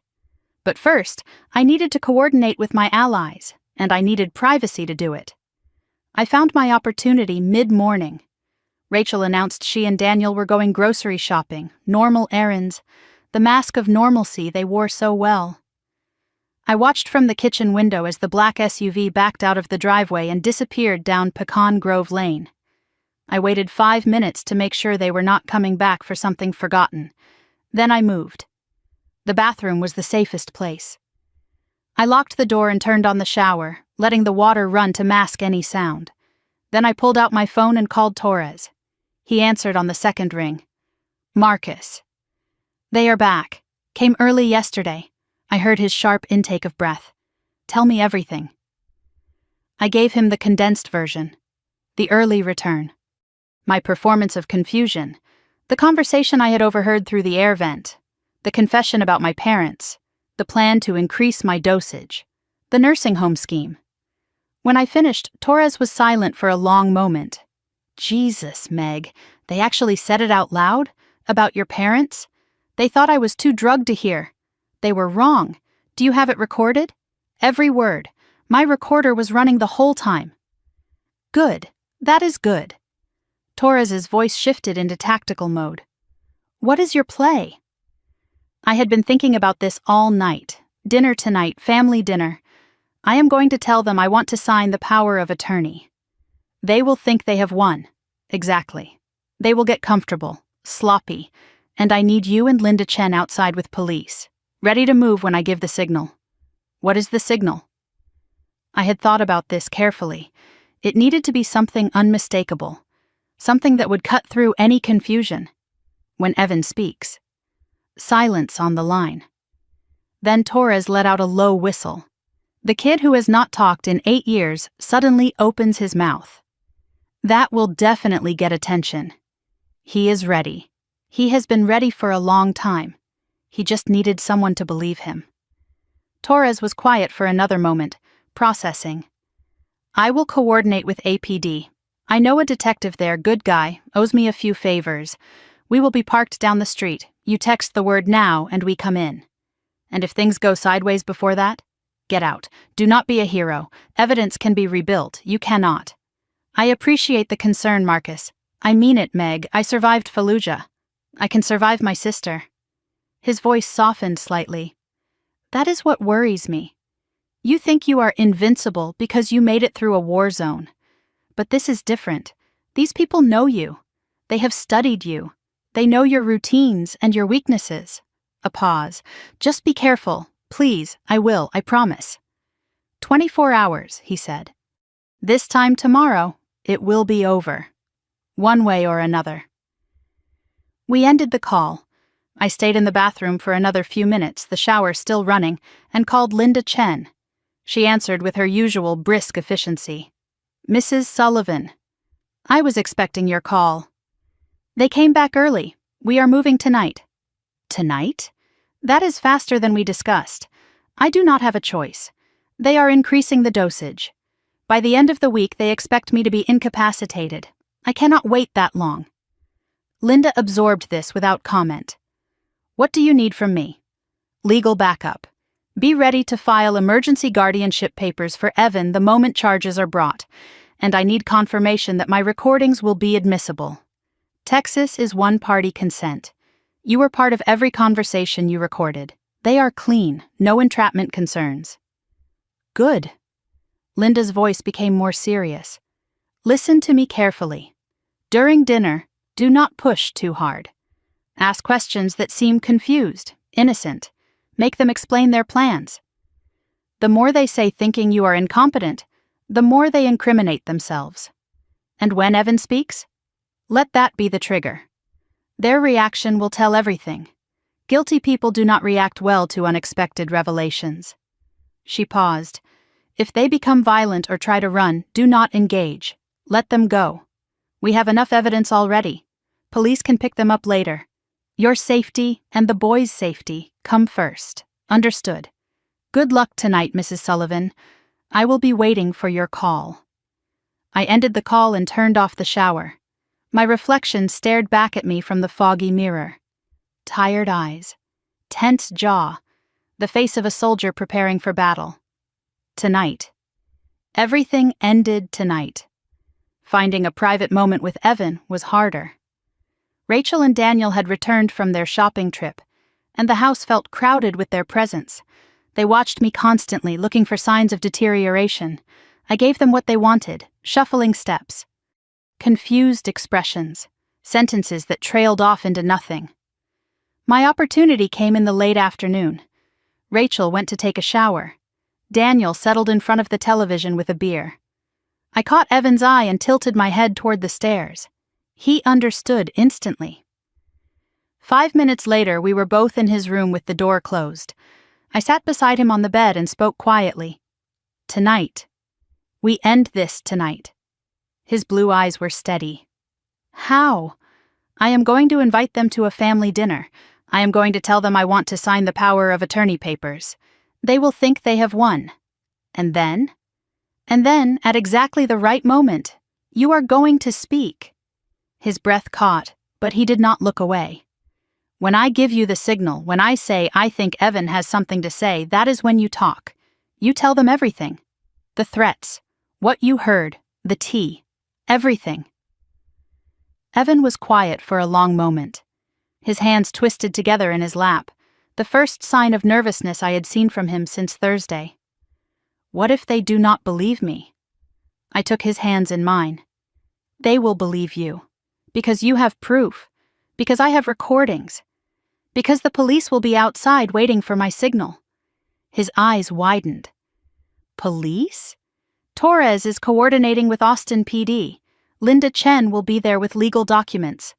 But first, I needed to coordinate with my allies, and I needed privacy to do it. I found my opportunity mid-morning. Rachel announced she and Daniel were going grocery shopping, normal errands, the mask of normalcy they wore so well. I watched from the kitchen window as the black SUV backed out of the driveway and disappeared down Pecan Grove Lane. I waited 5 minutes to make sure they were not coming back for something forgotten. Then I moved. The bathroom was the safest place. I locked the door and turned on the shower, letting the water run to mask any sound. Then I pulled out my phone and called Torres. He answered on the second ring. Marcus. They are back. Came early yesterday. I heard his sharp intake of breath. Tell me everything. I gave him the condensed version. The early return. My performance of confusion. The conversation I had overheard through the air vent. The confession about my parents. The plan to increase my dosage. The nursing home scheme. When I finished, Torres was silent for a long moment. Jesus, Meg, they actually said it out loud? About your parents? They thought I was too drugged to hear. They were wrong. Do you have it recorded? Every word. My recorder was running the whole time. Good. That is good. Torres's voice shifted into tactical mode. What is your play? I had been thinking about this all night, Dinner tonight, family dinner. I am going to tell them I want to sign the power of attorney. They will think they have won. Exactly. They will get comfortable, sloppy, and I need you and Linda Chen outside with police, ready to move when I give the signal. What is the signal? I had thought about this carefully. It needed to be something unmistakable, something that would cut through any confusion. When Evan speaks. Silence on the line. Then Torres let out a low whistle. The kid who has not talked in 8 years suddenly opens his mouth. That will definitely get attention. He is ready. He has been ready for a long time. He just needed someone to believe him. Torres was quiet for another moment, processing. I will coordinate with APD. I know a detective there, good guy, owes me a few favors. We will be parked down the street. You text the word now and we come in. And if things go sideways before that, get out. Do not be a hero. Evidence can be rebuilt. You cannot. I appreciate the concern, Marcus. I mean it, Meg. I survived Fallujah. I can survive my sister. His voice softened slightly. That is what worries me. You think you are invincible because you made it through a war zone. But this is different. These people know you. They have studied you. They know your routines and your weaknesses. A pause. Just be careful. Please, I will, I promise. 24 hours, he said. This time tomorrow, it will be over. One way or another. We ended the call. I stayed in the bathroom for another few minutes, the shower still running, and called Linda Chen. She answered with her usual brisk efficiency. Mrs. Sullivan. I was expecting your call. They came back early. We are moving tonight. Tonight? That is faster than we discussed. I do not have a choice. They are increasing the dosage. By the end of the week, they expect me to be incapacitated. I cannot wait that long. Linda absorbed this without comment. What do you need from me? Legal backup. Be ready to file emergency guardianship papers for Evan the moment charges are brought, and I need confirmation that my recordings will be admissible. Texas is one-party consent. You were part of every conversation you recorded. They are clean, no entrapment concerns. Good. Linda's voice became more serious. Listen to me carefully. During dinner, do not push too hard. Ask questions that seem confused, innocent. Make them explain their plans. The more they say thinking you are incompetent, the more they incriminate themselves. And when Evan speaks, let that be the trigger. Their reaction will tell everything. Guilty people do not react well to unexpected revelations. She paused. If they become violent or try to run, do not engage. Let them go. We have enough evidence already. Police can pick them up later. Your safety and the boys' safety come first. Understood. Good luck tonight, Mrs. Sullivan. I will be waiting for your call. I ended the call and turned off the shower. My reflection stared back at me from the foggy mirror. Tired eyes. Tense jaw. The face of a soldier preparing for battle. Tonight. Everything ended tonight. Finding a private moment with Evan was harder. Rachel and Daniel had returned from their shopping trip, and the house felt crowded with their presence. They watched me constantly, looking for signs of deterioration. I gave them what they wanted, shuffling steps. Confused expressions, sentences that trailed off into nothing. My opportunity came in the late afternoon. Rachel went to take a shower. Daniel settled in front of the television with a beer. I caught Evan's eye and tilted my head toward the stairs. He understood instantly. 5 minutes later, we were both in his room with the door closed. I sat beside him on the bed and spoke quietly. Tonight. We end this tonight. His blue eyes were steady. How? I am going to invite them to a family dinner. I am going to tell them I want to sign the power of attorney papers. They will think they have won. And then? And then, at exactly the right moment, you are going to speak. His breath caught, but he did not look away. When I give you the signal, when I say I think Evan has something to say, that is when you talk. You tell them everything. The threats, what you heard, the tea, everything. Evan was quiet for a long moment. His hands twisted together in his lap. the first sign of nervousness I had seen from him since Thursday. What if they do not believe me? I took his hands in mine. They will believe you. Because you have proof. Because I have recordings. Because the police will be outside waiting for my signal. His eyes widened. Police? Torres is coordinating with Austin PD. Linda Chen will be there with legal documents.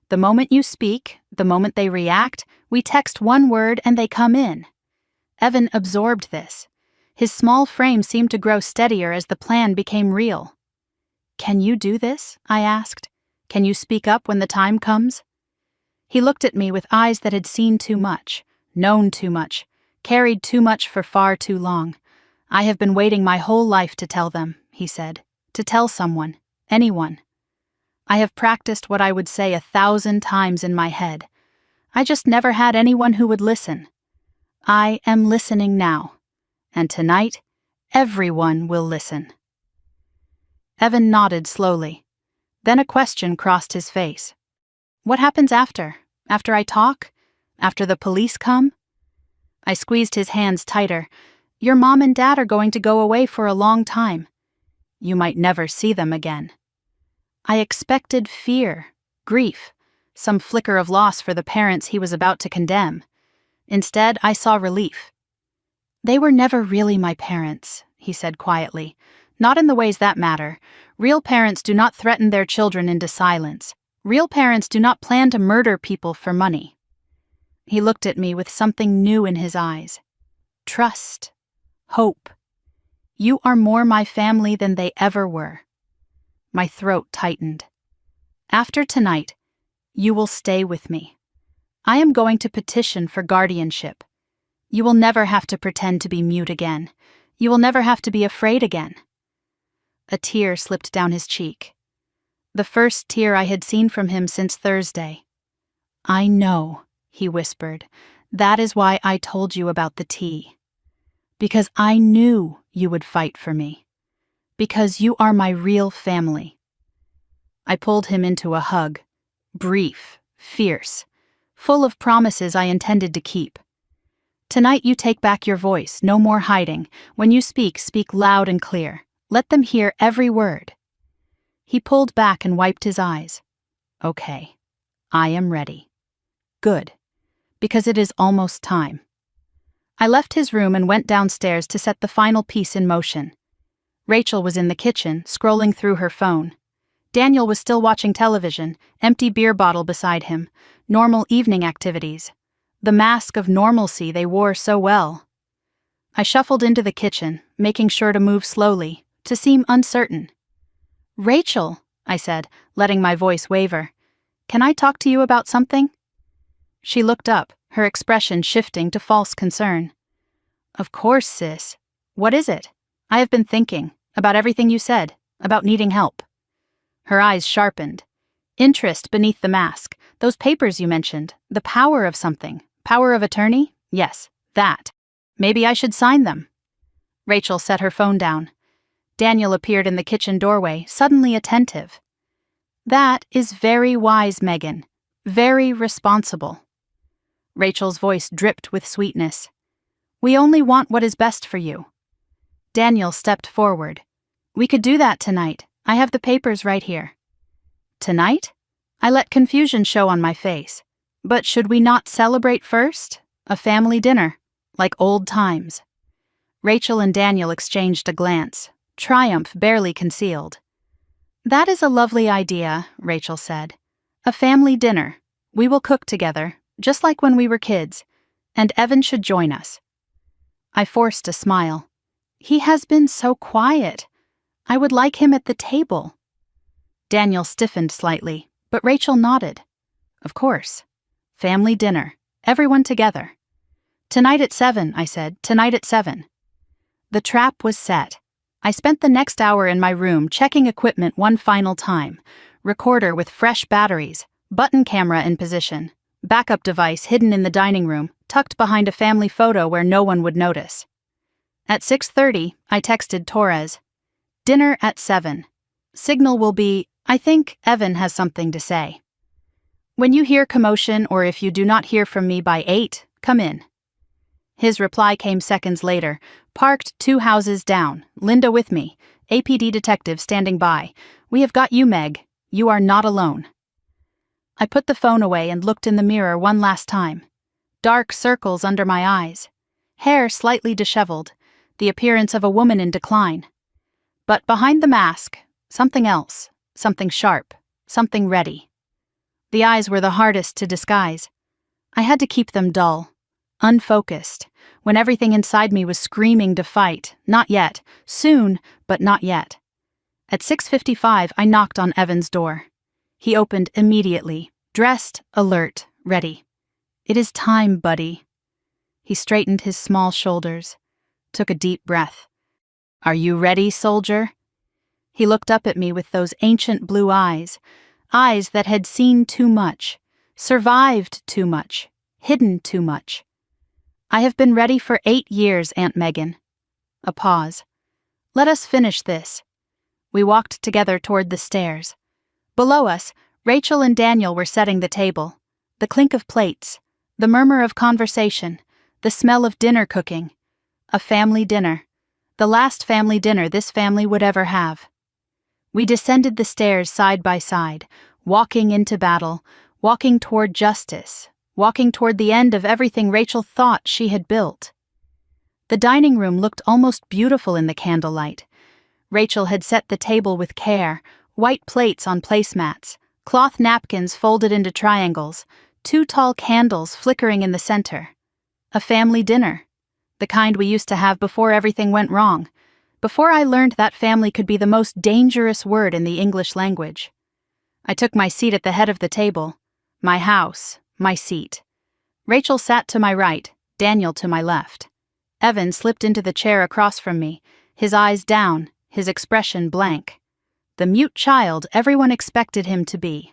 The moment you speak, the moment they react, we text one word and they come in. Evan absorbed this. His small frame seemed to grow steadier as the plan became real. Can you do this? I asked. Can you speak up when the time comes? He looked at me with eyes that had seen too much, known too much, carried too much for far too long. I have been waiting my whole life to tell them, he said. To tell someone, anyone. I have practiced what I would say 1,000 times in my head. I just never had anyone who would listen. I am listening now. And tonight, everyone will listen. Evan nodded slowly. Then a question crossed his face. What happens after? After I talk? After the police come? I squeezed his hands tighter. Your mom and dad are going to go away for a long time. You might never see them again. I expected fear, grief, some flicker of loss for the parents he was about to condemn. Instead, I saw relief. They were never really my parents, he said quietly. Not in the ways that matter. Real parents do not threaten their children into silence. Real parents do not plan to murder people for money. He looked at me with something new in his eyes. Trust. Hope. You are more my family than they ever were. My throat tightened. After tonight, you will stay with me. I am going to petition for guardianship. You will never have to pretend to be mute again. You will never have to be afraid again. A tear slipped down his cheek. The first tear I had seen from him since Thursday. I know, he whispered. That is why I told you about the tea. Because I knew you would fight for me. Because you are my real family. I pulled him into a hug. Brief, fierce, full of promises I intended to keep. Tonight you take back your voice, no more hiding. When you speak, speak loud and clear. Let them hear every word. He pulled back and wiped his eyes. Okay, I am ready. Good, because it is almost time. I left his room and went downstairs to set the final piece in motion. Rachel was in the kitchen, scrolling through her phone. Daniel was still watching television, empty beer bottle beside him, normal evening activities. The mask of normalcy they wore so well. I shuffled into the kitchen, making sure to move slowly, to seem uncertain. Rachel, I said, letting my voice waver, can I talk to you about something? She looked up, her expression shifting to false concern. Of course, sis. What is it? I have been thinking, about everything you said, about needing help. Her eyes sharpened. Interest beneath the mask, those papers you mentioned, the power of something. Power of attorney? Yes, that. Maybe I should sign them. Rachel set her phone down. Daniel appeared in the kitchen doorway, suddenly attentive. That is very wise, Megan. Very responsible. Rachel's voice dripped with sweetness. We only want what is best for you. Daniel stepped forward. We could do that tonight. I have the papers right here. Tonight? I let confusion show on my face. But should we not celebrate first? A family dinner, like old times. Rachel and Daniel exchanged a glance, triumph barely concealed. That is a lovely idea, Rachel said. A family dinner. We will cook together, just like when we were kids, and Evan should join us. I forced a smile. He has been so quiet. I would like him at the table. Daniel stiffened slightly, but Rachel nodded. Of course. Family dinner. Everyone together. Tonight at 7, I said. Tonight at 7. The trap was set. I spent the next hour in my room checking equipment one final time. Recorder with fresh batteries, button camera in position, backup device hidden in the dining room, tucked behind a family photo where no one would notice. At 6:30, I texted Torres. Dinner at 7. Signal will be, I think Evan has something to say. When you hear commotion or if you do not hear from me by 8, Come in." His reply came seconds later, parked 2 houses down, Linda with me, APD detective standing by. "We have got you, Meg. You are not alone." I put the phone away and looked in the mirror one last time. Dark circles under my eyes. Hair slightly disheveled, the appearance of a woman in decline. But behind the mask, something else, something sharp, something ready. The eyes were the hardest to disguise. I had to keep them dull, unfocused, when everything inside me was screaming to fight. Not yet, soon, but not yet. At 6:55, I knocked on Evan's door. He opened immediately, dressed, alert, ready. "It is time, buddy." He straightened his small shoulders, took a deep breath. "Are you ready, soldier?" He looked up at me with those ancient blue eyes, eyes that had seen too much, survived too much, hidden too much. "I have been ready for 8 years, Aunt Megan." A pause. "Let us finish this." We walked together toward the stairs. Below us, Rachel and Daniel were setting the table. The clink of plates, the murmur of conversation, the smell of dinner cooking. A family dinner. The last family dinner this family would ever have. We descended the stairs side by side, walking into battle, walking toward justice, walking toward the end of everything Rachel thought she had built. The dining room looked almost beautiful in the candlelight. Rachel had set the table with care, white plates on placemats, cloth napkins folded into triangles, 2 tall candles flickering in the center. A family dinner. The kind we used to have before everything went wrong, before I learned that family could be the most dangerous word in the English language. I took my seat at the head of the table. My house, my seat. Rachel sat to my right, Daniel to my left. Evan slipped into the chair across from me, his eyes down, his expression blank. The mute child everyone expected him to be.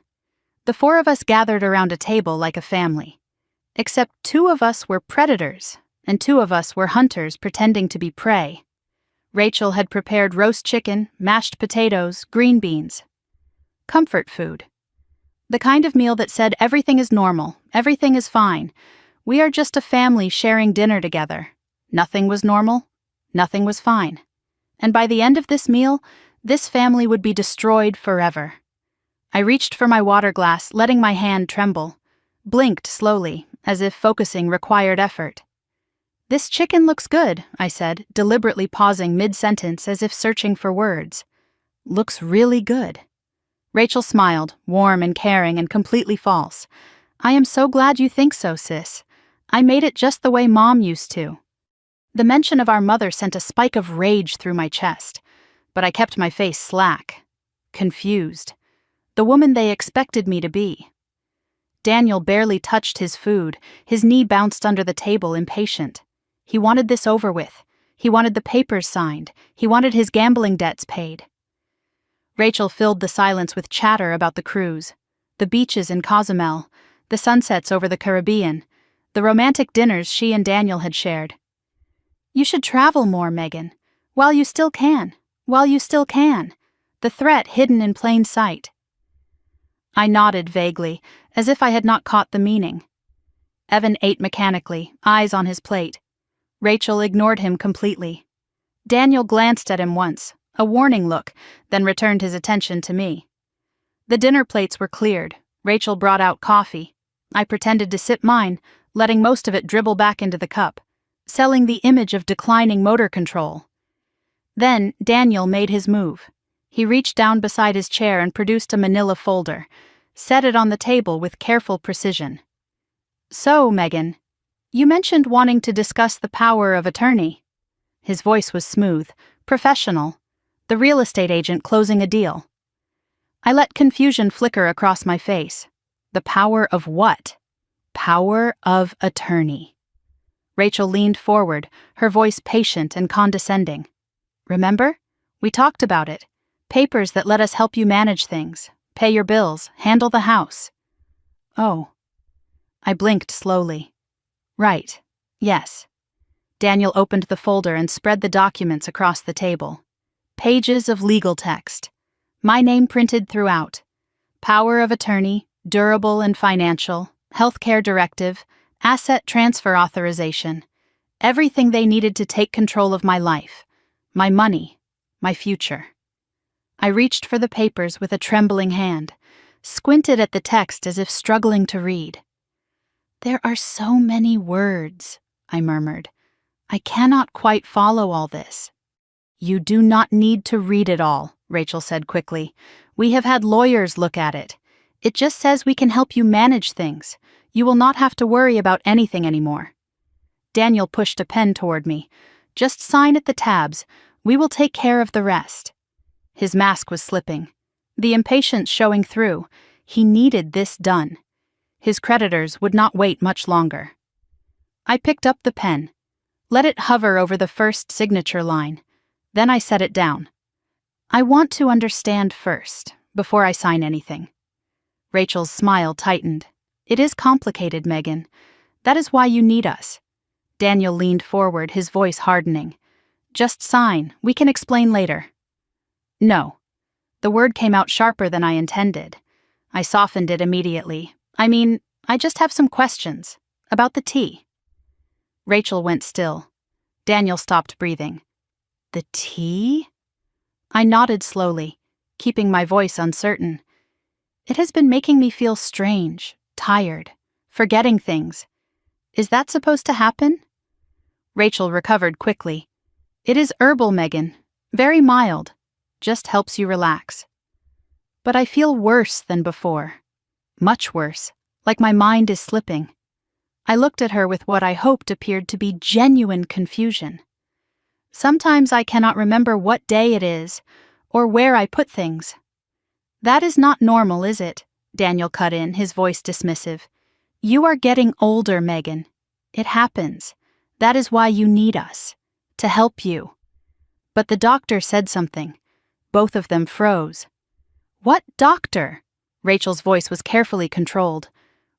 The 4 of us gathered around a table like a family. Except 2 of us were predators, and 2 of us were hunters pretending to be prey. Rachel had prepared roast chicken, mashed potatoes, green beans. Comfort food. The kind of meal that said everything is normal, everything is fine. We are just a family sharing dinner together. Nothing was normal, nothing was fine. And by the end of this meal, this family would be destroyed forever. I reached for my water glass, letting my hand tremble. Blinked slowly, as if focusing required effort. "This chicken looks good," I said, deliberately pausing mid-sentence as if searching for words. "Looks really good." Rachel smiled, warm and caring and completely false. "I am so glad you think so, sis. I made it just the way Mom used to." The mention of our mother sent a spike of rage through my chest, but I kept my face slack, confused. The woman they expected me to be. Daniel barely touched his food, his knee bounced under the table, impatient. He wanted this over with. He wanted the papers signed. He wanted his gambling debts paid. Rachel filled the silence with chatter about the cruise, the beaches in Cozumel, the sunsets over the Caribbean, the romantic dinners she and Daniel had shared. "You should travel more, Megan. While you still can. While you still can." The threat hidden in plain sight. I nodded vaguely, as if I had not caught the meaning. Evan ate mechanically, eyes on his plate. Rachel ignored him completely. Daniel glanced at him once, a warning look, then returned his attention to me. The dinner plates were cleared. Rachel brought out coffee. I pretended to sip mine, letting most of it dribble back into the cup, selling the image of declining motor control. Then Daniel made his move. He reached down beside his chair and produced a manila folder, set it on the table with careful precision. "So, Megan, you mentioned wanting to discuss the power of attorney." His voice was smooth, professional, the real estate agent closing a deal. I let confusion flicker across my face. The power of what? Power of attorney. Rachel leaned forward, her voice patient and condescending. "Remember? We talked about it. Papers that let us help you manage things, pay your bills, handle the house." "Oh." I blinked slowly. "Right. Yes." Daniel opened the folder and spread the documents across the table. Pages of legal text. My name printed throughout. Power of attorney, durable and financial, healthcare directive, Asset transfer authorization. Everything they needed to take control of my life. My money. My future. I reached for the papers with a trembling hand, squinted at the text as if struggling to read. "There are so many words," I murmured. "I cannot quite follow all this." "You do not need to read it all," Rachel said quickly. "We have had lawyers look at it. It just says we can help you manage things. You will not have to worry about anything anymore." Daniel pushed a pen toward me. "Just sign at the tabs. We will take care of the rest." His mask was slipping, the impatience showing through. He needed this done. His creditors would not wait much longer. I picked up the pen, let it hover over the first signature line. Then I set it down. "I want to understand first, before I sign anything." Rachel's smile tightened. "It is complicated, Megan. That is why you need us." Daniel leaned forward, his voice hardening. "Just sign. We can explain later." "No." The word came out sharper than I intended. I softened it immediately. I just have some questions. About the tea." Rachel went still. Daniel stopped breathing. "The tea?" I nodded slowly, keeping my voice uncertain. "It has been making me feel strange, tired, forgetting things. Is that supposed to happen?" Rachel recovered quickly. "It is herbal, Megan. Very mild. Just helps you relax." "But I feel worse than before. Much worse, like my mind is slipping." I looked at her with what I hoped appeared to be genuine confusion. "Sometimes I cannot remember what day it is, or where I put things." "That is not normal, is it?" Daniel cut in, his voice dismissive. "You are getting older, Megan. It happens. That is why you need us. To help you." But the doctor said something. Both of them froze. "What doctor?" Rachel's voice was carefully controlled.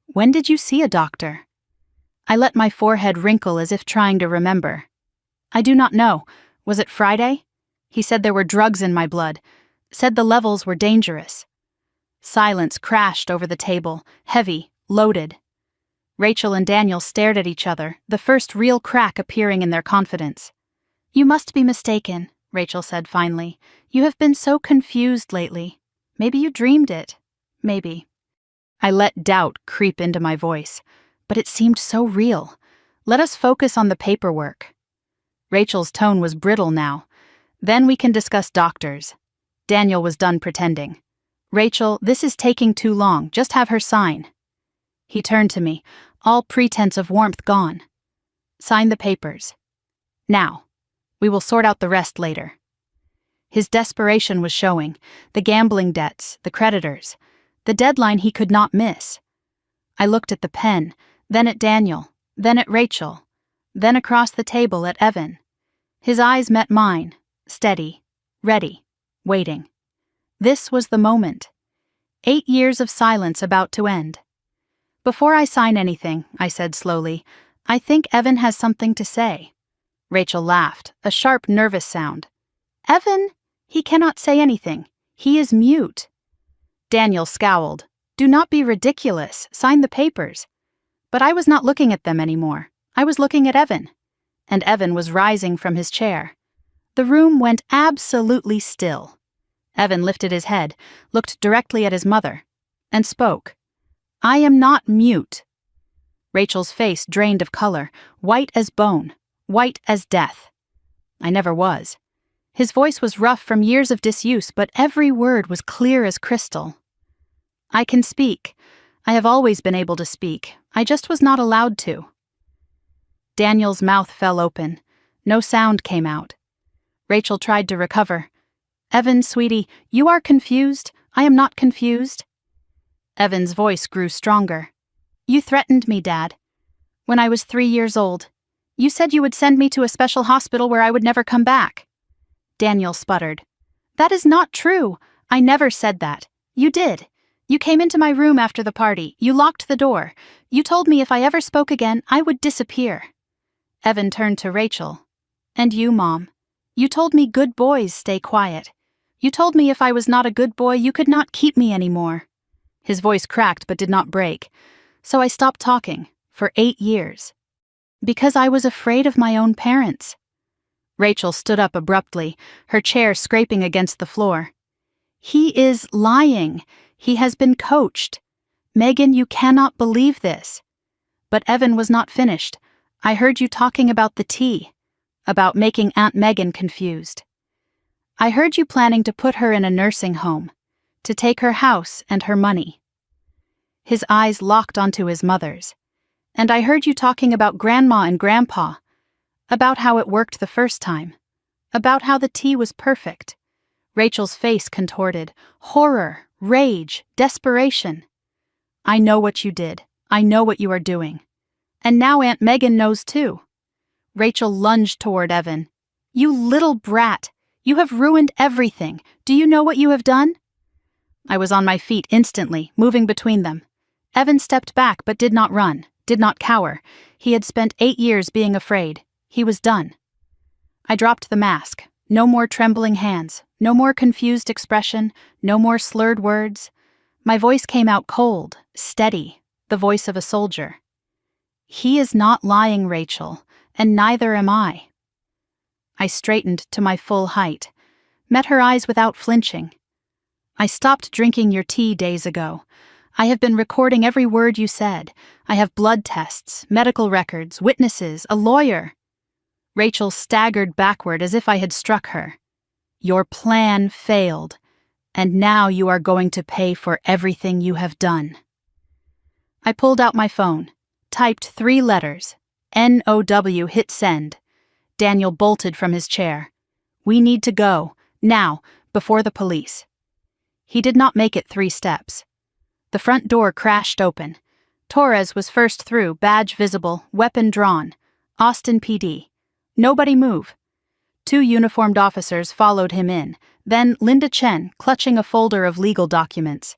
"When did you see a doctor?" I let my forehead wrinkle as if trying to remember. "I do not know. Was it Friday? He said there were drugs in my blood. Said the levels were dangerous." Silence crashed over the table, heavy, loaded. Rachel and Daniel stared at each other, the first real crack appearing in their confidence. "You must be mistaken," Rachel said finally. "You have been so confused lately. Maybe you dreamed it. Maybe." I let doubt creep into my voice, but it seemed so real. "Let us focus on the paperwork." Rachel's tone was brittle now. "Then we can discuss doctors." Daniel was done pretending. "Rachel, this is taking too long. Just have her sign." He turned to me, all pretense of warmth gone. "Sign the papers. Now. We will sort out the rest later." His desperation was showing. The gambling debts, the creditors, the deadline he could not miss. I looked at the pen, then at Daniel, then at Rachel, then across the table at Evan. His eyes met mine, steady, ready, waiting. This was the moment. 8 years of silence about to end. "Before I sign anything," I said slowly, "I think Evan has something to say." Rachel laughed, a sharp, nervous sound. "Evan? He cannot say anything. He is mute." Daniel scowled. "Do not be ridiculous. Sign the papers." But I was not looking at them anymore. I was looking at Evan. And Evan was rising from his chair. The room went absolutely still. Evan lifted his head, looked directly at his mother, and spoke. "I am not mute." Rachel's face drained of color, white as bone, white as death. I never was. His voice was rough from years of disuse, but every word was clear as crystal. "I can speak. I have always been able to speak. I just was not allowed to." Daniel's mouth fell open. No sound came out. Rachel tried to recover. "Evan, sweetie, you are confused. I am not confused." Evan's voice grew stronger. "You threatened me, Dad. When I was 3 years old. You said you would send me to a special hospital where I would never come back." Daniel sputtered. "That is not true. I never said that. You did. You came into my room after the party. You locked the door. You told me if I ever spoke again, I would disappear." Evan turned to Rachel. "And you, Mom. You told me good boys stay quiet. You told me if I was not a good boy, you could not keep me anymore." His voice cracked but did not break. "So I stopped talking. for 8 years. Because I was afraid of my own parents. Rachel stood up abruptly, her chair scraping against the floor. He is lying. He has been coached. Megan, you cannot believe this. But Evan was not finished. I heard you talking about the tea, about making Aunt Megan confused. I heard you planning to put her in a nursing home, to take her house and her money. His eyes locked onto his mother's. And I heard you talking about Grandma and Grandpa, about how it worked the first time, about how the tea was perfect. Rachel's face contorted. Horror, rage, desperation. I know what you did. I know what you are doing. And now Aunt Megan knows too. Rachel lunged toward Evan. You little brat. You have ruined everything. Do you know what you have done? I was on my feet instantly, moving between them. Evan stepped back but did not run, did not cower. He had spent 8 years being afraid. He was done. I dropped the mask. No more trembling hands, no more confused expression, no more slurred words. My voice came out cold, steady, the voice of a soldier. He is not lying, Rachel, and neither am I. I straightened to my full height, met her eyes without flinching. I stopped drinking your tea days ago. I have been recording every word you said. I have blood tests, medical records, witnesses, a lawyer. Rachel staggered backward as if I had struck her. Your plan failed, and now you are going to pay for everything you have done. I pulled out my phone, typed 3 letters, NOW, hit send. Daniel bolted from his chair. We need to go, now, before the police. He did not make it 3 steps. The front door crashed open. Torres was first through, badge visible, weapon drawn. Austin PD. Nobody move. 2 uniformed officers followed him in, then Linda Chen, clutching a folder of legal documents.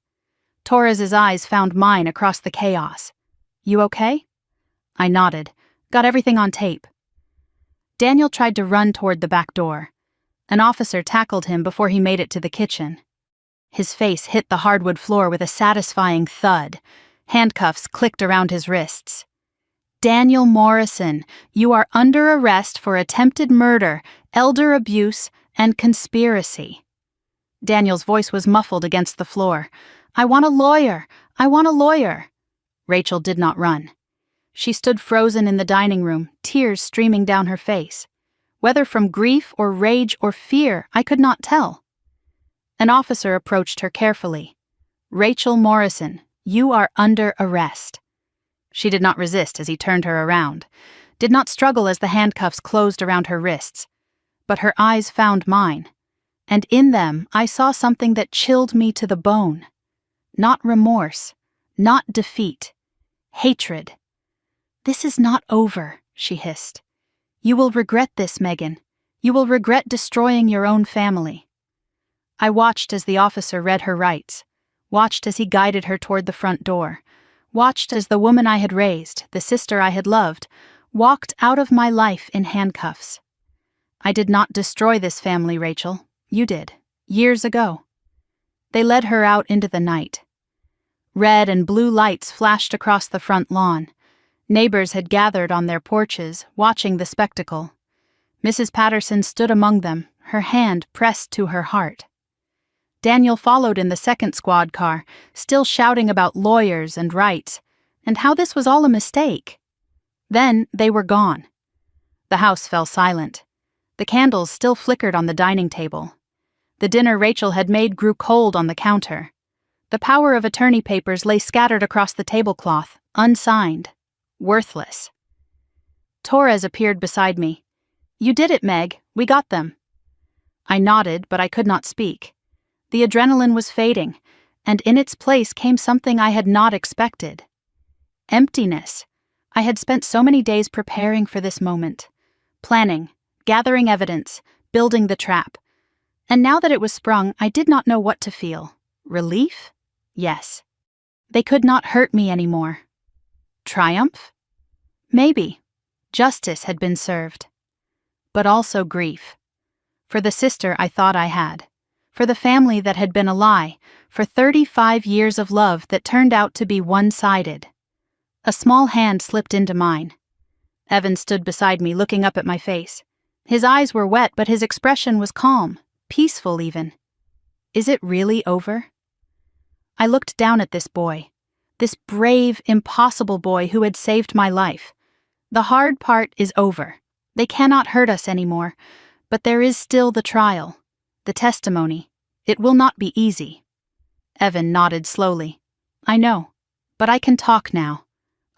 Torres's eyes found mine across the chaos. You okay? I nodded. Got everything on tape. Daniel tried to run toward the back door. An officer tackled him before he made it to the kitchen. His face hit the hardwood floor with a satisfying thud. Handcuffs clicked around his wrists. Daniel Morrison, you are under arrest for attempted murder, elder abuse, and conspiracy. Daniel's voice was muffled against the floor. I want a lawyer. I want a lawyer. Rachel did not run. She stood frozen in the dining room, tears streaming down her face. Whether from grief or rage or fear, I could not tell. An officer approached her carefully. Rachel Morrison, you are under arrest. She did not resist as he turned her around, did not struggle as the handcuffs closed around her wrists. But her eyes found mine, and in them I saw something that chilled me to the bone. Not remorse, not defeat, hatred. This is not over, she hissed. You will regret this, Megan. You will regret destroying your own family. I watched as the officer read her rights, watched as he guided her toward the front door, watched as the woman I had raised, the sister I had loved, walked out of my life in handcuffs. I did not destroy this family, Rachel. You did, years ago. They led her out into the night. Red and blue lights flashed across the front lawn. Neighbors had gathered on their porches, watching the spectacle. Mrs. Patterson stood among them, her hand pressed to her heart. Daniel followed in the second squad car, still shouting about lawyers and rights, and how this was all a mistake. Then they were gone. The house fell silent. The candles still flickered on the dining table. The dinner Rachel had made grew cold on the counter. The power of attorney papers lay scattered across the tablecloth, unsigned, worthless. Torres appeared beside me. You did it, Meg. We got them. I nodded, but I could not speak. The adrenaline was fading, and in its place came something I had not expected. Emptiness. I had spent so many days preparing for this moment, planning, gathering evidence, building the trap. And now that it was sprung, I did not know what to feel. Relief? Yes. They could not hurt me anymore. Triumph? Maybe. Justice had been served. But also grief. For the sister I thought I had. For the family that had been a lie, for 35 years of love that turned out to be one-sided. A small hand slipped into mine. Evan stood beside me, looking up at my face. His eyes were wet, but his expression was calm, peaceful even. Is it really over? I looked down at this boy. This brave, impossible boy who had saved my life. The hard part is over. They cannot hurt us anymore, but there is still the trial, the testimony. It will not be easy. Evan nodded slowly. I know, but I can talk now.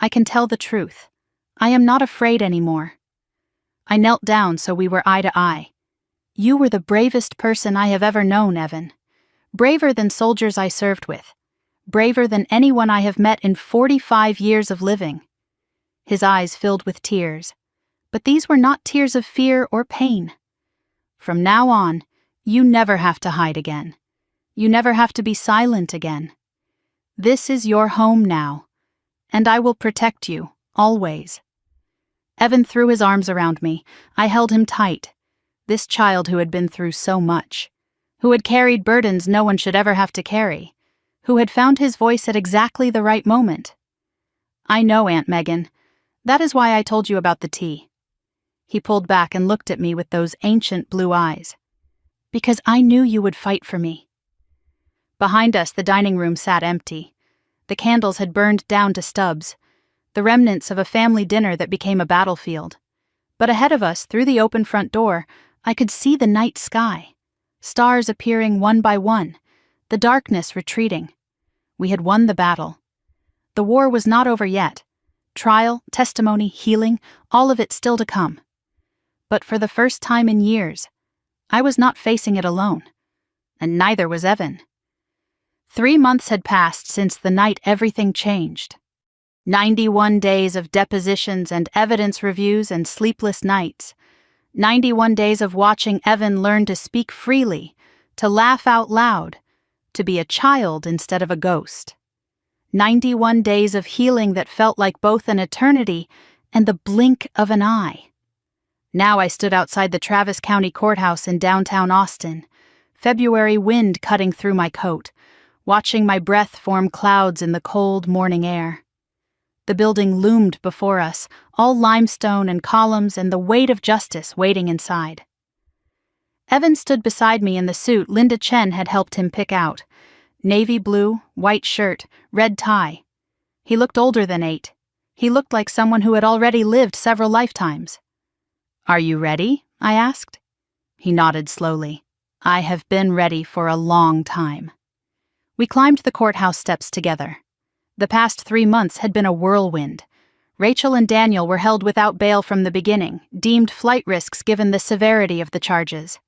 I can tell the truth. I am not afraid anymore. I knelt down so we were eye to eye. You were the bravest person I have ever known, Evan. Braver than soldiers I served with. Braver than anyone I have met in 45 years of living. His eyes filled with tears. But these were not tears of fear or pain. From now on, you never have to hide again. You never have to be silent again. This is your home now, and I will protect you, always. Evan threw his arms around me. I held him tight. This child who had been through so much, who had carried burdens no one should ever have to carry, who had found his voice at exactly the right moment. I know, Aunt Megan. That is why I told you about the tea. He pulled back and looked at me with those ancient blue eyes. Because I knew you would fight for me. Behind us, the dining room sat empty. The candles had burned down to stubs, the remnants of a family dinner that became a battlefield. But ahead of us, through the open front door, I could see the night sky, stars appearing one by one, the darkness retreating. We had won the battle. The war was not over yet. Trial, testimony, healing, all of it still to come. But for the first time in years, I was not facing it alone, and neither was Evan. 3 months had passed since the night everything changed. 91 days of depositions and evidence reviews and sleepless nights. 91 days of watching Evan learn to speak freely, to laugh out loud, to be a child instead of a ghost. 91 days of healing that felt like both an eternity and the blink of an eye. Now I stood outside the Travis County Courthouse in downtown Austin, February wind cutting through my coat, watching my breath form clouds in the cold morning air. The building loomed before us, all limestone and columns and the weight of justice waiting inside. Evan stood beside me in the suit Linda Chen had helped him pick out. Navy blue, white shirt, red tie. He looked older than 8. He looked like someone who had already lived several lifetimes. Are you ready? I asked. He nodded slowly. I have been ready for a long time. We climbed the courthouse steps together. The past 3 months had been a whirlwind. Rachel and Daniel were held without bail from the beginning, deemed flight risks given the severity of the charges.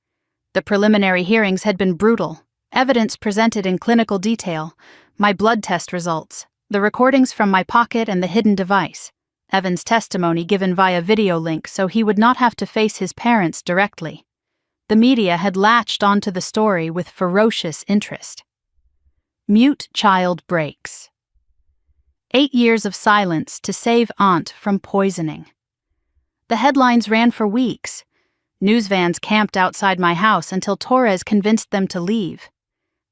The preliminary hearings had been brutal, evidence presented in clinical detail, my blood test results, the recordings from my pocket and the hidden device, Evan's testimony given via video link so he would not have to face his parents directly. The media had latched onto the story with ferocious interest. Mute child breaks. 8 years of silence to save aunt from poisoning. The headlines ran for weeks. News vans camped outside my house until Torres convinced them to leave.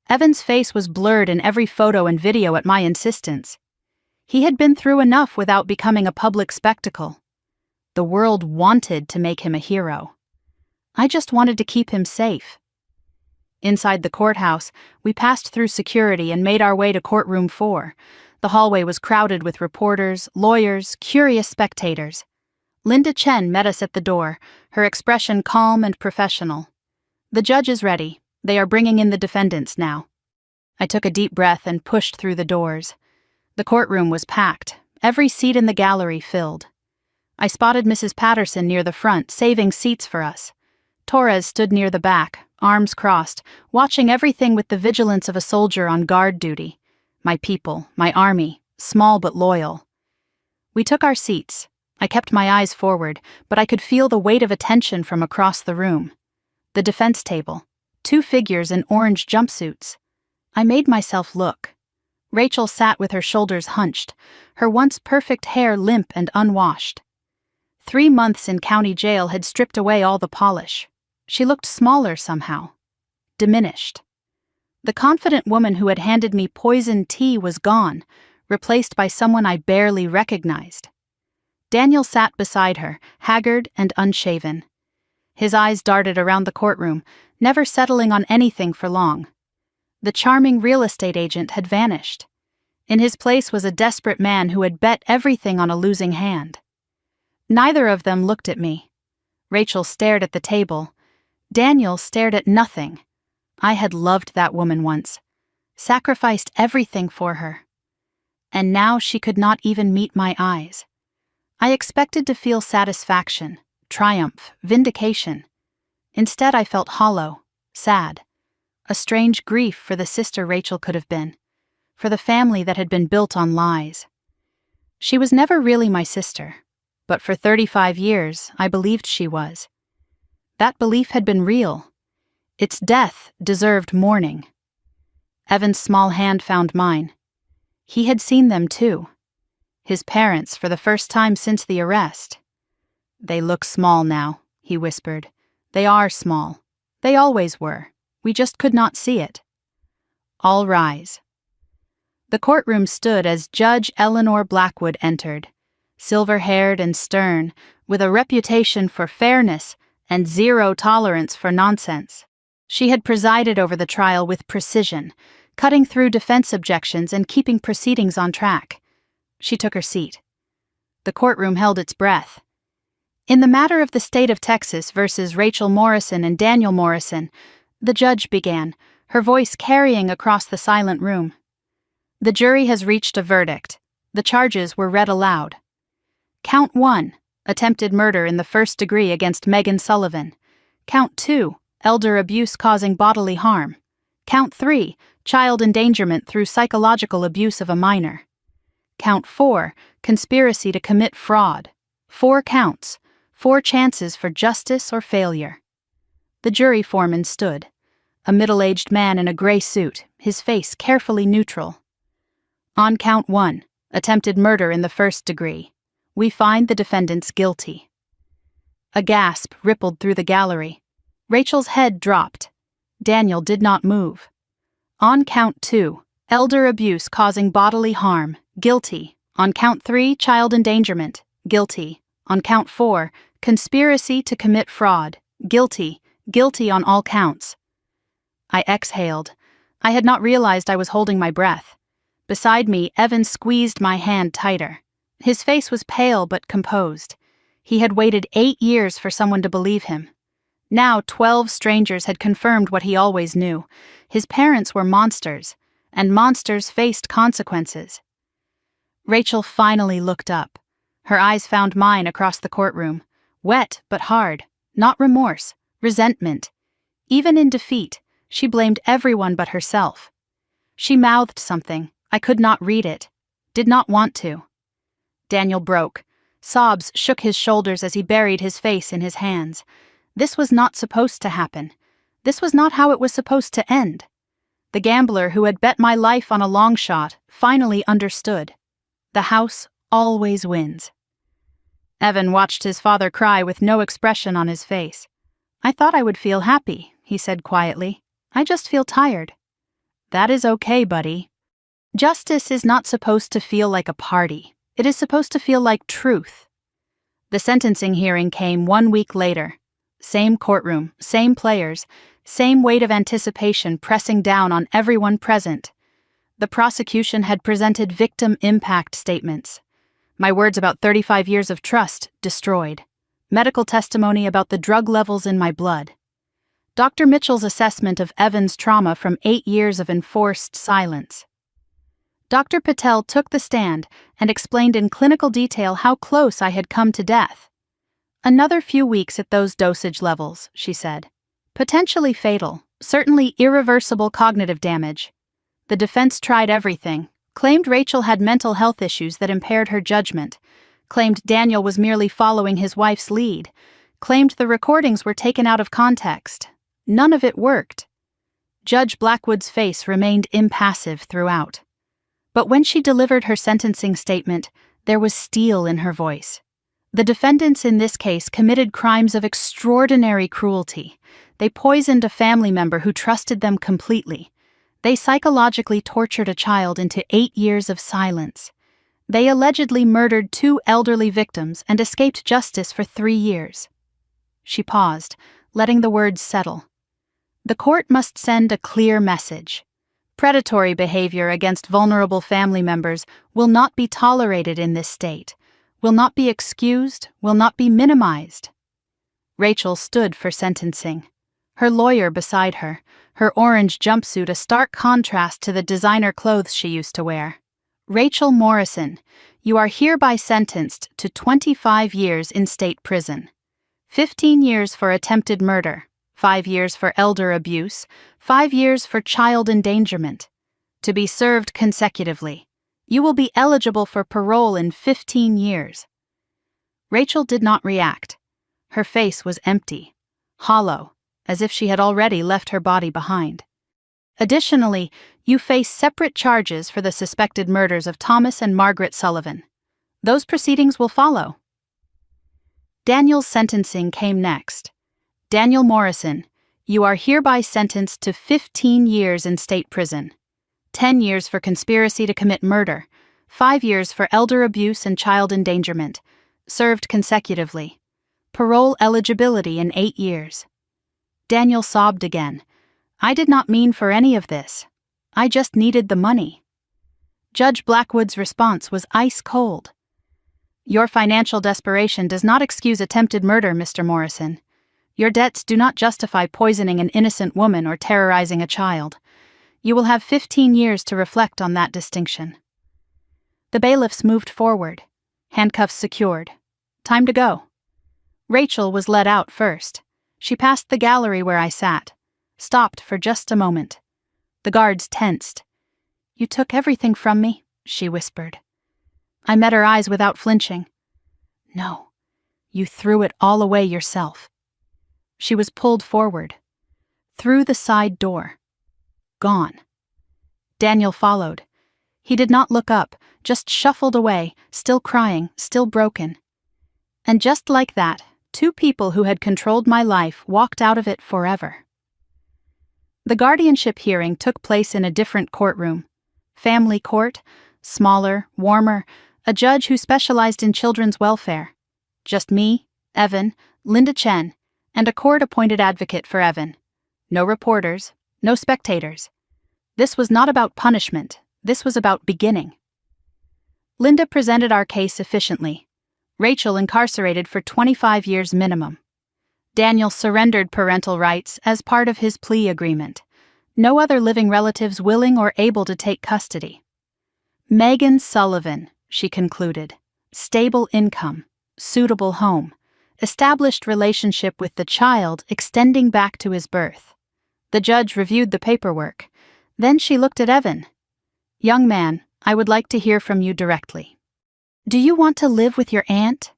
Evan's face was blurred in every photo and video at my insistence. He had been through enough without becoming a public spectacle. The world wanted to make him a hero. I just wanted to keep him safe. Inside the courthouse, we passed through security and made our way to courtroom 4. The hallway was crowded with reporters, lawyers, curious spectators. Linda Chen met us at the door, her expression calm and professional. The judge is ready. They are bringing in the defendants now. I took a deep breath and pushed through the doors. The courtroom was packed, every seat in the gallery filled. I spotted Mrs. Patterson near the front, saving seats for us. Torres stood near the back, arms crossed, watching everything with the vigilance of a soldier on guard duty. My people, my army, small but loyal. We took our seats. I kept my eyes forward, but I could feel the weight of attention from across the room. The defense table, 2 figures in orange jumpsuits. I made myself look. Rachel sat with her shoulders hunched, her once perfect hair limp and unwashed. 3 months in county jail had stripped away all the polish. She looked smaller somehow, diminished. The confident woman who had handed me poisoned tea was gone, replaced by someone I barely recognized. Daniel sat beside her, haggard and unshaven. His eyes darted around the courtroom, never settling on anything for long. The charming real estate agent had vanished. In his place was a desperate man who had bet everything on a losing hand. Neither of them looked at me. Rachel stared at the table. Daniel stared at nothing. I had loved that woman once, sacrificed everything for her. And now she could not even meet my eyes. I expected to feel satisfaction, triumph, vindication. Instead, I felt hollow, sad, a strange grief for the sister Rachel could have been, for the family that had been built on lies. She was never really my sister, but for 35 years I believed she was. That belief had been real. Its death deserved mourning. Evan's small hand found mine. He had seen them too. His parents for the first time since the arrest. "They look small now," he whispered. "They are small. They always were. We just could not see it." "All rise." The courtroom stood as Judge Eleanor Blackwood entered, silver-haired and stern, with a reputation for fairness and zero tolerance for nonsense. She had presided over the trial with precision, cutting through defense objections and keeping proceedings on track. She took her seat. The courtroom held its breath. In the matter of the state of Texas versus Rachel Morrison and Daniel Morrison, the judge began, her voice carrying across the silent room. "The jury has reached a verdict. The charges were read aloud. Count 1, attempted murder in the first degree against Megan Sullivan. Count 2, elder abuse causing bodily harm. Count 3, child endangerment through psychological abuse of a minor. Count 4, conspiracy to commit fraud. 4 counts, 4 chances for justice or failure." The jury foreman stood, a middle-aged man in a gray suit, his face carefully neutral. "On count 1, attempted murder in the first degree, we find the defendants guilty." A gasp rippled through the gallery. Rachel's head dropped. Daniel did not move. "On count 2, elder abuse causing bodily harm, guilty. On count 3, child endangerment, guilty. On count 4, conspiracy to commit fraud, guilty. Guilty on all counts." I exhaled. I had not realized I was holding my breath. Beside me, Evan squeezed my hand tighter. His face was pale but composed. He had waited 8 years for someone to believe him. Now 12 strangers had confirmed what he always knew. His parents were monsters, and monsters faced consequences. Rachel finally looked up. Her eyes found mine across the courtroom, wet but hard, not remorse, resentment. Even in defeat, she blamed everyone but herself. She mouthed something. I could not read it. Did not want to. Daniel broke. Sobs shook his shoulders as he buried his face in his hands. This was not supposed to happen. This was not how it was supposed to end. The gambler who had bet my life on a long shot finally understood. The house always wins. Evan watched his father cry with no expression on his face. "I thought I would feel happy," he said quietly. "I just feel tired." "That is okay, buddy. Justice is not supposed to feel like a party. It is supposed to feel like truth." The sentencing hearing came 1 week later. Same courtroom, same players, same weight of anticipation pressing down on everyone present. The prosecution had presented victim impact statements. My words about 35 years of trust destroyed. Medical testimony about the drug levels in my blood. Dr. Mitchell's assessment of Evan's trauma from 8 years of enforced silence. Dr. Patel took the stand and explained in clinical detail how close I had come to death. "Another few weeks at those dosage levels," she said. "Potentially fatal, certainly irreversible cognitive damage." The defense tried everything, claimed Rachel had mental health issues that impaired her judgment, claimed Daniel was merely following his wife's lead, claimed the recordings were taken out of context. None of it worked. Judge Blackwood's face remained impassive throughout. But when she delivered her sentencing statement, there was steel in her voice. The defendants in this case committed crimes of extraordinary cruelty. They poisoned a family member who trusted them completely. They psychologically tortured a child into 8 years of silence. They allegedly murdered 2 elderly victims and escaped justice for 3 years. She paused, letting the words settle. The court must send a clear message. Predatory behavior against vulnerable family members will not be tolerated in this state, will not be excused, will not be minimized. Rachel stood for sentencing. Her lawyer beside her, her orange jumpsuit a stark contrast to the designer clothes she used to wear. Rachel Morrison, you are hereby sentenced to 25 years in state prison. 15 years for attempted murder, 5 years for elder abuse, 5 years for child endangerment. To be served consecutively. You will be eligible for parole in 15 years. Rachel did not react. Her face was empty, hollow, as if she had already left her body behind. Additionally, you face separate charges for the suspected murders of Thomas and Margaret Sullivan. Those proceedings will follow. Daniel's sentencing came next. Daniel Morrison, you are hereby sentenced to 15 years in state prison. 10 years for conspiracy to commit murder, 5 years for elder abuse and child endangerment, served consecutively. Parole eligibility in 8 years. Daniel sobbed again. I did not mean for any of this. I just needed the money. Judge Blackwood's response was ice cold. Your financial desperation does not excuse attempted murder, Mr. Morrison. Your debts do not justify poisoning an innocent woman or terrorizing a child. You will have 15 years to reflect on that distinction. The bailiffs moved forward, handcuffs secured. Time to go. Rachel was led out first. She passed the gallery where I sat, stopped for just a moment. The guards tensed. You took everything from me, she whispered. I met her eyes without flinching. No, you threw it all away yourself. She was pulled forward, through the side door. Gone. Daniel followed. He did not look up, just shuffled away, still crying, still broken. And just like that, 2 people who had controlled my life walked out of it forever. The guardianship hearing took place in a different courtroom. Family court, smaller, warmer, a judge who specialized in children's welfare. Just me, Evan, Linda Chen, and a court-appointed advocate for Evan. No reporters, no spectators. This was not about punishment, this was about beginning. Linda presented our case efficiently. Rachel incarcerated for 25 years minimum. Daniel surrendered parental rights as part of his plea agreement. No other living relatives willing or able to take custody. Megan Sullivan, she concluded. Stable income, suitable home, established relationship with the child extending back to his birth. The judge reviewed the paperwork. Then she looked at Evan. Young man, I would like to hear from you directly. Do you want to live with your aunt?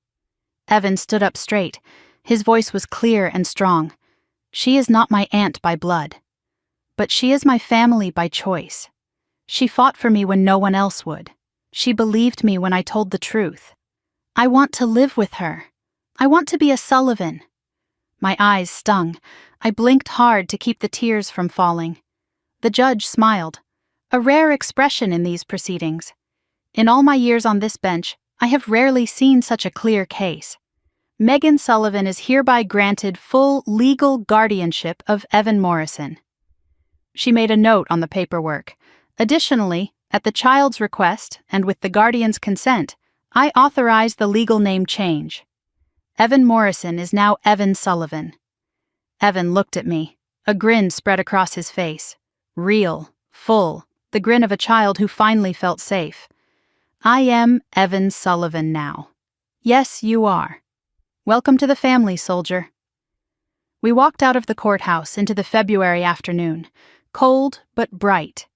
Evan stood up straight. His voice was clear and strong. She is not my aunt by blood. But she is my family by choice. She fought for me when no one else would. She believed me when I told the truth. I want to live with her. I want to be a Sullivan. My eyes stung. I blinked hard to keep the tears from falling. The judge smiled, a rare expression in these proceedings. In all my years on this bench, I have rarely seen such a clear case. Megan Sullivan is hereby granted full legal guardianship of Evan Morrison. She made a note on the paperwork. Additionally, at the child's request and with the guardian's consent, I authorize the legal name change. Evan Morrison is now Evan Sullivan. Evan looked at me. A grin spread across his face. Real, full, the grin of a child who finally felt safe. I am Evan Sullivan now. Yes, you are. Welcome to the family, soldier. We walked out of the courthouse into the February afternoon, cold but bright.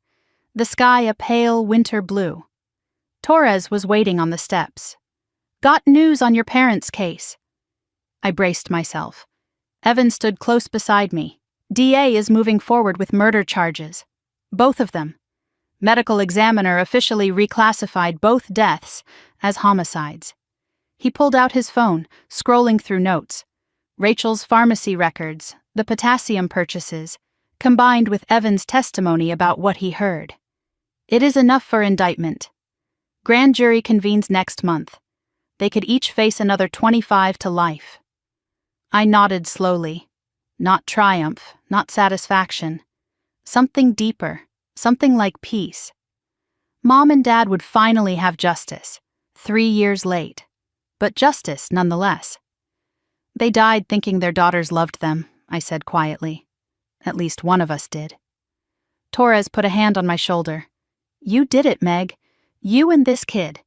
The sky a pale winter blue. Torres was waiting on the steps. Got news on your parents' case. I braced myself. Evan stood close beside me. DA is moving forward with murder charges. Both of them. Medical examiner officially reclassified both deaths as homicides. He pulled out his phone, scrolling through notes. Rachel's pharmacy records, the potassium purchases, combined with Evan's testimony about what he heard. It is enough for indictment. Grand jury convenes next month. They could each face another 25 to life. I nodded slowly. Not triumph, not satisfaction. Something deeper, something like peace. Mom and Dad would finally have justice, 3 years late. But justice nonetheless. They died thinking their daughters loved them, I said quietly. At least one of us did. Torres put a hand on my shoulder. You did it, Meg. You and this kid.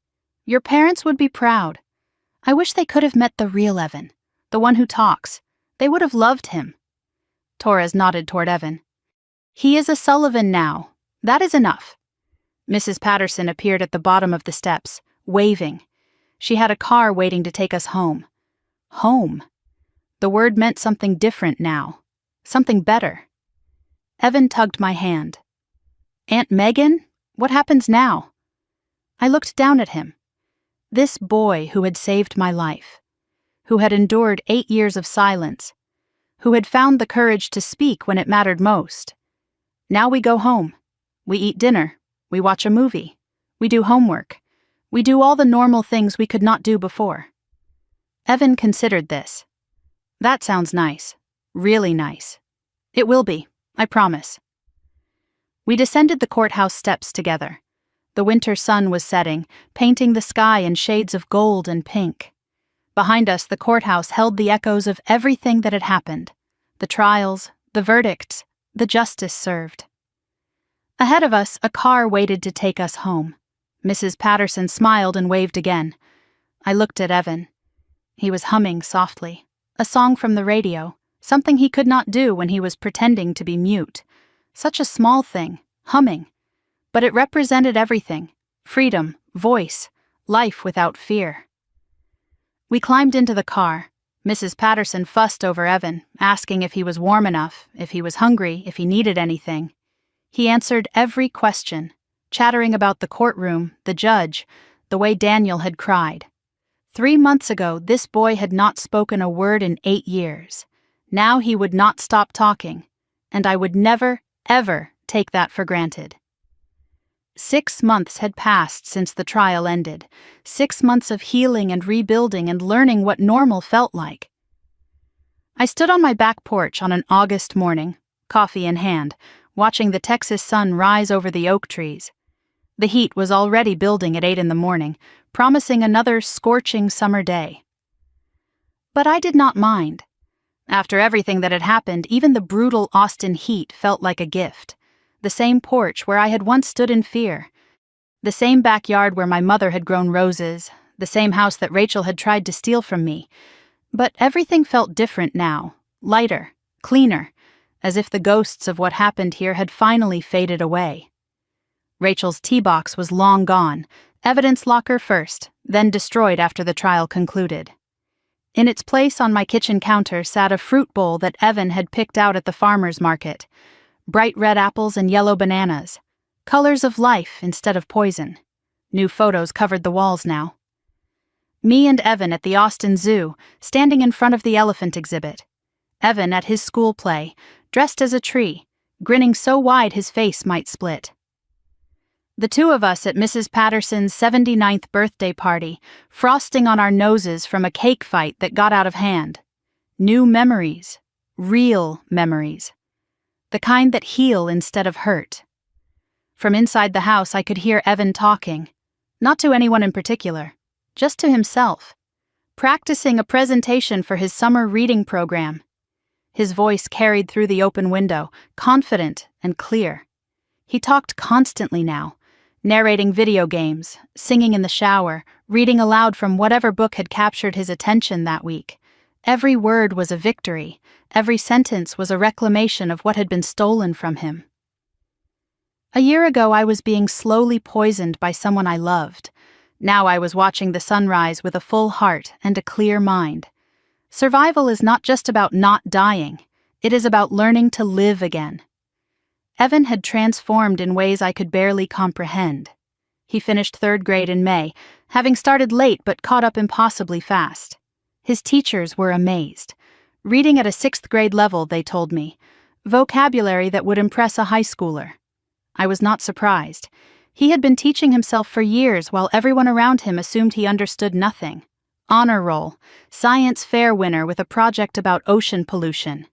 Your parents would be proud. I wish they could have met the real Evan, the one who talks. They would have loved him. Torres nodded toward Evan. He is a Sullivan now. That is enough. Mrs. Patterson appeared at the bottom of the steps, waving. She had a car waiting to take us home. Home. The word meant something different now. Something better. Evan tugged my hand. Aunt Megan? What happens now? I looked down at him. This boy who had saved my life, who had endured 8 years of silence, who had found the courage to speak when it mattered most. Now we go home. We eat dinner. We watch a movie. We do homework. We do all the normal things we could not do before. Evan considered this. That sounds nice. Really nice. It will be, I promise. We descended the courthouse steps together. The winter sun was setting, painting the sky in shades of gold and pink. Behind us, the courthouse held the echoes of everything that had happened. The trials, the verdicts, the justice served. Ahead of us, a car waited to take us home. Mrs. Patterson smiled and waved again. I looked at Evan. He was humming softly, a song from the radio, something he could not do when he was pretending to be mute. Such a small thing, humming. But it represented everything: freedom, voice, life without fear. We climbed into the car. Mrs. Patterson fussed over Evan, asking if he was warm enough, if he was hungry, if he needed anything. He answered every question, chattering about the courtroom, the judge, the way Daniel had cried. 3 months ago, this boy had not spoken a word in 8 years. Now he would not stop talking, and I would never, ever take that for granted. 6 months had passed since the trial ended, 6 months of healing and rebuilding and learning what normal felt like. I stood on my back porch on an August morning, coffee in hand, watching the Texas sun rise over the oak trees. The heat was already building at 8 in the morning, promising another scorching summer day. But I did not mind. After everything that had happened, even the brutal Austin heat felt like a gift. The same porch where I had once stood in fear. The same backyard where my mother had grown roses. The same house that Rachel had tried to steal from me. But everything felt different now, lighter, cleaner, as if the ghosts of what happened here had finally faded away. Rachel's tea box was long gone, evidence locker first, then destroyed after the trial concluded. In its place on my kitchen counter sat a fruit bowl that Evan had picked out at the farmer's market. Bright red apples and yellow bananas. Colors of life instead of poison. New photos covered the walls now. Me and Evan at the Austin Zoo, standing in front of the elephant exhibit. Evan at his school play, dressed as a tree, grinning so wide his face might split. The two of us at Mrs. Patterson's 79th birthday party, frosting on our noses from a cake fight that got out of hand. New memories. Real memories. The kind that heal instead of hurt. From inside the house I could hear Evan talking. Not to anyone in particular, just to himself. Practicing a presentation for his summer reading program. His voice carried through the open window, confident and clear. He talked constantly now, narrating video games, singing in the shower, reading aloud from whatever book had captured his attention that week. Every word was a victory. Every sentence was a reclamation of what had been stolen from him. A year ago I was being slowly poisoned by someone I loved. Now I was watching the sunrise with a full heart and a clear mind. Survival is not just about not dying. It is about learning to live again. Evan had transformed in ways I could barely comprehend. He finished 3rd grade in May, having started late but caught up impossibly fast. His teachers were amazed. Reading at a 6th grade level, they told me. vocabulary that would impress a high schooler. I was not surprised. He had been teaching himself for years while everyone around him assumed he understood nothing. Honor roll, science fair winner with a project about ocean pollution.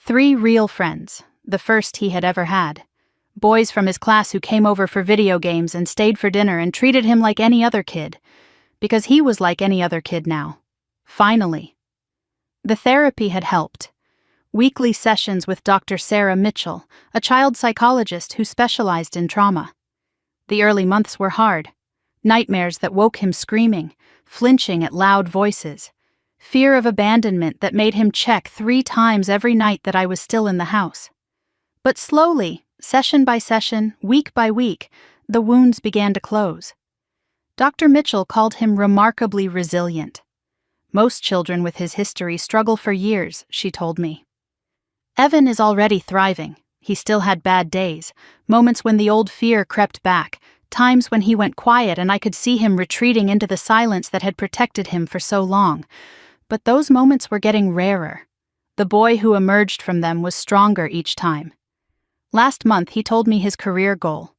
3 real friends, the first he had ever had. Boys from his class who came over for video games and stayed for dinner and treated him like any other kid. Because he was like any other kid now. Finally. The therapy had helped. Weekly sessions with Dr. Sarah Mitchell, a child psychologist who specialized in trauma. The early months were hard. Nightmares that woke him screaming, flinching at loud voices. Fear of abandonment that made him check 3 times every night that I was still in the house. But slowly, session by session, week by week, the wounds began to close. Dr. Mitchell called him remarkably resilient. Most children with his history struggle for years, she told me. Evan is already thriving. He still had bad days, moments when the old fear crept back, times when he went quiet and I could see him retreating into the silence that had protected him for so long. But those moments were getting rarer. The boy who emerged from them was stronger each time. Last month he told me his career goal.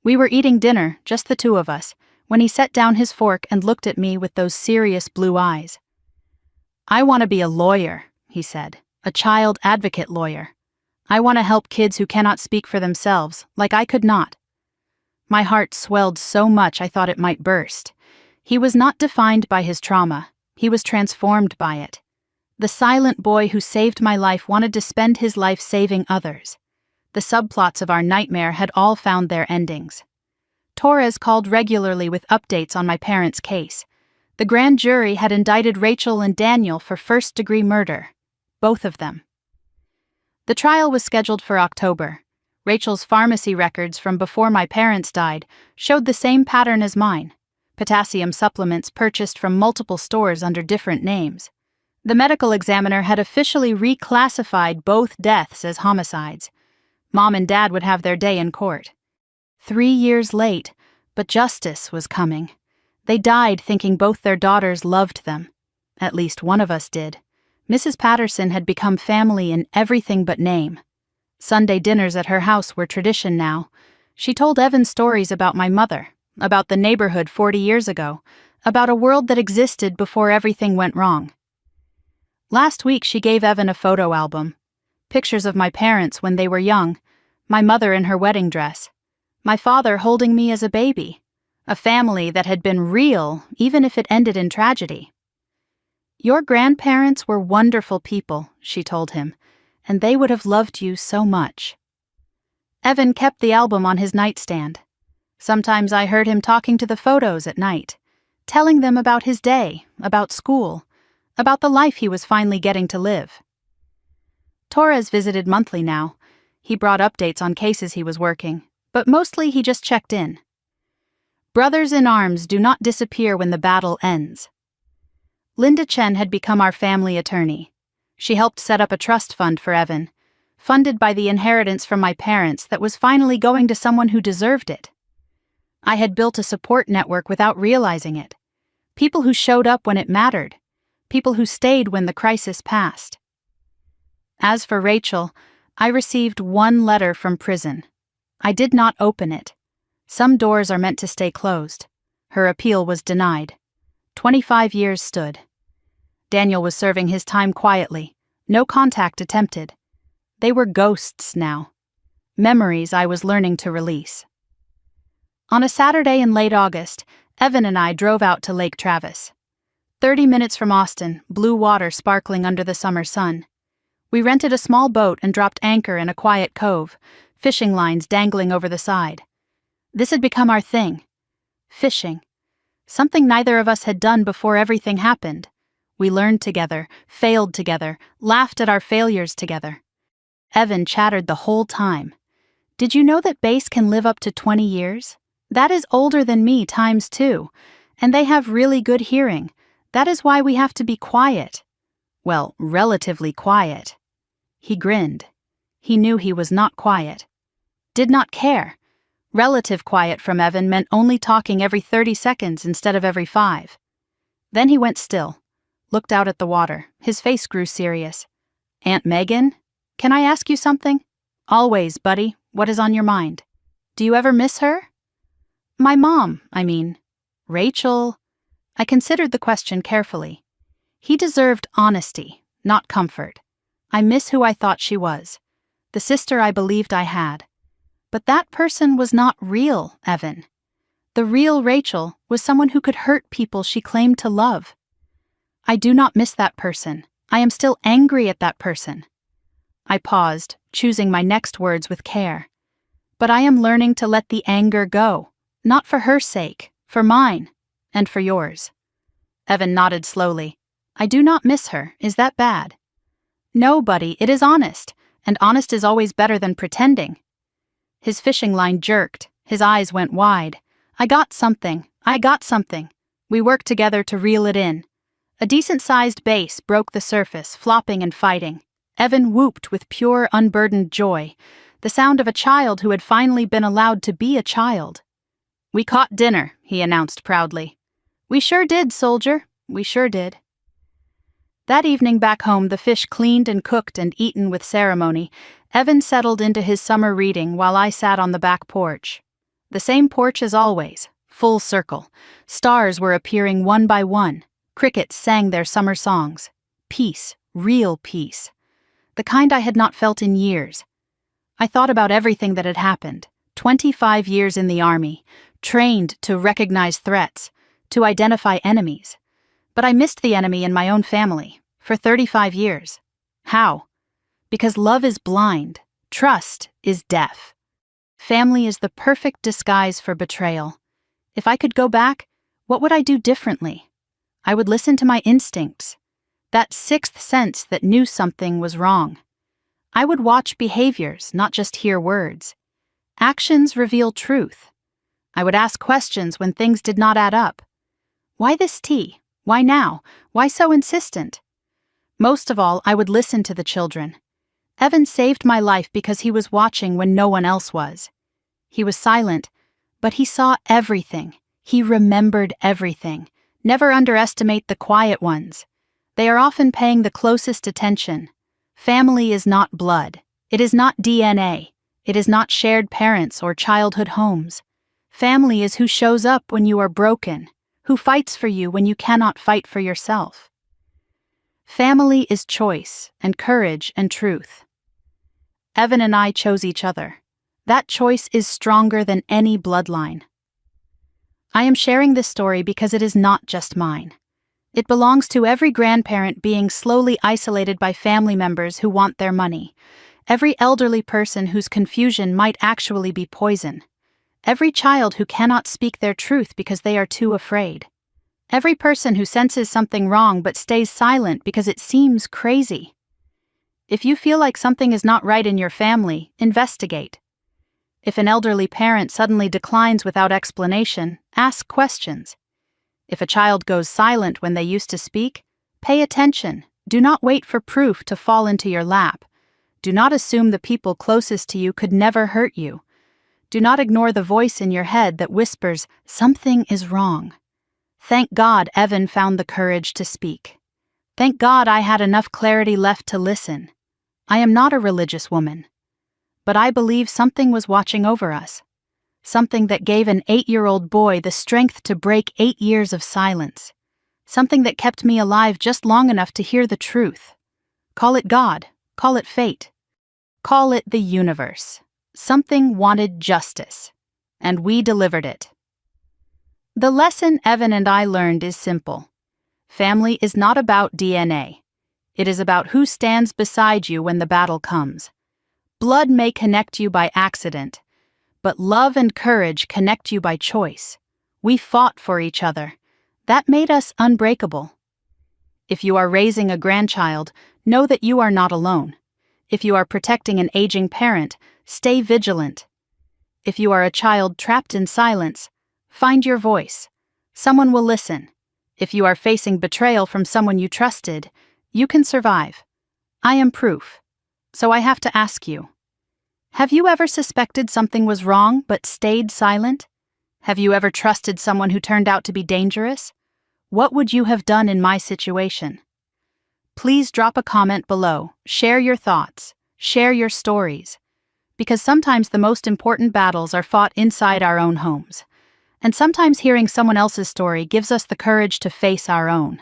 We were eating dinner, just the 2 of us, when he set down his fork and looked at me with those serious blue eyes. "I want to be a lawyer," he said, "a child advocate lawyer. I want to help kids who cannot speak for themselves, like I could not." My heart swelled so much I thought it might burst. He was not defined by his trauma. He was transformed by it. The silent boy who saved my life wanted to spend his life saving others. The subplots of our nightmare had all found their endings. Torres called regularly with updates on my parents' case. The grand jury had indicted Rachel and Daniel for first-degree murder. Both of them. The trial was scheduled for October. Rachel's pharmacy records from before my parents died showed the same pattern as mine. Potassium supplements purchased from multiple stores under different names. The medical examiner had officially reclassified both deaths as homicides. Mom and Dad would have their day in court. 3 years late, but justice was coming. They died thinking both their daughters loved them. At least one of us did. Mrs. Patterson had become family in everything but name. Sunday dinners at her house were tradition now. She told Evan stories about my mother, about the neighborhood 40 years ago, about a world that existed before everything went wrong. Last week she gave Evan a photo album. Pictures of my parents when they were young, my mother in her wedding dress, my father holding me as a baby, a family that had been real even if it ended in tragedy. "Your grandparents were wonderful people," she told him, "and they would have loved you so much." Evan kept the album on his nightstand. Sometimes I heard him talking to the photos at night, telling them about his day, about school, about the life he was finally getting to live. Torres visited monthly now. He brought updates on cases he was working, but mostly he just checked in. Brothers in arms do not disappear when the battle ends. Linda Chen had become our family attorney. She helped set up a trust fund for Evan, funded by the inheritance from my parents that was finally going to someone who deserved it. I had built a support network without realizing it. People who showed up when it mattered. People who stayed when the crisis passed. As for Rachel, I received 1 letter from prison. I did not open it. Some doors are meant to stay closed. Her appeal was denied. 25 years stood. Daniel was serving his time quietly. No contact attempted. They were ghosts now. Memories I was learning to release. On a Saturday in late August, Evan and I drove out to Lake Travis. 30 minutes from Austin, blue water sparkling under the summer sun. We rented a small boat and dropped anchor in a quiet cove, fishing lines dangling over the side. This had become our thing. Fishing. Something neither of us had done before everything happened. We learned together, failed together, laughed at our failures together. Evan chattered the whole time. "Did you know that bass can live up to 20 years? That is older than me times 2, and they have really good hearing. That is why we have to be quiet." Well, relatively quiet. He grinned. He knew he was not quiet. Did not care. Relative quiet from Evan meant only talking every 30 seconds instead of every 5. Then he went still, looked out at the water. His face grew serious. "Aunt Megan? Can I ask you something? Always, buddy. What is on your mind? Do you ever miss her? My mom, I mean. Rachel. I considered the question carefully. He deserved honesty, not comfort. I miss who I thought she was, the sister I believed I had. But that person was not real, Evan. The real Rachel was someone who could hurt people she claimed to love. I do not miss that person. I am still angry at that person. I paused, choosing my next words with care. But I am learning to let the anger go, not for her sake, for mine, and for yours. Evan nodded slowly. I do not miss her. Is that bad? No, buddy, it is honest, and honest is always better than pretending. His fishing line jerked. His eyes went wide. I got something. We worked together to reel it in. A decent-sized bass broke the surface, flopping and fighting. Evan whooped with pure, unburdened joy, the sound of a child who had finally been allowed to be a child. We caught dinner, he announced proudly. We sure did, soldier. We sure did. That evening back home, the fish cleaned and cooked and eaten with ceremony, Evan settled into his summer reading while I sat on the back porch. The same porch as always, full circle. Stars were appearing one by one. Crickets sang their summer songs. Peace, real peace. The kind I had not felt in years. I thought about everything that had happened. 25 years in the army, trained to recognize threats, to identify enemies. But I missed the enemy in my own family, for 35 years. How? Because love is blind, trust is deaf. Family is the perfect disguise for betrayal. If I could go back, what would I do differently? I would listen to my instincts, that sixth sense that knew something was wrong. I would watch behaviors, not just hear words. Actions reveal truth. I would ask questions when things did not add up. Why this tea? Why now? Why so insistent? Most of all, I would listen to the children. Evan saved my life because he was watching when no one else was. He was silent, but he saw everything. He remembered everything. Never underestimate the quiet ones. They are often paying the closest attention. Family is not blood. It is not DNA. It is not shared parents or childhood homes. Family is who shows up when you are broken, who fights for you when you cannot fight for yourself. Family is choice and courage and truth. Evan and I chose each other. That choice is stronger than any bloodline. I am sharing this story because it is not just mine. It belongs to every grandparent being slowly isolated by family members who want their money, every elderly person whose confusion might actually be poison, every child who cannot speak their truth because they are too afraid, every person who senses something wrong but stays silent because it seems crazy. If you feel like something is not right in your family, investigate. If an elderly parent suddenly declines without explanation, ask questions. If a child goes silent when they used to speak, pay attention. Do not wait for proof to fall into your lap. Do not assume the people closest to you could never hurt you. Do not ignore the voice in your head that whispers, something is wrong. Thank God Evan found the courage to speak. Thank God I had enough clarity left to listen. I am not a religious woman, but I believe something was watching over us. Something that gave an 8-year-old boy the strength to break 8 years of silence. Something that kept me alive just long enough to hear the truth. Call it God, call it fate, call it the universe. Something wanted justice, and we delivered it. The lesson Evan and I learned is simple. Family is not about DNA. It is about who stands beside you when the battle comes. Blood may connect you by accident, but love and courage connect you by choice. We fought for each other. That made us unbreakable. If you are raising a grandchild, know that you are not alone. If you are protecting an aging parent, stay vigilant. If you are a child trapped in silence, find your voice. Someone will listen. If you are facing betrayal from someone you trusted, you can survive. I am proof. So I have to ask you. Have you ever suspected something was wrong but stayed silent? Have you ever trusted someone who turned out to be dangerous? What would you have done in my situation? Please drop a comment below, share your thoughts, Share your stories. Because sometimes the most important battles are fought inside our own homes. And sometimes hearing someone else's story gives us the courage to face our own.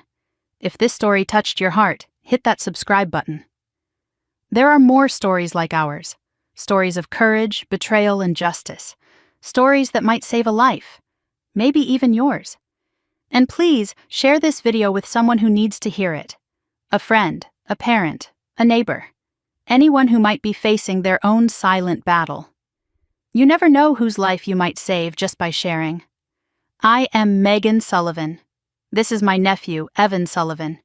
If this story touched your heart, hit that subscribe button. There are more stories like ours. Stories of courage, betrayal, and justice. Stories that might save a life. Maybe even yours. And please, share this video with someone who needs to hear it. A friend, a parent, a neighbor. Anyone who might be facing their own silent battle. You never know whose life you might save just by sharing. I am Megan Sullivan. This is my nephew, Evan Sullivan.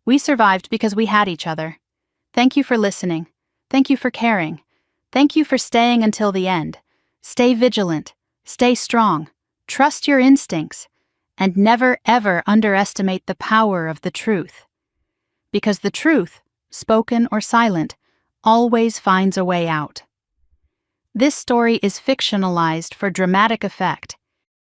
We survived because we had each other. Thank you for listening. Thank you for caring. Thank you for staying until the end. Stay vigilant. Stay strong. Trust your instincts. And never ever underestimate the power of the truth. Because the truth, spoken or silent, always finds a way out. This story is fictionalized for dramatic effect.